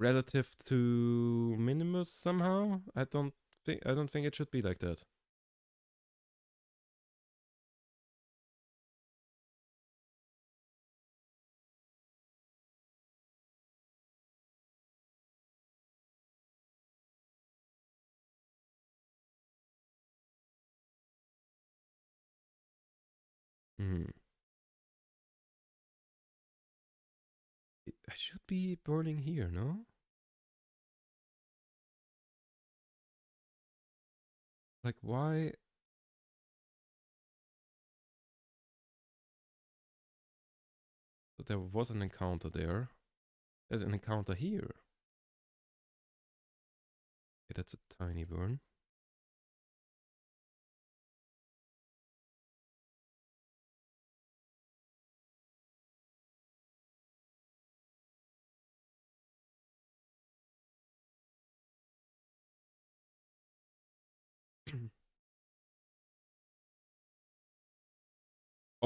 relative to Minimus somehow. I don't think it should be like that. Hmm. I should be burning here, no? Like, why? So there was an encounter there. There's an encounter here. Okay, that's a tiny burn.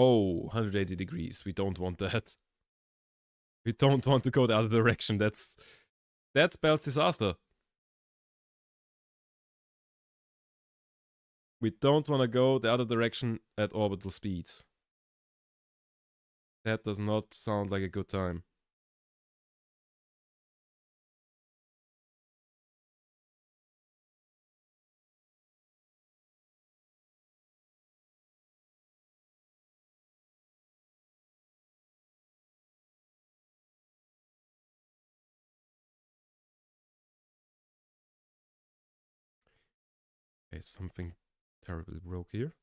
Oh, 180 degrees. We don't want that. We don't want to go the other direction. That spells disaster. We don't want to go the other direction at orbital speeds. That does not sound like a good time. Okay, something terribly broke here.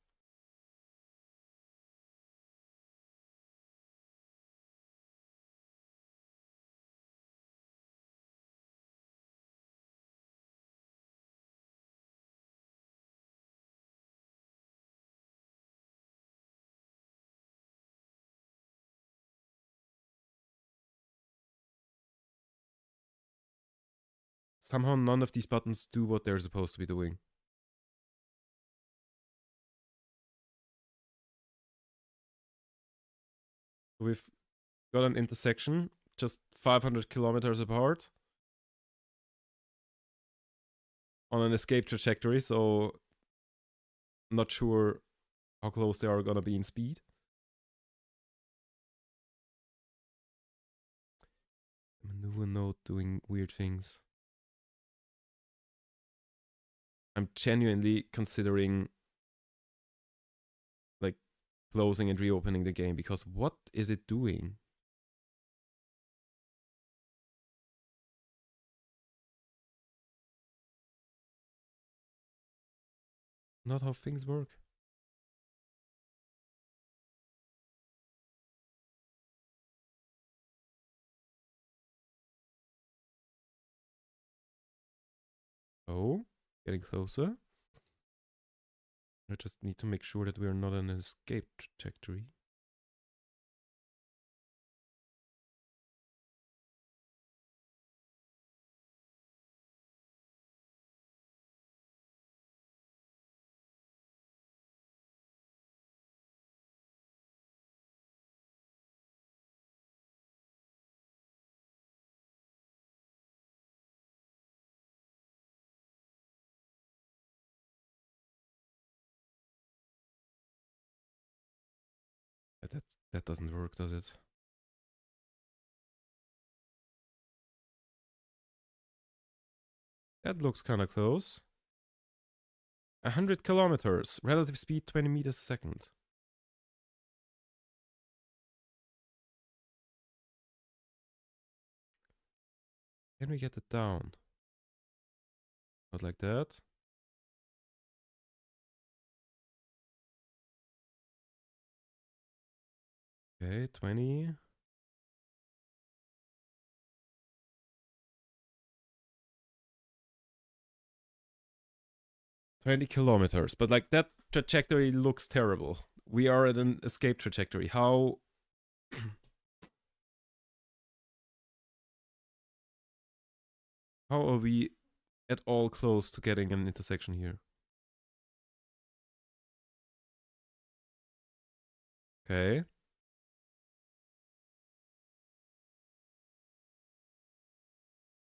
Somehow none of these buttons do what they're supposed to be doing. We've got an intersection just 500 kilometers apart on an escape trajectory, so not sure how close they are gonna be in speed. New node doing weird things. I'm genuinely considering like closing and reopening the game because what is it doing? Not how things work. Oh, getting closer. I just need to make sure that we are not on an escape trajectory. That doesn't work, does it? That looks kind of close. 100 kilometers. Relative speed 20 meters a second. Can we get it down? Not like that. Okay, 20. Kilometers, but like that trajectory looks terrible. We are at an escape trajectory. How? How are we at all close to getting an intersection here? Okay.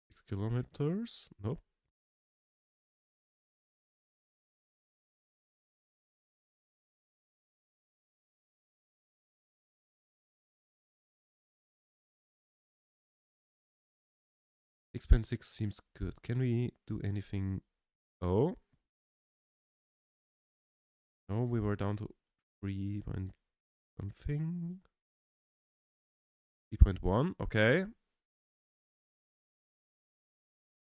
6 kilometers? Nope. Expand 6 seems good. Can we do anything? Oh. No, we were down to 3 point something. 3.1, okay.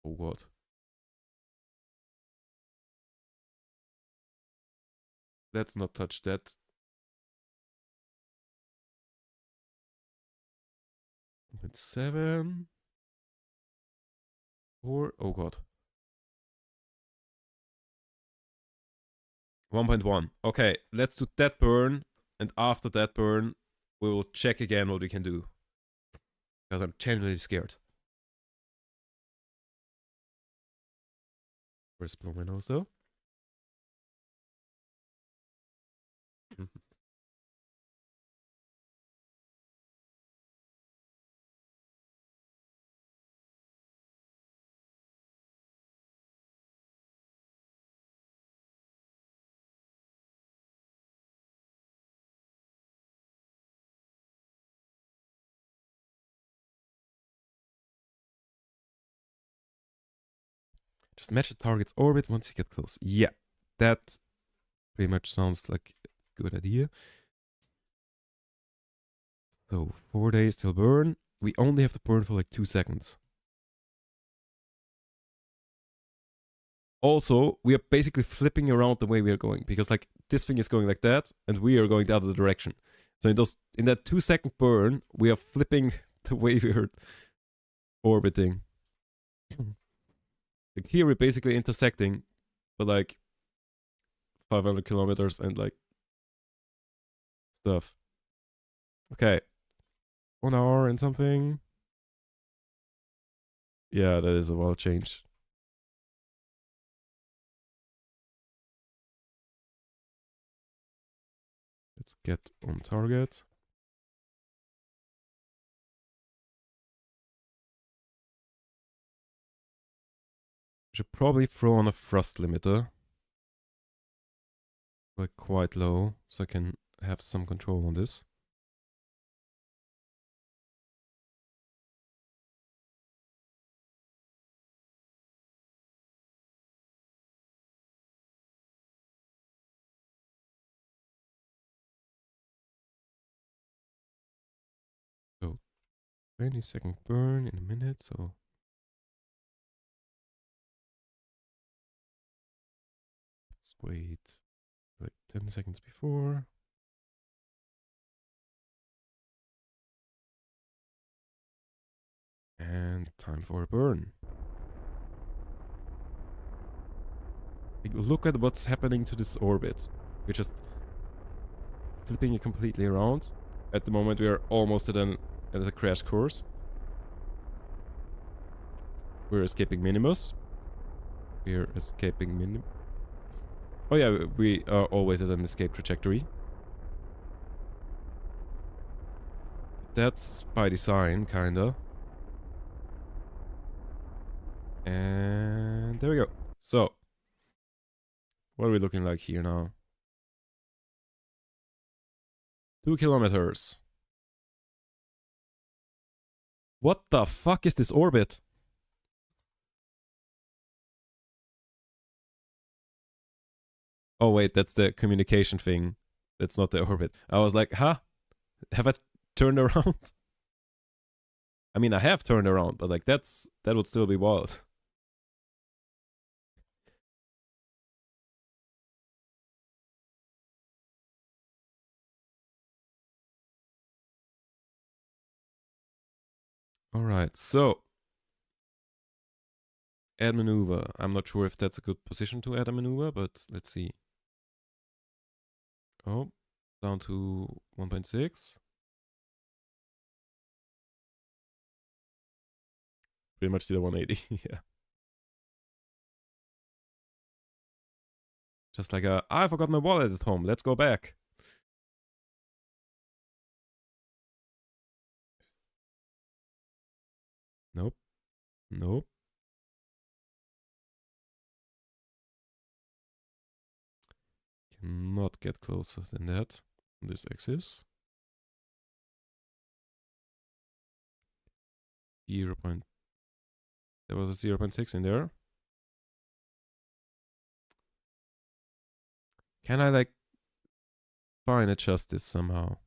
Oh god. Let's not touch that. 1.7. 4. Oh god. 1.1. Okay, let's do that burn. And after that burn, we will check again what we can do. Because I'm genuinely scared. Where's blow my nose though? Just match the target's orbit once you get close. Yeah, that pretty much sounds like a good idea. So 4 days till burn. We only have to burn for like 2 seconds. Also, we are basically flipping around the way we are going because like this thing is going like that and we are going the other direction. So in that 2 second burn, we are flipping the way we are orbiting. Like here we're basically intersecting for like 500 kilometers and like stuff. Okay. 1 hour and something. Yeah, that is a wild change. Let's get on target. Should probably throw on a thrust limiter. Like quite low, so I can have some control on this. 20-second burn in a minute, so let's wait like 10 seconds before. And time for a burn. Like, look at what's happening to this orbit. We're just flipping it completely around. At the moment, we are almost at a crash course. We're escaping Minimus. We're escaping Minimus. Oh yeah, we are always at an escape trajectory. That's by design, kinda. And there we go. So, what are we looking like here now? 2 kilometers. What the fuck is this orbit? Oh wait, that's the communication thing. That's not the orbit. I was like, huh? Have I turned around? I mean, I have turned around, but like that would still be wild. All right, so add maneuver. I'm not sure if that's a good position to add a maneuver, but let's see. Oh, down to 1.6. Pretty much did a 180, yeah. Just like I forgot my wallet at home. Let's go back. Nope. Nope. Cannot get closer than that on this axis. 0. There was a 0.6 in there. Can I like fine adjust this somehow?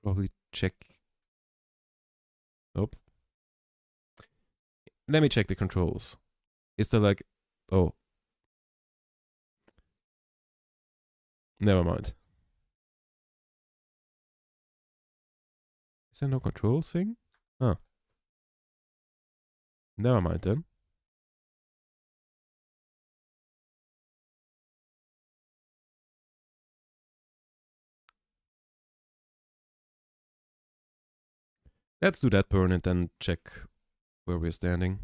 Probably check. Nope. Let me check the controls. Is there like, oh, never mind. Is there no control thing? Huh. Never mind then. Let's do that burn and then check where we're standing.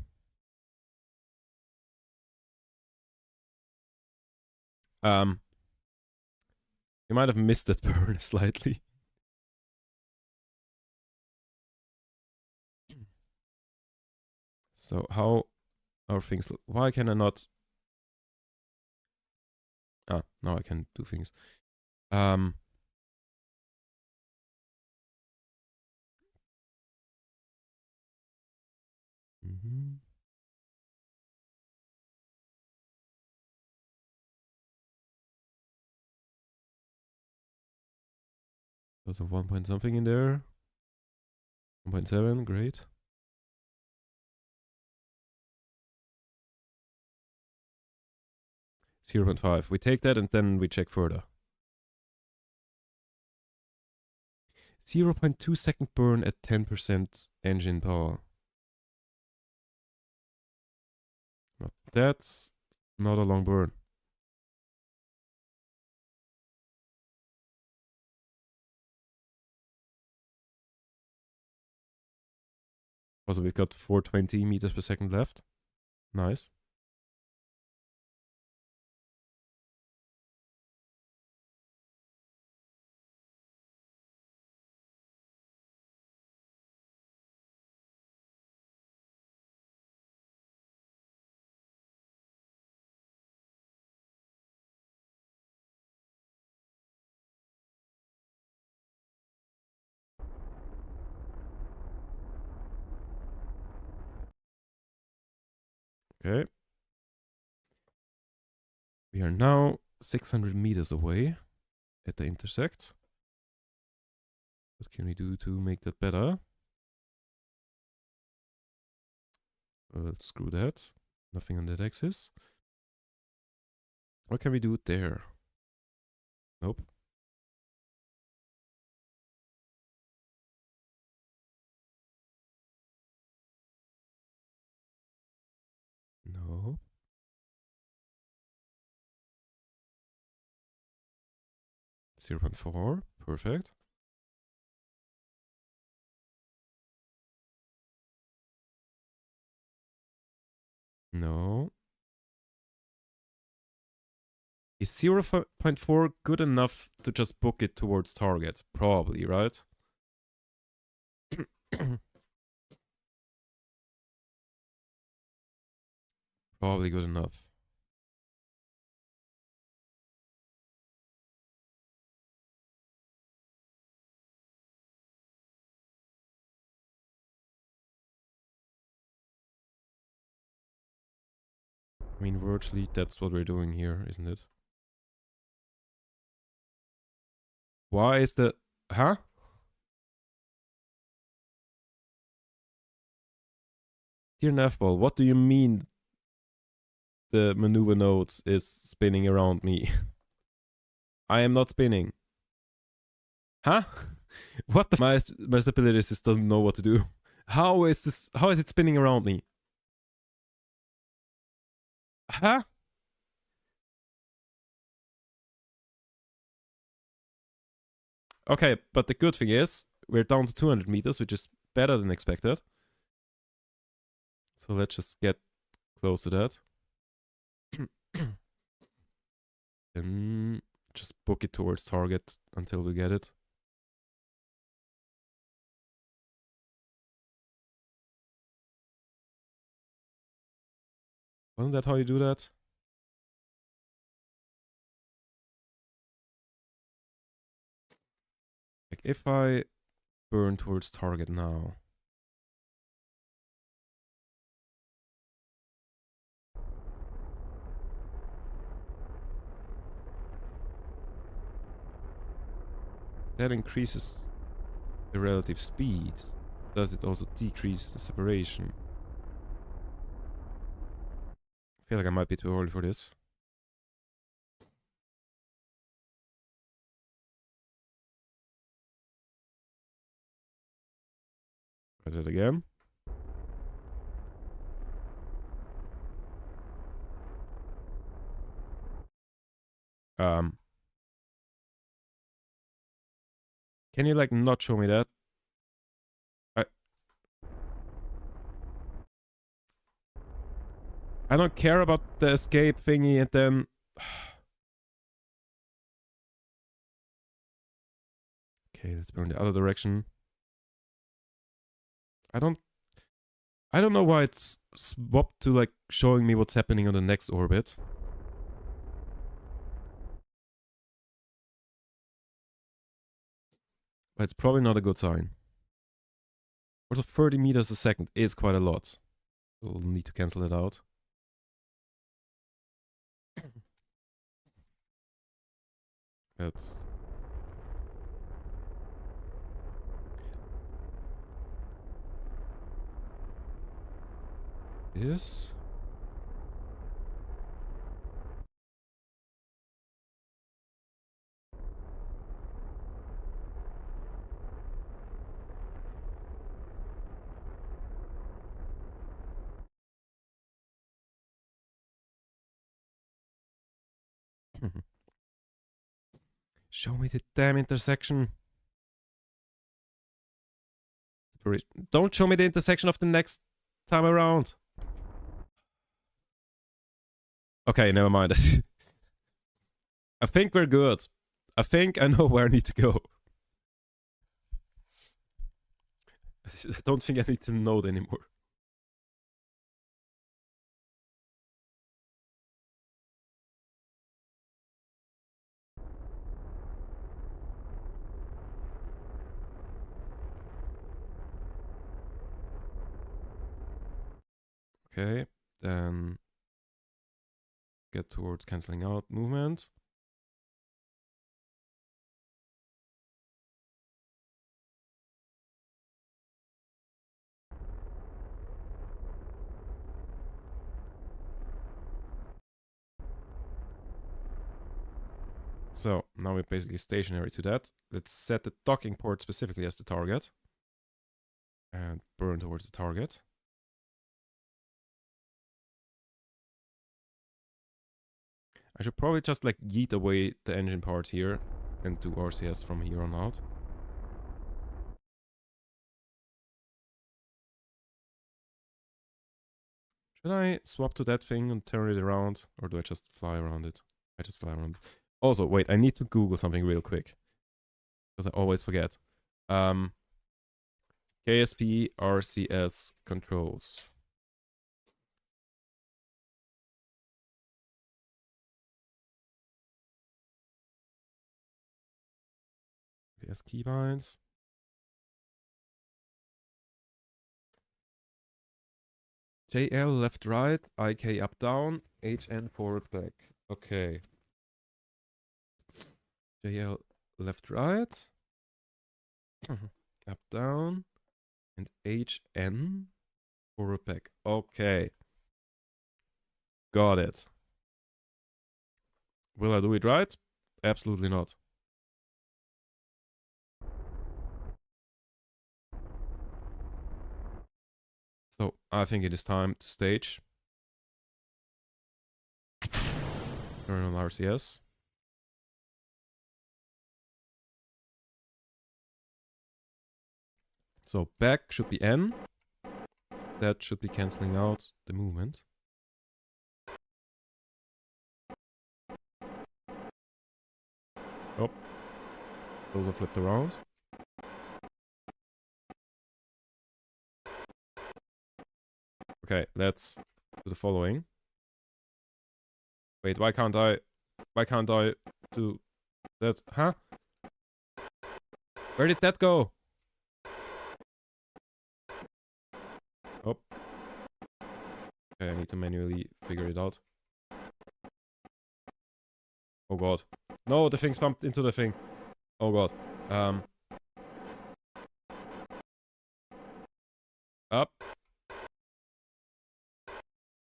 You might have missed that burn slightly. So how are things look? Why can I not? Ah, now I can do things. Um. Mm-hmm. There's a 1 point something in there. 1.7, great. 0.5. We take that and then we check further. 0.2 second burn at 10% engine power. But that's not a long burn. Also, we've got 420 meters per second left. Nice. Okay. We are now 600 meters away at the intersect. What can we do to make that better? Screw that. Nothing on that axis. What can we do there? Nope. No. Zero 0.4. Perfect. No. Is 0.4 good enough to just book it towards target? Probably, right? Probably good enough. I mean, virtually, that's what we're doing here, isn't it? Why is the... Huh? Dear Nefball, what do you mean the maneuver nodes is spinning around me? I am not spinning. Huh? What the... My stability assist doesn't know what to do. How is this... How is it spinning around me? Huh? Okay, but the good thing is, we're down to 200 meters, which is better than expected. So let's just get close to that. Then just book it towards target until we get it. Wasn't that how you do that? Like if I burn towards target now. That increases the relative speed. Does it also decrease the separation? I feel like I might be too early for this. Try that again. Can you like not show me that? I don't care about the escape thingy and then... Okay, let's burn the other direction. I don't know why it's swapped to like showing me what's happening on the next orbit. But it's probably not a good sign. Also 30 meters a second is quite a lot. We'll need to cancel it out. That's... This? Show me the damn intersection. Don't show me the intersection of the next time around. Okay, never mind. I think we're good. I think I know where I need to go. I don't think I need to node anymore. Okay. Then get towards canceling out movement. So now we're basically stationary to that. Let's set the docking port specifically as the target. And burn towards the target. I should probably just like yeet away the engine part here and do RCS from here on out. Should I swap to that thing and turn it around? Or do I just fly around it? I just fly around it. Also, wait, I need to Google something real quick. Because I always forget. KSP RCS controls. PS keybinds. JL left right, IK up down, HN forward back. Okay. JL left right, up down, and HN forward back. Okay. Got it. Will I do it right? Absolutely not. So I think it is time to stage. Turn on RCS. So back should be N. That should be cancelling out the movement. Oh. Those are flipped around. Okay, let's do the following. Wait, why can't I do that? Huh? Where did that go? Oh. Okay, I need to manually figure it out. Oh god. No, the thing's bumped into the thing. Oh god. Up.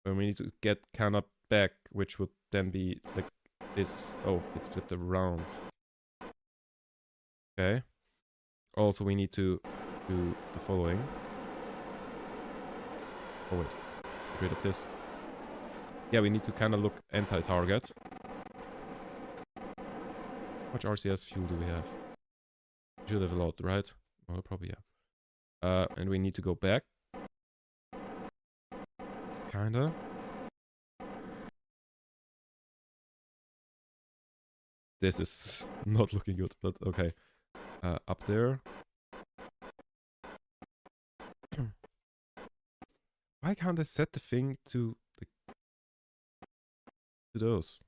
And we need to get kind of back, which would then be like this. Oh, it's flipped around. Okay. Also, we need to do the following. Oh wait, get rid of this. Yeah, we need to kind of look anti-target. How much RCS fuel do we have? Should have a lot, right? Well, probably yeah. And we need to go back. Kinda. This is not looking good, but okay. Up there. Why can't I set the thing to those?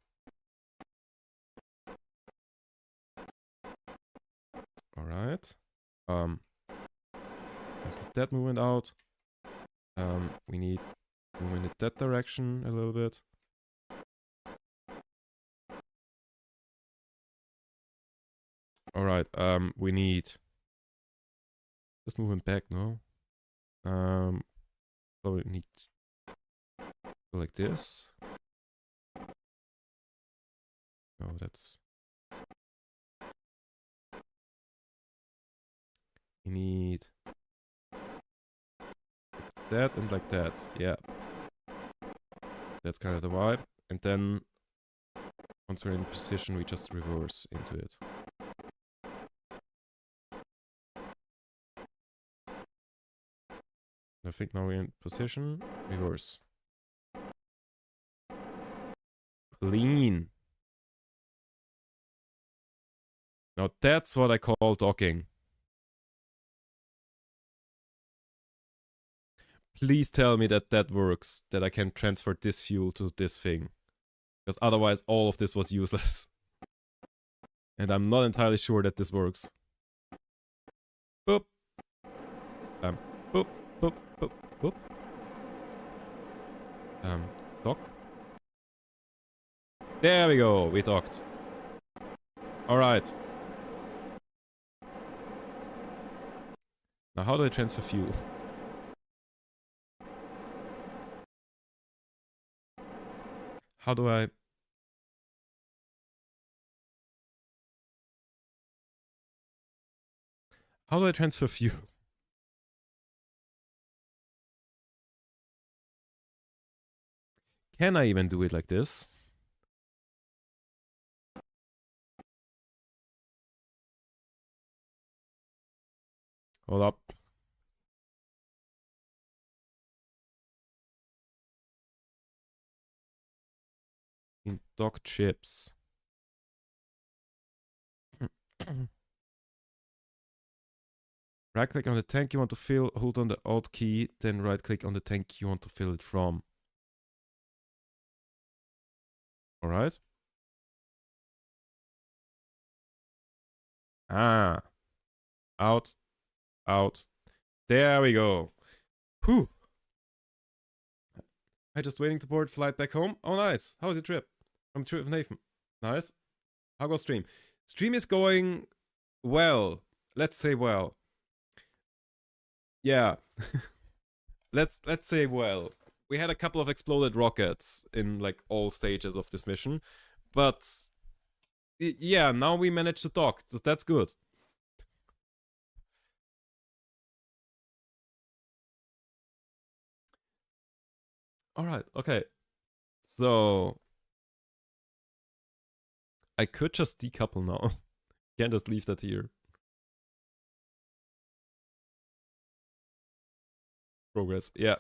Alright. Let's let that movement out. We need movement in that direction a little bit. Alright, we need this movement back, no? So we need go like this. No, that's... We need like that and like that, yeah. That's kind of the vibe. And then once we're in position, we just reverse into it. I think now we're in position, reverse. Clean. Now that's what I call docking. Please tell me that that works, that I can transfer this fuel to this thing. Because otherwise all of this was useless. And I'm not entirely sure that this works. Boop. Boop, boop, boop, boop. Dock. There we go. We docked. All right. Now, how do I transfer fuel? How do I... How do I transfer fuel? Can I even do it like this? Hold up. In dock chips. Right click on the tank you want to fill, hold on the Alt key, then right click on the tank you want to fill it from. Alright. Ah. Out. Out. There we go. Whew. I just waiting to board flight back home. Oh, nice. How was your trip? From trip with Nathan. Nice. How goes stream? Stream is going well. Let's say well. Yeah. let's say well. We had a couple of exploded rockets in like all stages of this mission, but yeah, now we managed to dock, so that's good. All right, okay. So I could just decouple now. Can't just leave that here. Progress, yeah.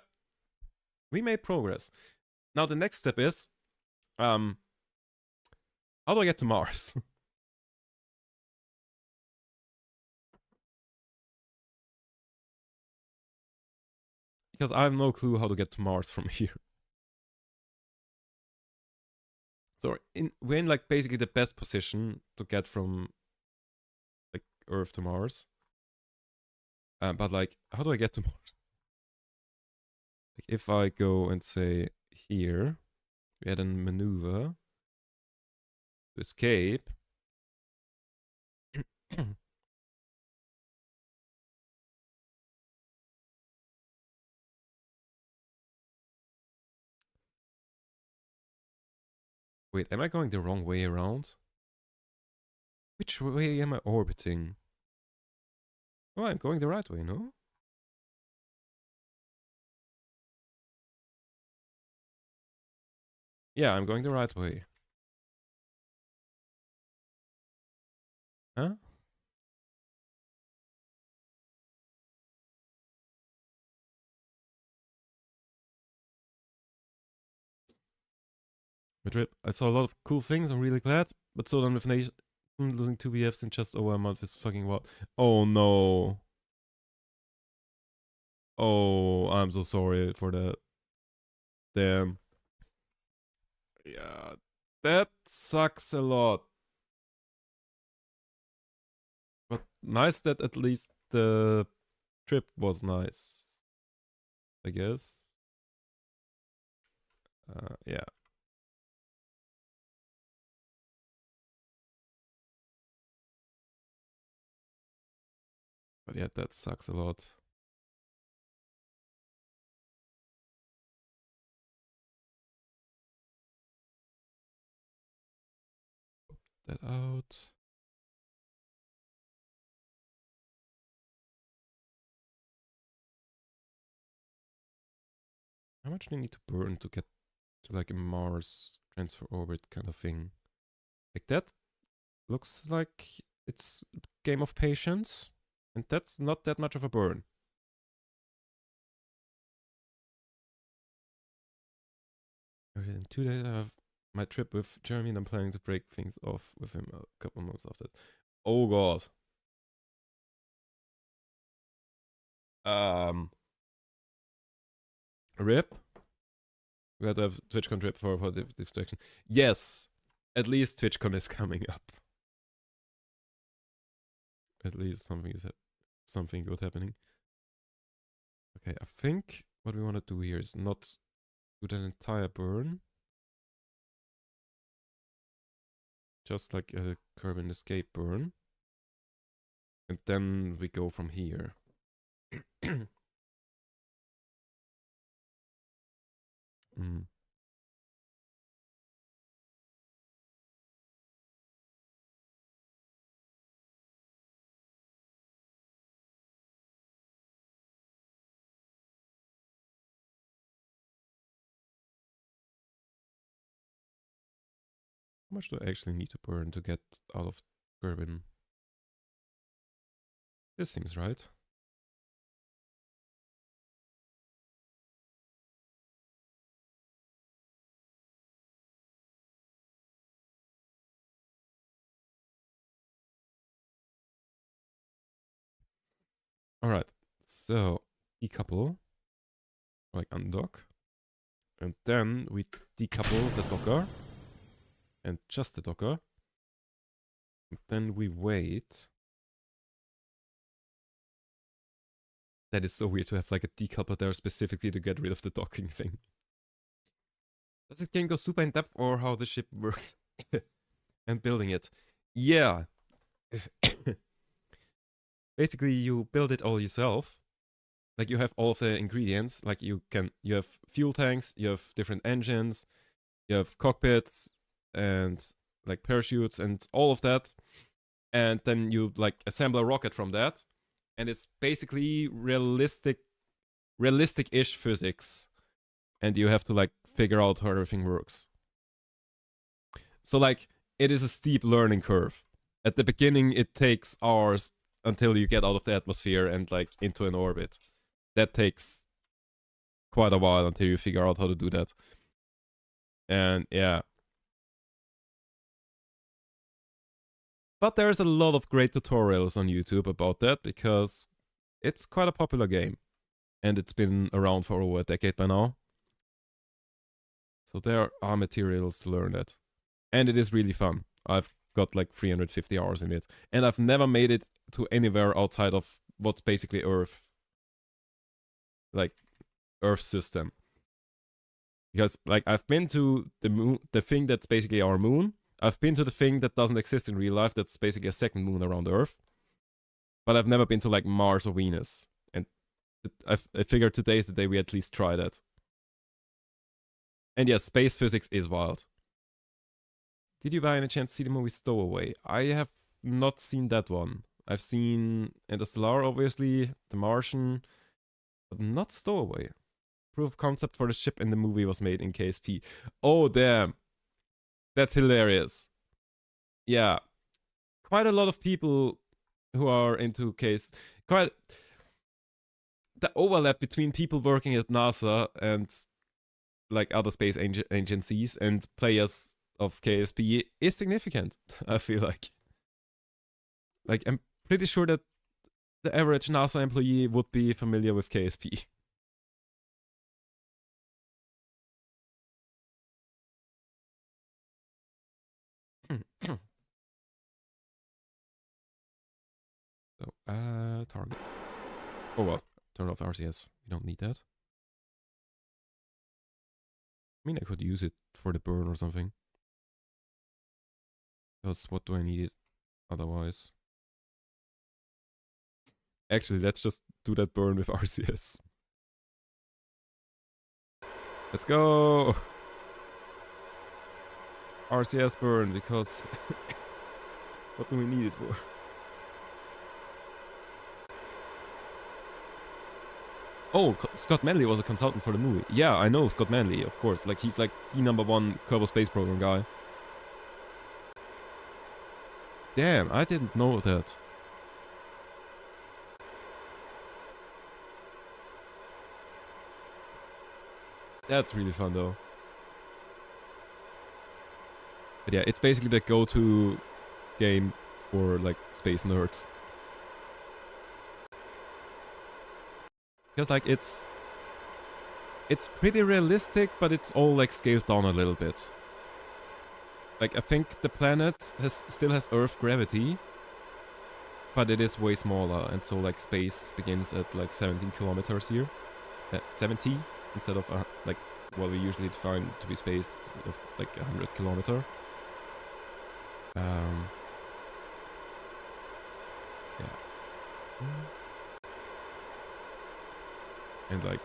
We made progress. Now the next step is, how do I get to Mars? Because I have no clue how to get to Mars from here. So we're in like basically the best position to get from like Earth to Mars. But like, how do I get to Mars? Like if I go and say here, we add a maneuver to escape. Wait, am I going the wrong way around? Which way am I orbiting? Oh, I'm going the right way, no? Yeah, I'm going the right way. Huh? Madrid, I saw a lot of cool things, I'm really glad. But so done with Nation losing 2 BFs in just over a month is fucking wild. Oh no. Oh, I'm so sorry for that. Damn. Yeah, that sucks a lot. But nice that at least the trip was nice, I guess. Yeah. But yeah, that sucks a lot. That out. How much do you need to burn to get to like a Mars transfer orbit kind of thing? Like that looks like it's a game of patience. And that's not that much of a burn. In 2 days I have my trip with Jeremy and I'm planning to break things off with him a couple months after that. Oh god. RIP. We had to have TwitchCon trip for a positive distraction. Yes, at least TwitchCon is coming up. At least something good happening. Okay, I think what we want to do here is not do that entire burn. Just like a Kerbin Escape burn. And then we go from here. Mm. How much do I actually need to burn to get out of Kerbin? This seems right. Alright, so decouple, like undock, and then we decouple the Docker, and just the Docker, and then we wait. That is so weird to have like a decoupler there specifically to get rid of the docking thing. Does this game go super in depth or how the ship works and building it? Yeah. Basically, you build it all yourself. Like you have all of the ingredients. Like you have fuel tanks, you have different engines, you have cockpits and like parachutes and all of that. And then you like assemble a rocket from that. And it's basically realistic-ish physics. And you have to like figure out how everything works. So like it is a steep learning curve. At the beginning, it takes hours until you get out of the atmosphere and like into an orbit. That takes quite a while until you figure out how to do that. And yeah. But there's a lot of great tutorials on YouTube about that because it's quite a popular game. And it's been around for over a decade by now. So there are materials to learn that. And it is really fun. I've got like 350 hours in it. And I've never made it to anywhere outside of what's basically Earth. Like, Earth system. Because, like, I've been to the moon, the thing that's basically our moon. I've been to the thing that doesn't exist in real life, that's basically a second moon around Earth. But I've never been to, like, Mars or Venus. And I figured today is the day we at least try that. And yeah, space physics is wild. Did you by any chance see the movie Stowaway? I have not seen that one. I've seen Interstellar, obviously, The Martian, but not Stowaway. Proof of concept for the ship in the movie was made in KSP. Oh, damn. That's hilarious. Yeah. Quite a lot of people who are into quite the overlap between people working at NASA and like other space agencies and players of KSP is significant, I feel like. Like, I'm pretty sure that the average NASA employee would be familiar with KSP. So, target. Oh well, turn off RCS. We don't need that. I mean, I could use it for the burn or something. Because what do I need it otherwise? Actually, let's just do that burn with RCS. Let's go! RCS burn, because what do we need it for? Oh, Scott Manley was a consultant for the movie. Yeah, I know Scott Manley, of course. Like, he's like the #1 Kerbal Space Program guy. Damn, I didn't know that. That's really fun, though. But yeah, it's basically the go-to game for, like, space nerds. Because, like, it's pretty realistic, but it's all, like, scaled down a little bit. Like, I think the planet still has Earth gravity, but it is way smaller, and so, like, space begins at, like, 17 kilometers here. 70 instead of, like, what we usually define to be space of like 100 kilometer. Yeah. And like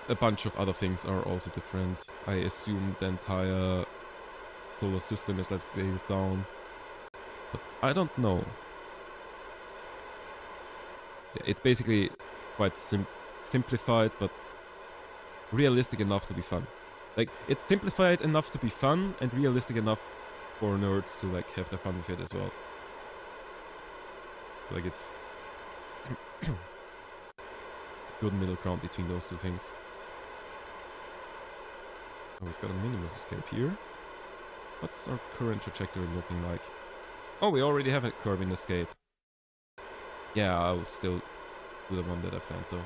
a bunch of other things are also different. I assume the entire solar system is let's scale it down, but I don't know. Yeah, it's basically quite simplified, but realistic enough to be fun. Like, it's simplified enough to be fun and realistic enough for nerds to like have their fun with it as well. Like, it's good middle ground between those two things. Oh, we've got a Minimus escape here. What's our current trajectory looking like? Oh, we already have a Kerbin escape. Yeah, I'll still do the one that I planned though.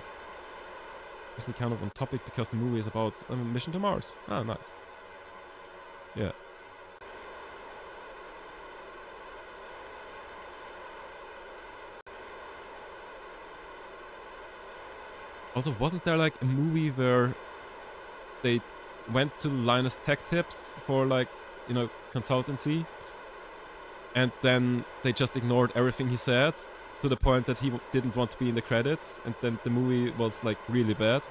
Actually kind of on topic because the movie is about a mission to Mars. Ah, nice. Yeah. Also, wasn't there like a movie where they went to Linus Tech Tips for like, you know, consultancy, and then they just ignored everything he said to the point that he didn't want to be in the credits, and then the movie was like really bad?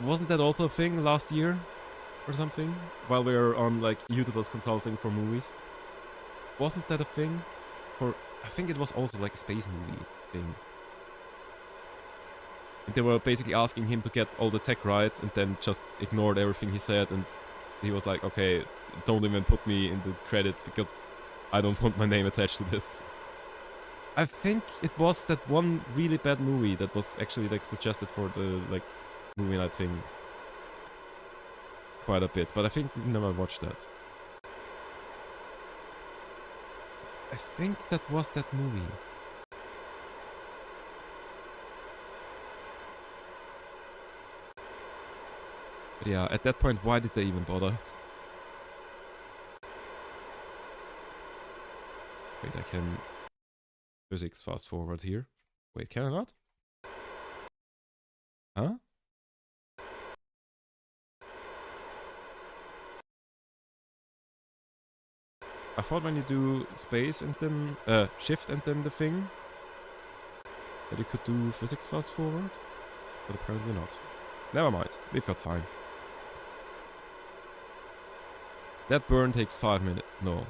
Wasn't that also a thing last year or something? While we were on like YouTubers consulting for movies? Wasn't that a thing? Or I think it was also like a space movie thing. And they were basically asking him to get all the tech right and then just ignored everything he said, and he was like, okay, don't even put me in the credits because I don't want my name attached to this. I think it was that one really bad movie that was actually like suggested for the like movie night thing quite a bit, but I think we never watched that. I think that was that movie. But yeah, at that point, why did they even bother? Wait, I can physics fast forward here. Wait, can I not? Huh? I thought when you do space and then shift and then the thing that you could do physics fast forward, but apparently not. Never mind, we've got time. That burn takes 5 minutes. No.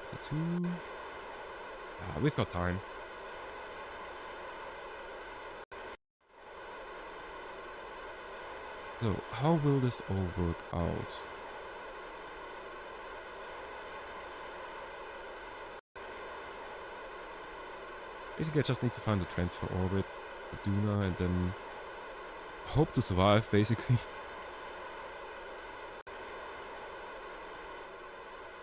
It's a 2. Ah, we've got time. So, how will this all work out? Basically, I just need to find the transfer orbit for Duna and then hope to survive, basically.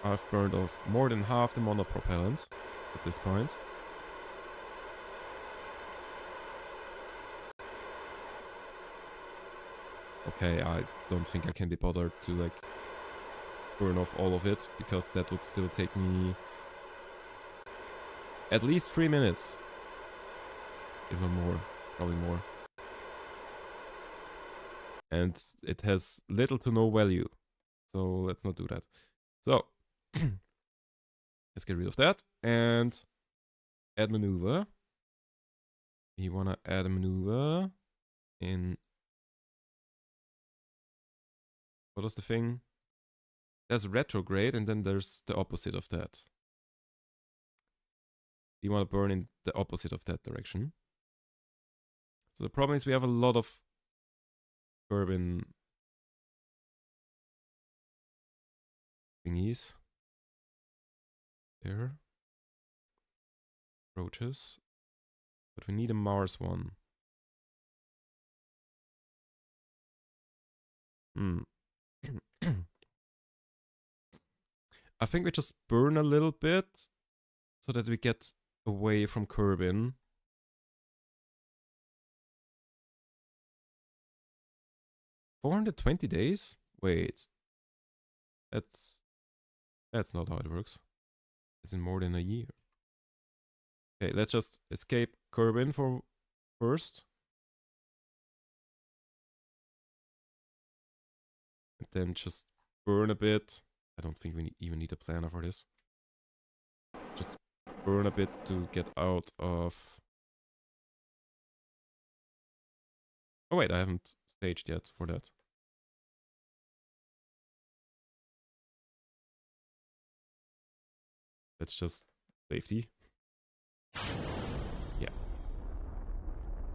I've burned off more than half the monopropellant at this point. Okay, I don't think I can be bothered to like burn off all of it, because that would still take me at least 3 minutes. If not more, probably more. And it has little to no value, so let's not do that. So, let's get rid of that and add maneuver. We want to add a maneuver in... What was the thing? There's retrograde, and then there's the opposite of that. We want to burn in the opposite of that direction. So the problem is we have a lot of Kerbin thingies. There. Approaches. But we need a Mars one. I think we just burn a little bit so that we get away from Kerbin. $420 days? Wait. That's not how it works. It's in more than a year. Okay, let's just escape Kerbin for first. then just burn a bit. I don't think we even need a planner for this. Just burn a bit to get out of... Oh wait, I haven't staged yet for that. That's just safety. Yeah.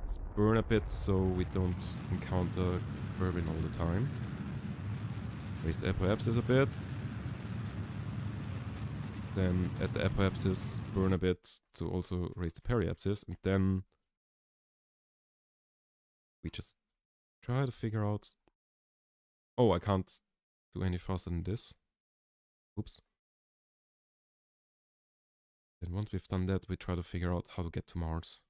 Let's burn a bit so we don't encounter Kerbin all the time. Raise the apoapsis a bit. Then at the apoapsis, burn a bit to also raise the periapsis. And then we just try to figure out... Oh, I can't do any faster than this. Oops. Then once we've done that, we try to figure out how to get to Mars.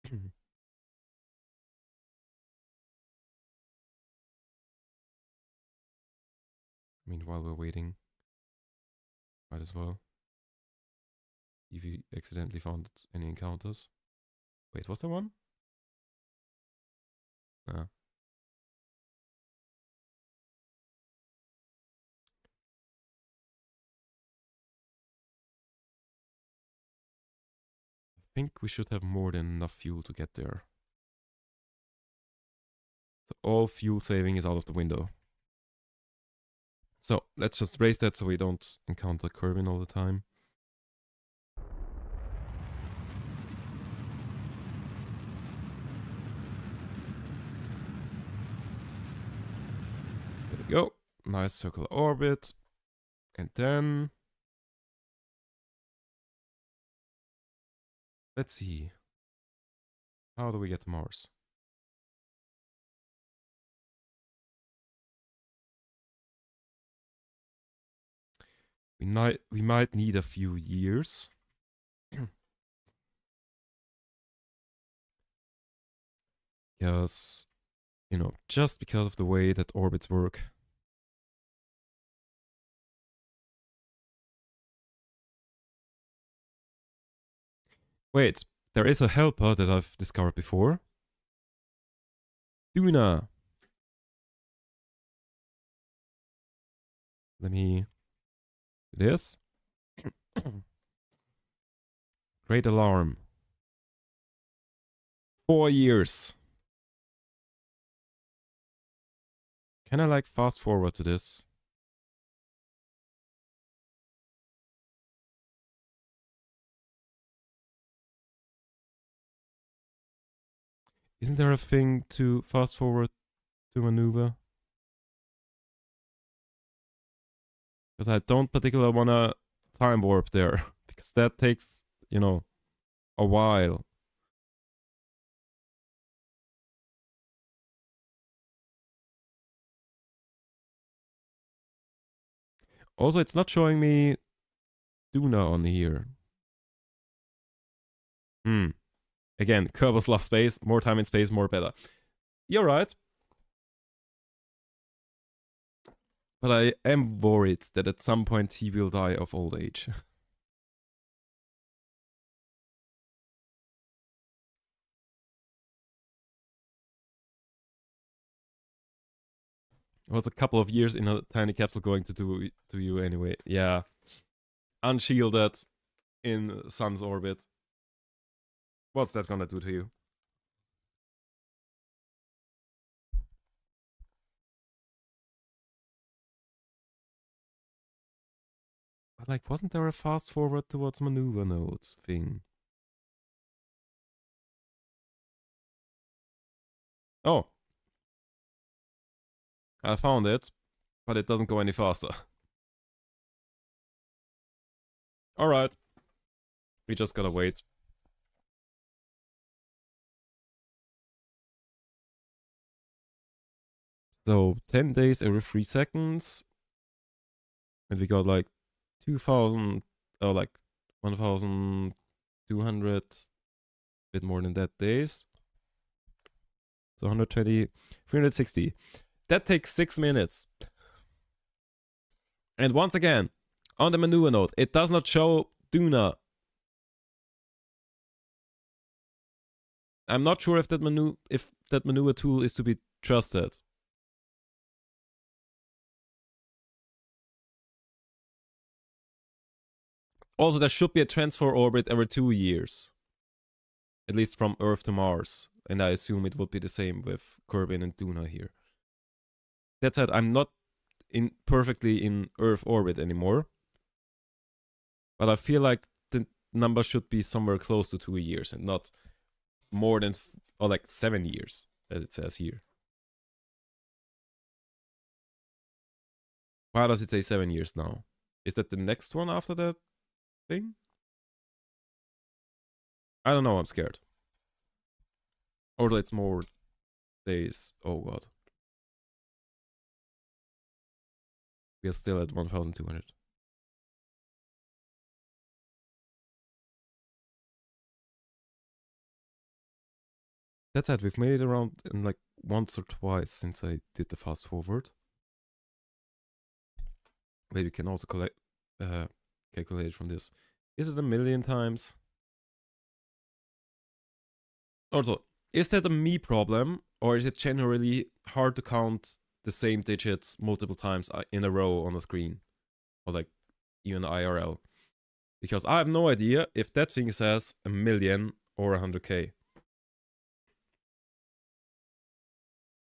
I mean, while we're waiting, might as well. If you accidentally found any encounters. Wait, was there one? Nah. I think we should have more than enough fuel to get there. So all fuel saving is out of the window. So let's just raise that so we don't encounter Kerbin all the time. There we go. Nice circular orbit. And then... let's see. How do we get to Mars? We might need a few years. Because, you know, just because of the way that orbits work. Wait, there is a helper that I've discovered before. Duna. Let me do this. Great alarm. 4 years. Can I like fast forward to this? Isn't there a thing to fast forward to maneuver? Because I don't particularly want to time warp there. Because that takes, you know, a while. Also, it's not showing me Duna on here. Again, Kerbals love space. More time in space, more better. You're right. But I am worried that at some point he will die of old age. What's a couple of years in a tiny capsule going to do to you anyway? Yeah. Unshielded in Sun's orbit. What's that gonna do to you? But like, wasn't there a fast forward towards maneuver nodes thing? Oh. I found it, but it doesn't go any faster. Alright. We just gotta wait. So 10 days every 3 seconds. And we got like 2,000, or like 1,200, bit more than that days. So 120, 360. That takes 6 minutes. And once again, on the maneuver node, it does not show Duna. I'm not sure if that maneuver tool is to be trusted. Also, there should be a transfer orbit every 2 years. At least from Earth to Mars. And I assume it would be the same with Kerbin and Duna here. That said, I'm not perfectly in Earth orbit anymore. But I feel like the number should be somewhere close to 2 years and not more than, or like 7 years, as it says here. Why does it say 7 years now? Is that the next one after that thing? I don't know, I'm scared. Or it's more days. Oh god. We are still at 1,200. That said, we've made it around in like once or twice since I did the fast forward. Wait, we can also calculate from this. Is it 1,000,000 times? Also, is that a me problem, or is it generally hard to count the same digits multiple times in a row on a screen? Or like even IRL? Because I have no idea if that thing says 1,000,000 or 100k.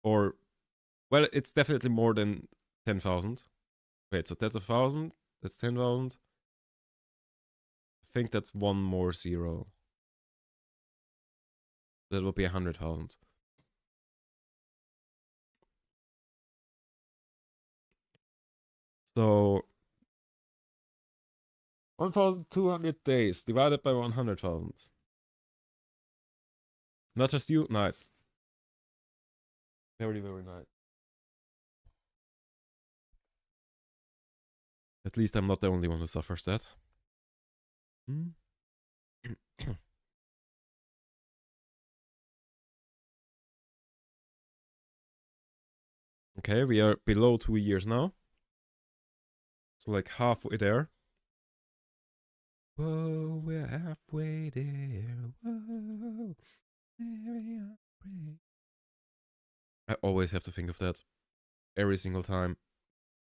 Or, well, it's definitely more than 10,000. Wait, so that's 1,000, that's 10,000. I think that's one more zero. That would be 100,000. So 1,200 days divided by 100,000. Not just you, nice. Very, very nice. At least I'm not the only one who suffers that. Okay, we are below 2 years now. So like halfway there. Whoa, we're halfway there. Whoa. I always have to think of that. Every single time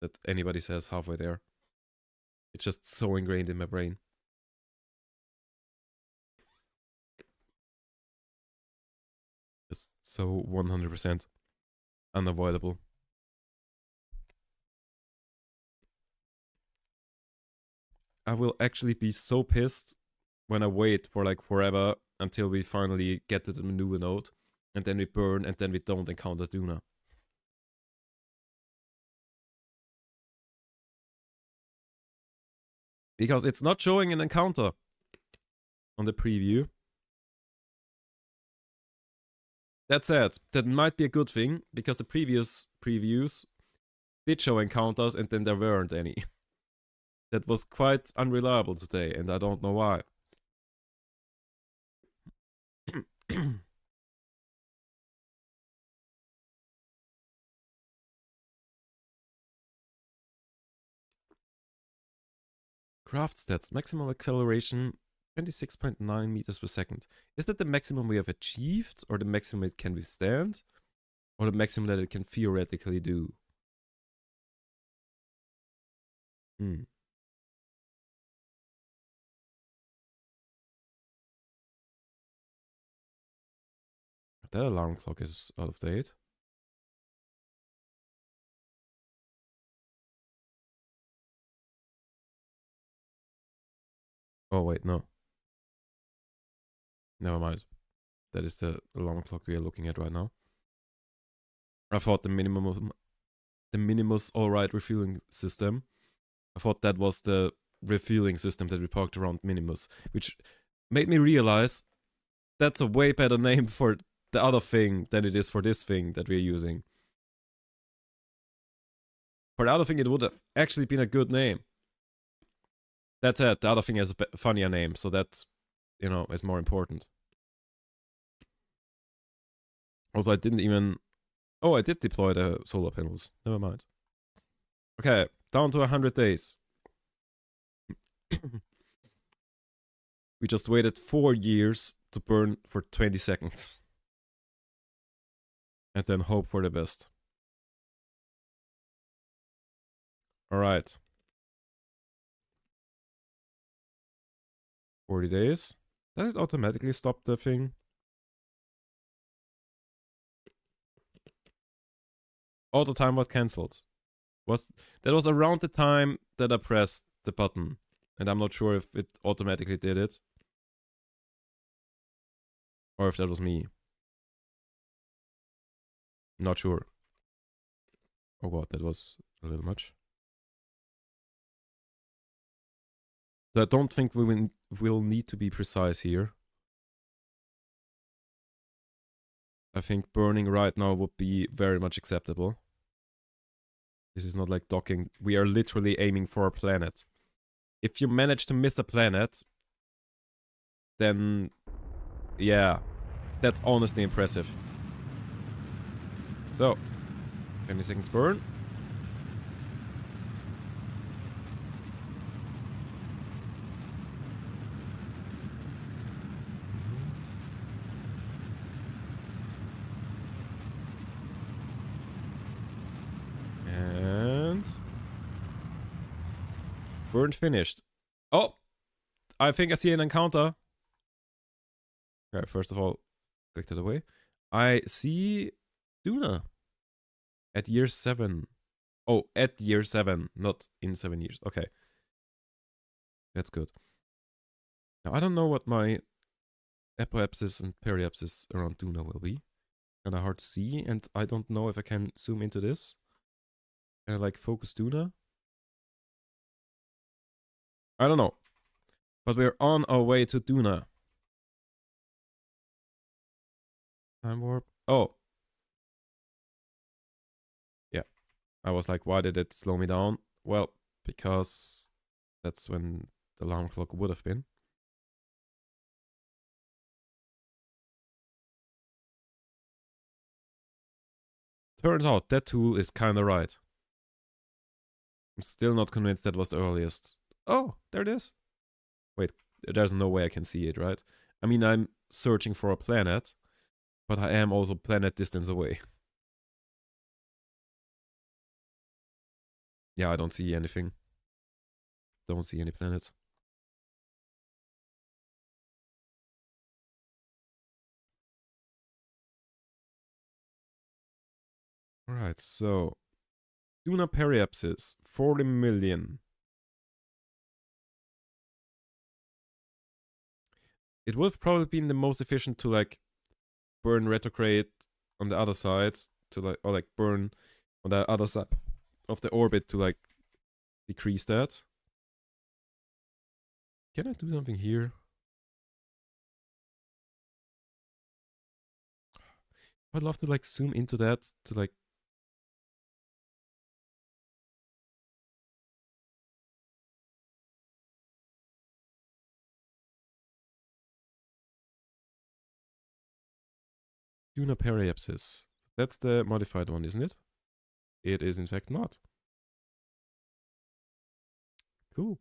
that anybody says halfway there. It's just so ingrained in my brain. Just so 100% unavoidable. I will actually be so pissed when I wait for like forever until we finally get to the maneuver node, and then we burn, and then we don't encounter Duna. Because it's not showing an encounter on the preview. That said, that might be a good thing, because the previous previews did show encounters and then there weren't any. That was quite unreliable today, and I don't know why. Craft stats, maximum acceleration 26.9 meters per second. Is that the maximum we have achieved, or the maximum it can withstand, or the maximum that it can theoretically do? That alarm clock is out of date. Oh wait, no. Never mind. That is the alarm clock we are looking at right now. I thought the Minimus Alright refueling system. I thought that was the refueling system that we parked around Minimus, which made me realize that's a way better name for the other thing than it is for this thing that we're using. For the other thing, it would have actually been a good name. That said, the other thing has a funnier name, so that, you know, is more important. Also, I didn't even... Oh, I did deploy the solar panels. Never mind. Okay, down to 100 days. We just waited 4 years to burn for 20 seconds. And then hope for the best. Alright. 40 days. Does it automatically stop the thing? Auto timeout cancelled. That was around the time that I pressed the button. And I'm not sure if it automatically did it. Or if that was me. Not sure. Oh god, that was a little much. So I don't think we will need to be precise here. I think burning right now would be very much acceptable. This is not like docking. We are literally aiming for a planet. If you manage to miss a planet, then yeah, that's honestly impressive. So, 20 seconds burn. And burn finished. Oh, I think I see an encounter. Okay, first of all, click that away. I see Duna at year 7. Oh, at year 7, not in 7 years. Okay. That's good. Now, I don't know what my apoapsis and periapsis around Duna will be. Kinda hard to see, and I don't know if I can zoom into this. And like focus Duna. I don't know. But we're on our way to Duna. Time warp. Oh. Yeah. I was like, why did it slow me down? Well, because that's when the alarm clock would have been. Turns out that tool is kinda right. I'm still not convinced that was the earliest. Oh, there it is. Wait, there's no way I can see it, right? I mean, I'm searching for a planet, but I am also planet distance away. Yeah, I don't see anything. Don't see any planets. Alright, so Duna periapsis, 40 million. It would have probably been the most efficient to like burn retrograde on the other side to like, or like burn on the other side of the orbit to like decrease that. Can I do something here? I'd love to like zoom into that to like. Duna periapsis. That's the modified one, isn't it? It is in fact not. Cool.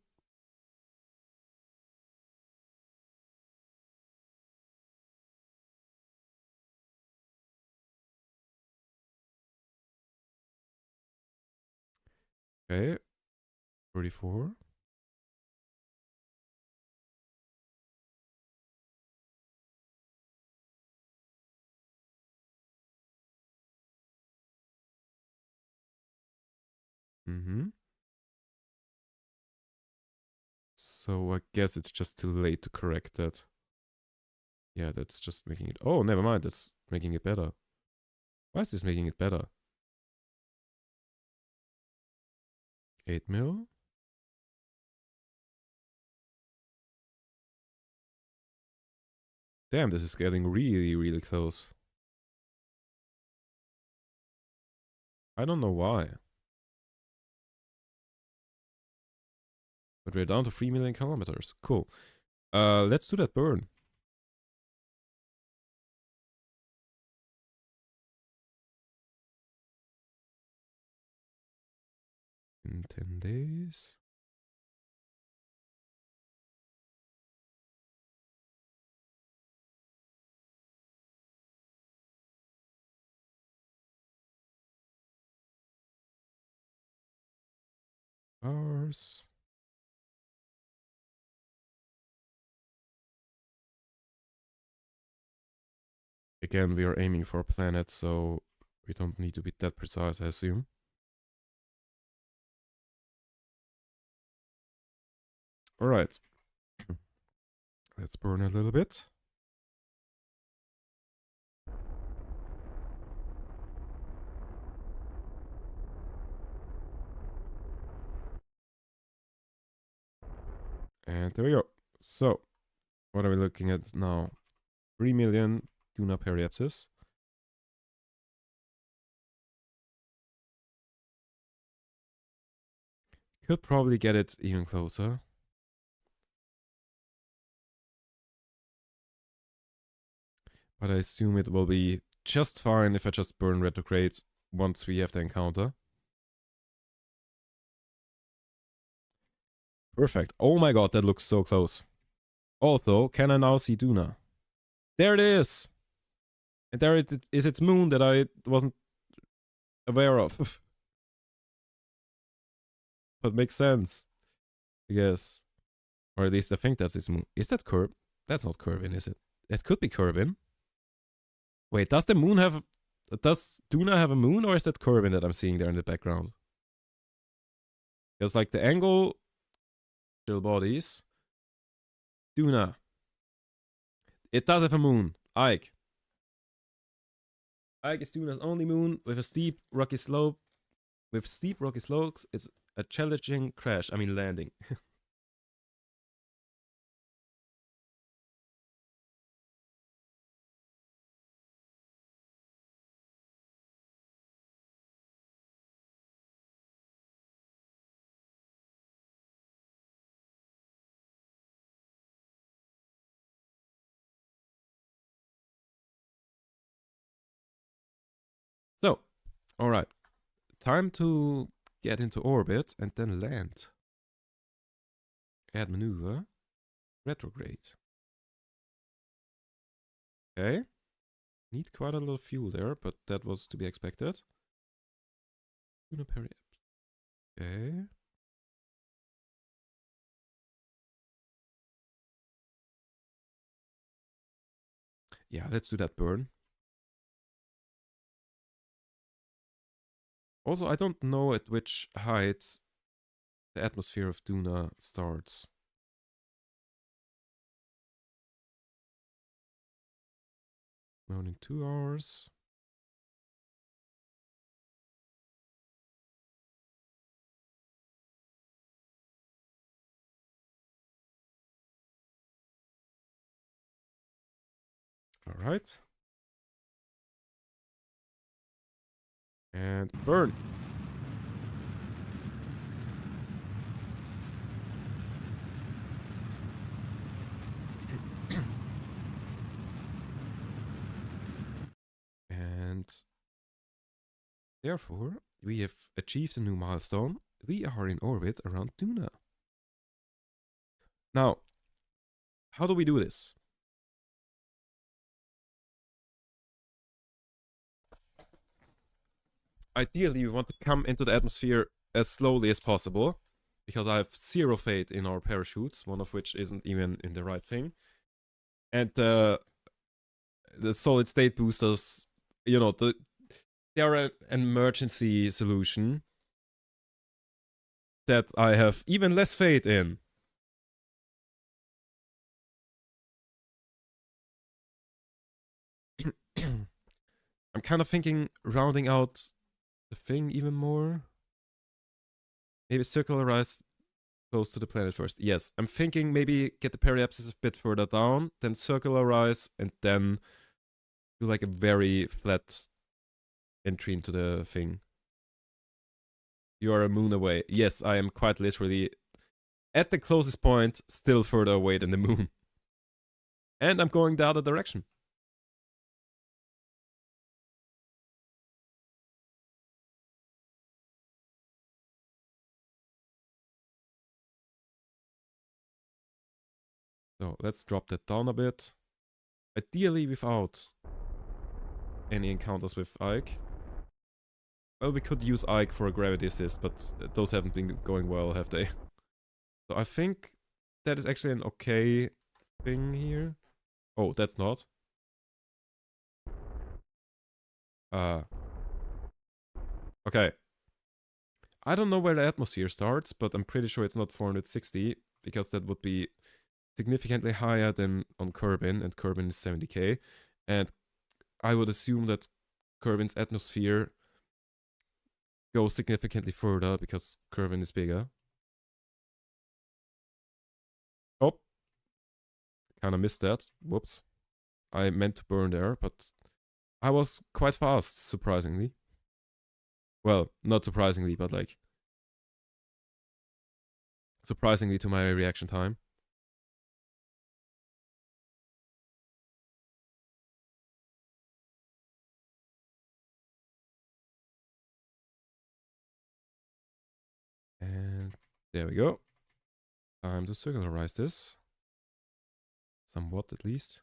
Okay. 34. Mm-hmm. So I guess it's just too late to correct that. Yeah, that's just making it... Oh, never mind. That's making it better. Why is this making it better? 8 mil? Damn, this is getting really, really close. I don't know why. But we're down to 3 million kilometers. Cool. Let's do that burn. In 10 days. hours. Again, we are aiming for a planet, so we don't need to be that precise, I assume. All right. Let's burn a little bit. And there we go. So, what are we looking at now? 3 million Duna periapsis. Could probably get it even closer. But I assume it will be just fine if I just burn retrograde once we have the encounter. Perfect. Oh my god, that looks so close. Also, can I now see Duna? There it is! And there it is its moon that I wasn't aware of. But makes sense. I guess. Or at least I think that's its moon. Is that Curb? That's not Kerbin, is it? It could be Kerbin. Wait, does the moon have... Does Duna have a moon, or is that Kerbin that I'm seeing there in the background? Because like the angle... Still bodies. Duna. It does have a moon. Ike. Ike is Duna's only moon with a steep rocky slope. With steep rocky slopes, it's a challenging crash. I mean landing. So, alright. Time to get into orbit and then land. Add maneuver. Retrograde. Okay. Need quite a lot of fuel there, but that was to be expected. Okay. Yeah, let's do that burn. Also, I don't know at which height the atmosphere of Duna starts. Mounting 2 hours. Alright. And burn. And therefore, we have achieved a new milestone. We are in orbit around Duna. Now, how do we do this? Ideally, we want to come into the atmosphere as slowly as possible, because I have zero faith in our parachutes, one of which isn't even in the right thing. And the solid state boosters, you know, they are an emergency solution that I have even less faith in. I'm kind of thinking rounding out the thing even more. Maybe circularize close to the planet first. Yes, I'm thinking maybe get the periapsis a bit further down, then circularize, and then do like a very flat entry into the thing. You are a moon away. Yes, I am quite literally at the closest point, still further away than the moon. And I'm going the other direction. So let's drop that down a bit. Ideally without any encounters with Ike. Well, we could use Ike for a gravity assist, but those haven't been going well, have they? So I think that is actually an okay thing here. Oh, that's not. Okay. I don't know where the atmosphere starts, but I'm pretty sure it's not 460, because that would be significantly higher than on Kerbin, and Kerbin is 70k. And I would assume that Kerbin's atmosphere goes significantly further because Kerbin is bigger. Oh, kind of missed that. Whoops. I meant to burn there, but I was quite fast, surprisingly. Well, not surprisingly, but like surprisingly to my reaction time. And there we go. Time to circularize this. Somewhat, at least.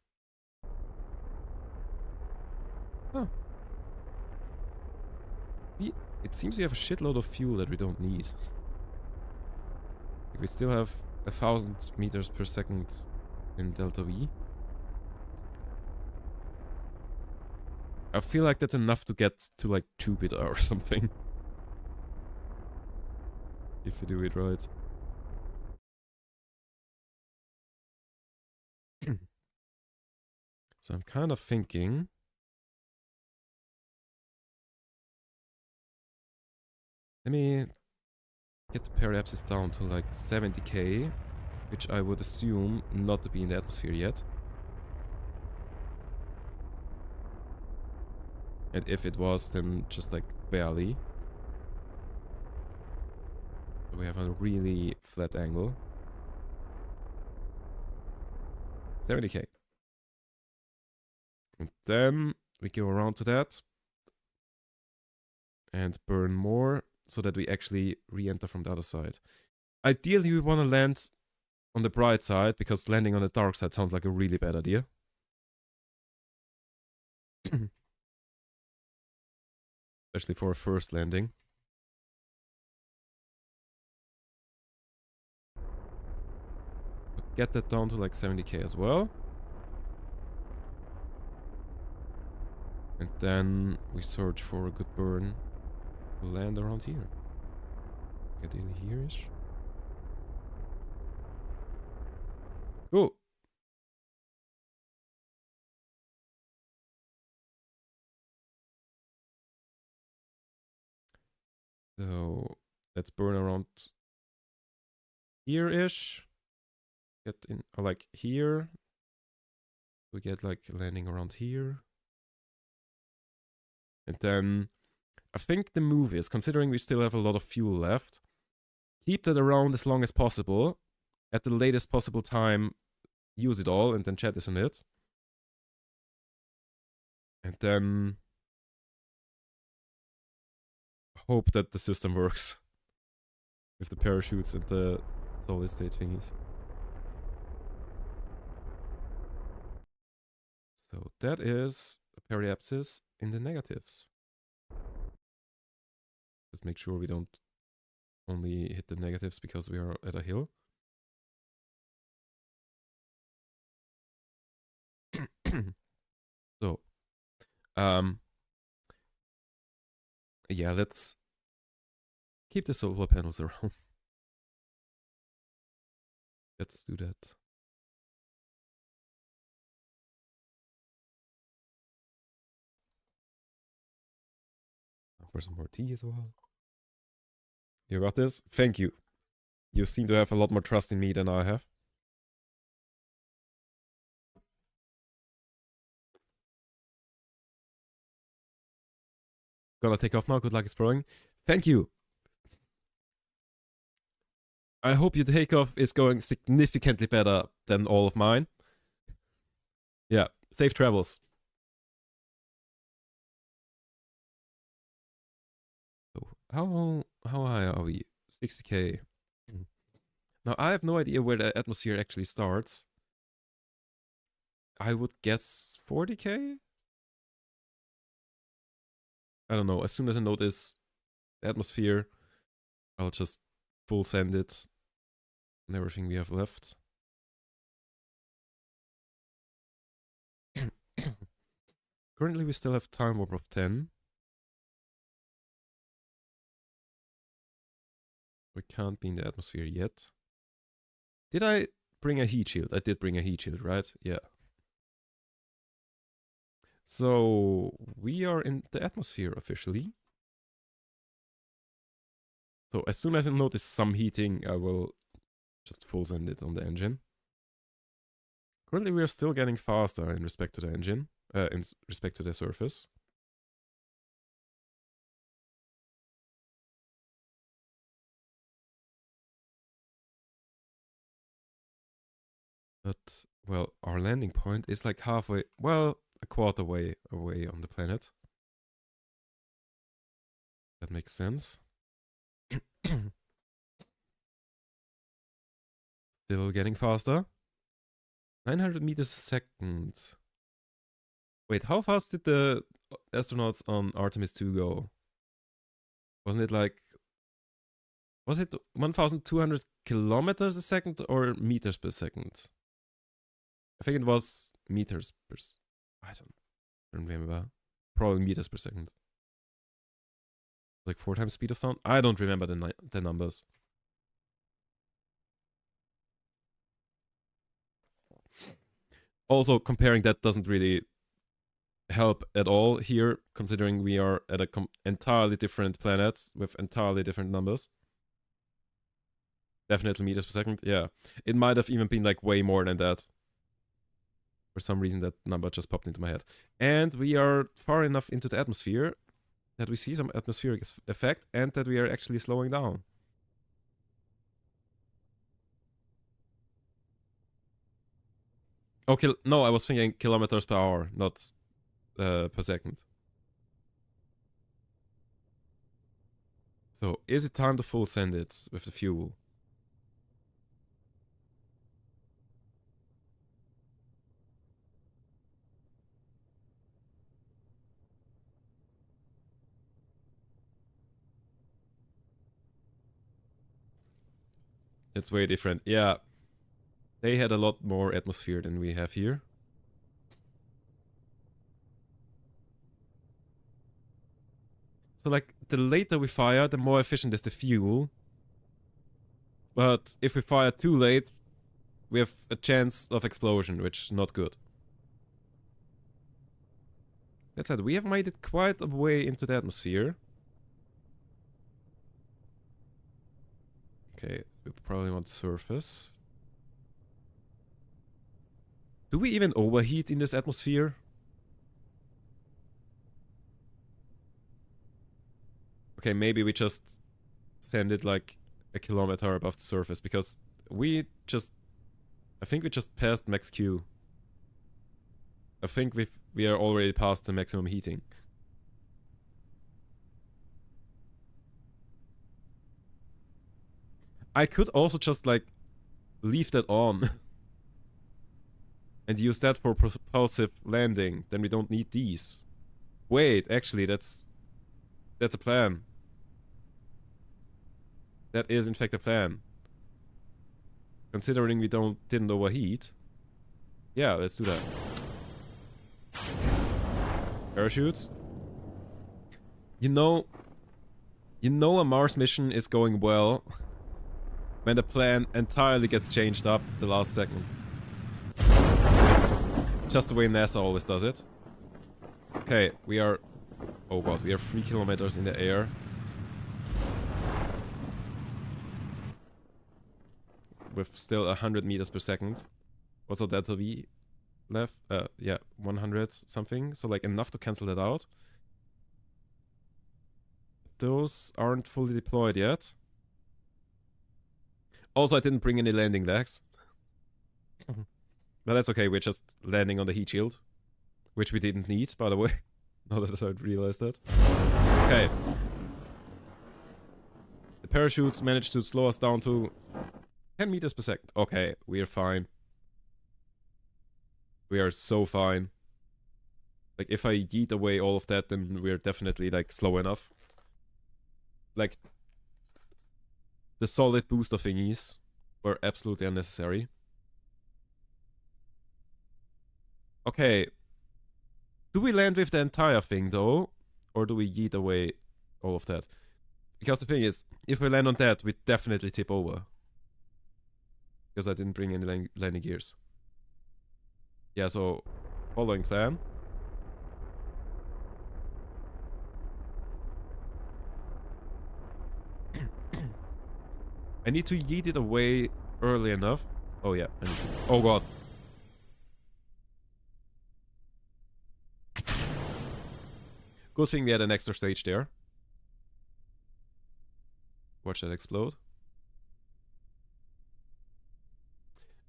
Huh. It seems we have a shitload of fuel that we don't need. Like we still have 1,000 meters per second in Delta V. I feel like that's enough to get to like Jupiter or something. If you do it right. So I'm kind of thinking... Let me get the periapsis down to like 70k, which I would assume not to be in the atmosphere yet. And if it was, then just like barely. We have a really flat angle. 70k. And then we go around to that. And burn more so that we actually re-enter from the other side. Ideally, we want to land on the bright side, because landing on the dark side sounds like a really bad idea. Especially for a first landing. Get that down to like 70k as well. And then we search for a good burn to land around here. Ideally here-ish. Cool. So let's burn around here-ish. Get in, or like here. We get like landing around here. And then I think the move is, considering we still have a lot of fuel left, keep that around as long as possible. At the latest possible time, use it all and then jettison it. And then hope that the system works with the parachutes and the solid state thingies. So that is a periapsis in the negatives. Let's make sure we don't only hit the negatives because we are at a hill. So, yeah, let's keep the solar panels around. Let's do that. For some more tea as well. You got this? Thank you. You seem to have a lot more trust in me than I have. Gonna take off now. Good luck exploring. Thank you. I hope your takeoff is going significantly better than all of mine. Yeah, safe travels. So how high are we? 60k. Now I have no idea where the atmosphere actually starts. I would guess 40k? I don't know. As soon as I notice the atmosphere. I'll just full send it and everything we have left. Currently we still have time warp of 10. We can't be in the atmosphere yet. Did I bring a heat shield? I did bring a heat shield, right? Yeah. So we are in the atmosphere officially. So as soon as I notice some heating, I will just full send it on the engine. Currently we are still getting faster in respect to the engine, in respect to the surface. But, well, our landing point is like halfway, well, a quarter way away on the planet. That makes sense. Still getting faster. 900 meters a second. Wait, how fast did the astronauts on Artemis 2 go? Wasn't it like... Was it 1,200 kilometers a second or meters per second? I think it was meters per... I don't remember. Probably meters per second. Like 4 times speed of sound? I don't remember the numbers. Also, comparing that doesn't really help at all here, considering we are at a entirely different planet with entirely different numbers. Definitely meters per second, yeah. It might have even been like way more than that. For some reason that number just popped into my head. And we are far enough into the atmosphere that we see some atmospheric effect and that we are actually slowing down. Okay, no, I was thinking kilometers per hour, not per second. So, is it time to full send it with the fuel? It's way different. Yeah. They had a lot more atmosphere than we have here. So, like, the later we fire, the more efficient is the fuel. But if we fire too late, we have a chance of explosion, which is not good. That said, we have made it quite a way into the atmosphere. Okay, we probably want surface. Do we even overheat in this atmosphere? Okay, maybe we just send it like a kilometer above the surface, because we just... I think we just passed max Q. I think we are already past the maximum heating. I could also just like leave that on and use that for propulsive landing. Then we don't need these. Wait, actually, that's a plan. That is in fact a plan. Considering we didn't overheat. Yeah, let's do that. Parachutes. You know a Mars mission is going well when the plan entirely gets changed up the last second. It's just the way NASA always does it. Okay, we are... Oh god, we are 3 kilometers in the air. With still 100 meters per second. What's our delta V left? Yeah, 100 something. So like enough to cancel that out. Those aren't fully deployed yet. Also, I didn't bring any landing legs. But that's okay, we're just landing on the heat shield. Which we didn't need, by the way. Now that I realized that. Okay. The parachutes managed to slow us down to 10 meters per second. Okay, we are fine. We are so fine. Like, if I yeet away all of that, then we're definitely, like, slow enough. like the solid booster thingies were absolutely unnecessary. Okay. Do we land with the entire thing though? Or do we yeet away all of that? Because the thing is, if we land on that, we definitely tip over. Because I didn't bring any landing gears. Yeah, so following plan. I need to yeet it away early enough. Oh yeah, I need to. Oh god. Good thing we had an extra stage there. Watch that explode.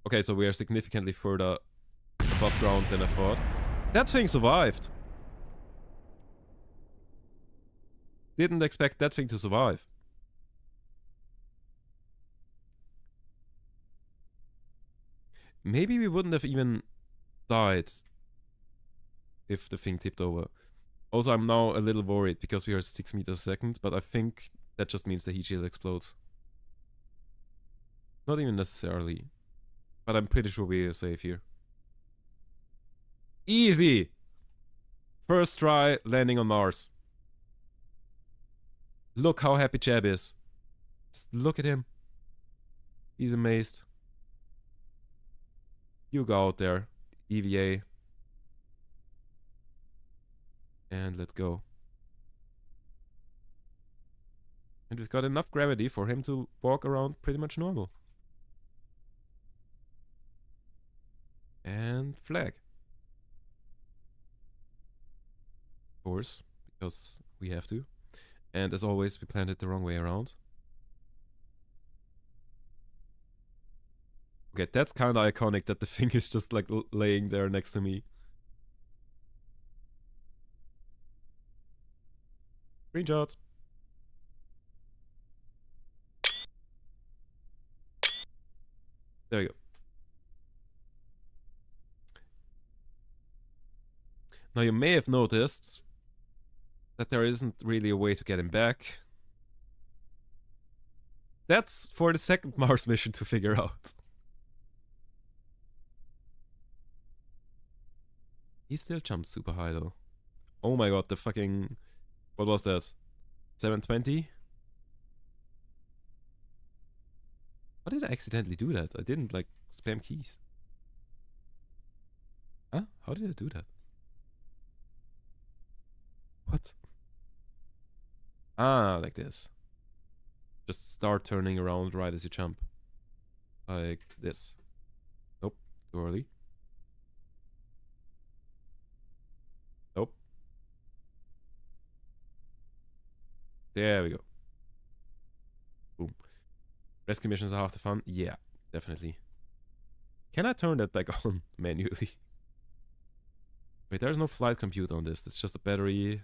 Okay, so we are significantly further above ground than I thought. That thing survived. Didn't expect that thing to survive. Maybe we wouldn't have even died if the thing tipped over. Also, I'm now a little worried because we are 6 meters a second, but I think that just means the heat shield explodes. Not even necessarily. But I'm pretty sure we are safe here. Easy! First try landing on Mars. Look how happy Jeb is. Just look at him. He's amazed. You go out there, EVA. And let's go. And we've got enough gravity for him to walk around pretty much normal. And flag. Of course, because we have to. And as always, we planned it the wrong way around. Okay, that's kind of iconic that the thing is just like laying there next to me. Screenshot. There we go. Now you may have noticed that there isn't really a way to get him back. That's for the second Mars mission to figure out. He still jumps super high though. Oh my god, the fucking... What was that? 720? How did I accidentally do that? I didn't like spam keys. Huh? How did I do that? What? Ah, like this. Just start turning around right as you jump. Like this. Nope, too early. Nope. There we go. Boom. Rescue missions are half the fun? Yeah, definitely. Can I turn that back on manually? Wait, there's no flight computer on this. It's just a battery.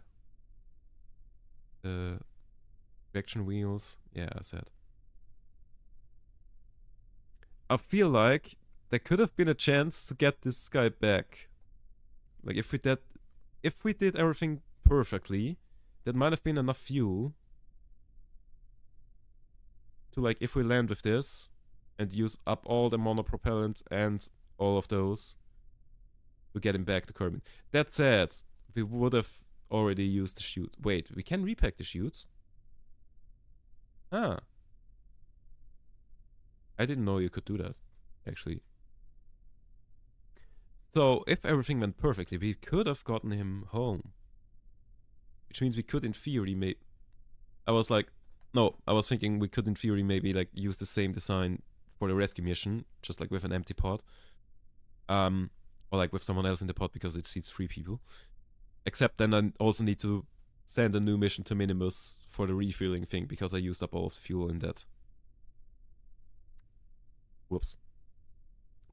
Reaction wheels. Yeah, I said. I feel like there could have been a chance to get this guy back. Like if we did everything perfectly, that might have been enough fuel to, like, if we land with this and use up all the monopropellant and all of those to get him back to Kerbin. That said, we would have already used the chute. Wait, we can repack the chutes? Ah. I didn't know you could do that, actually. So, if everything went perfectly, we could have gotten him home. Which means we could, in theory, I was thinking we could, in theory, maybe, like, use the same design for the rescue mission, just, like, with an empty pod. Or, like, with someone else in the pod because it seats 3 people. Except then I also need to send a new mission to Minimus for the refueling thing because I used up all of the fuel in that. Whoops.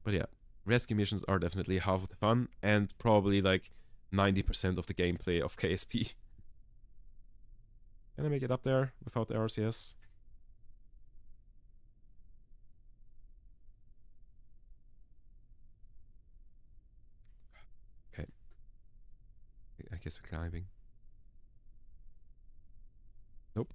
But yeah, rescue missions are definitely half of the fun and probably like 90% of the gameplay of KSP. Can I make it up there without the RCS? Okay. I guess we're climbing. Nope.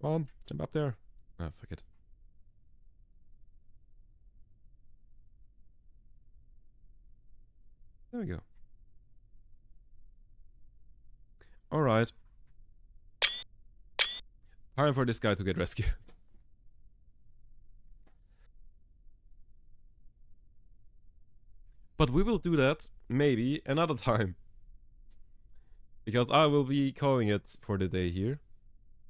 on, jump up there. Ah, fuck it. There we go. Alright. Time for this guy to get rescued. But we will do that, maybe, another time. Because I will be calling it for the day here.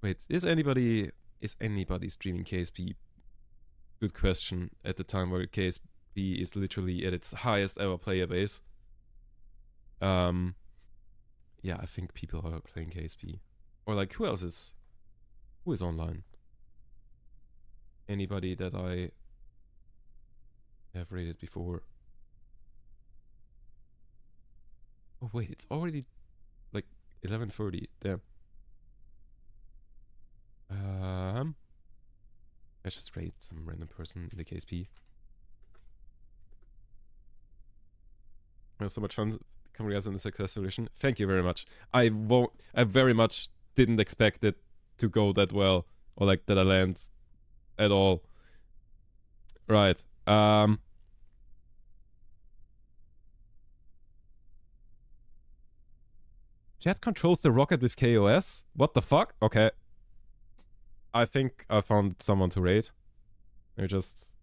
Wait, is anybody streaming KSP? Good question. At the time where KSP is literally at its highest ever player base. Yeah, I think people are playing KSP. Or like, who is online? Anybody that I have rated before? Oh wait, it's already like 11:30. Damn. I just raid some random person in the KSP. It was so much fun. Congrats on the successful edition. Thank you very much. I very much didn't expect it to go that well, or like that I land at all. Right. Jet controls the rocket with KOS? What the fuck? Okay. I think I found someone to raid. Let me just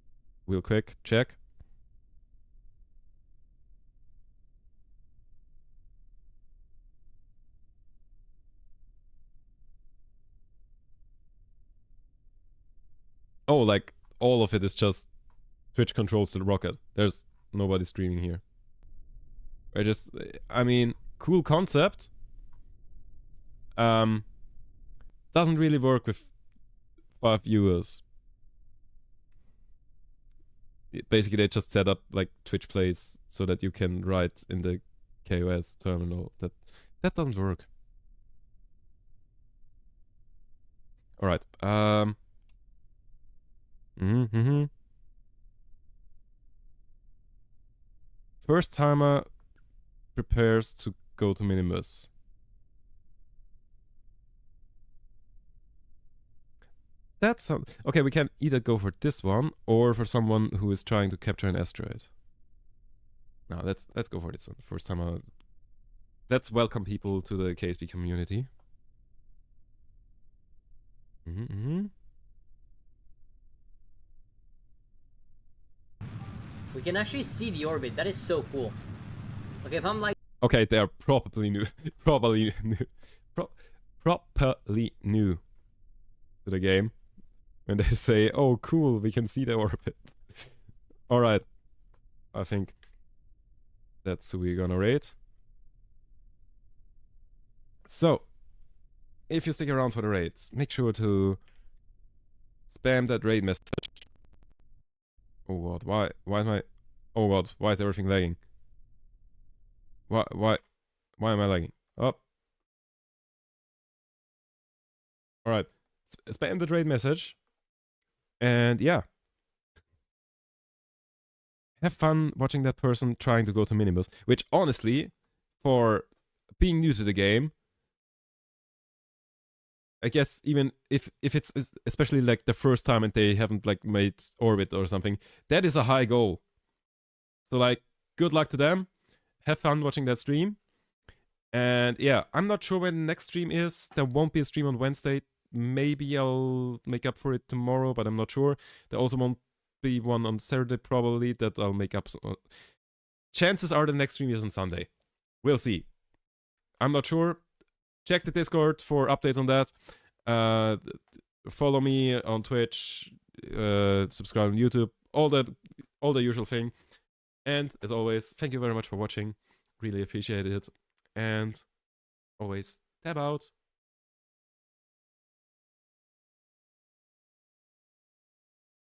real quick check. Oh, like all of it is just Twitch controls the rocket. There's nobody streaming here. I mean, cool concept. Doesn't really work with 5 viewers. Basically, they just set up like Twitch plays so that you can write in the KOS terminal. That doesn't work. All right. First timer prepares to go to Minimus. That's okay. We can either go for this one or for someone who is trying to capture an asteroid. No, let's go for this one. First timer. Let's welcome people to the KSP community. We can actually see the orbit. That is so cool. Okay, if I'm like... Okay, they are properly new. Properly new to the game. When they say, oh cool, we can see the orbit. Alright. I think that's who we're gonna raid. So, if you stick around for the raids, make sure to spam that raid message. Oh god, why am I... Oh god, why is everything lagging? Why am I lagging? Oh. Alright, spam the raid message. And yeah. Have fun watching that person trying to go to Minimus. Which honestly, for being new to the game, I guess even if it's especially like the first time and they haven't like made orbit or something, that is a high goal. So like, good luck to them. Have fun watching that stream. And yeah, I'm not sure when the next stream is. There won't be a stream on Wednesday. Maybe I'll make up for it tomorrow, but I'm not sure. There also won't be one on Saturday probably that I'll make up. Chances are the next stream is on Sunday. We'll see. I'm not sure. Check the Discord for updates on that. Follow me on Twitch. Subscribe on YouTube. All the usual thing. And as always, thank you very much for watching. Really appreciate it. And always tab out.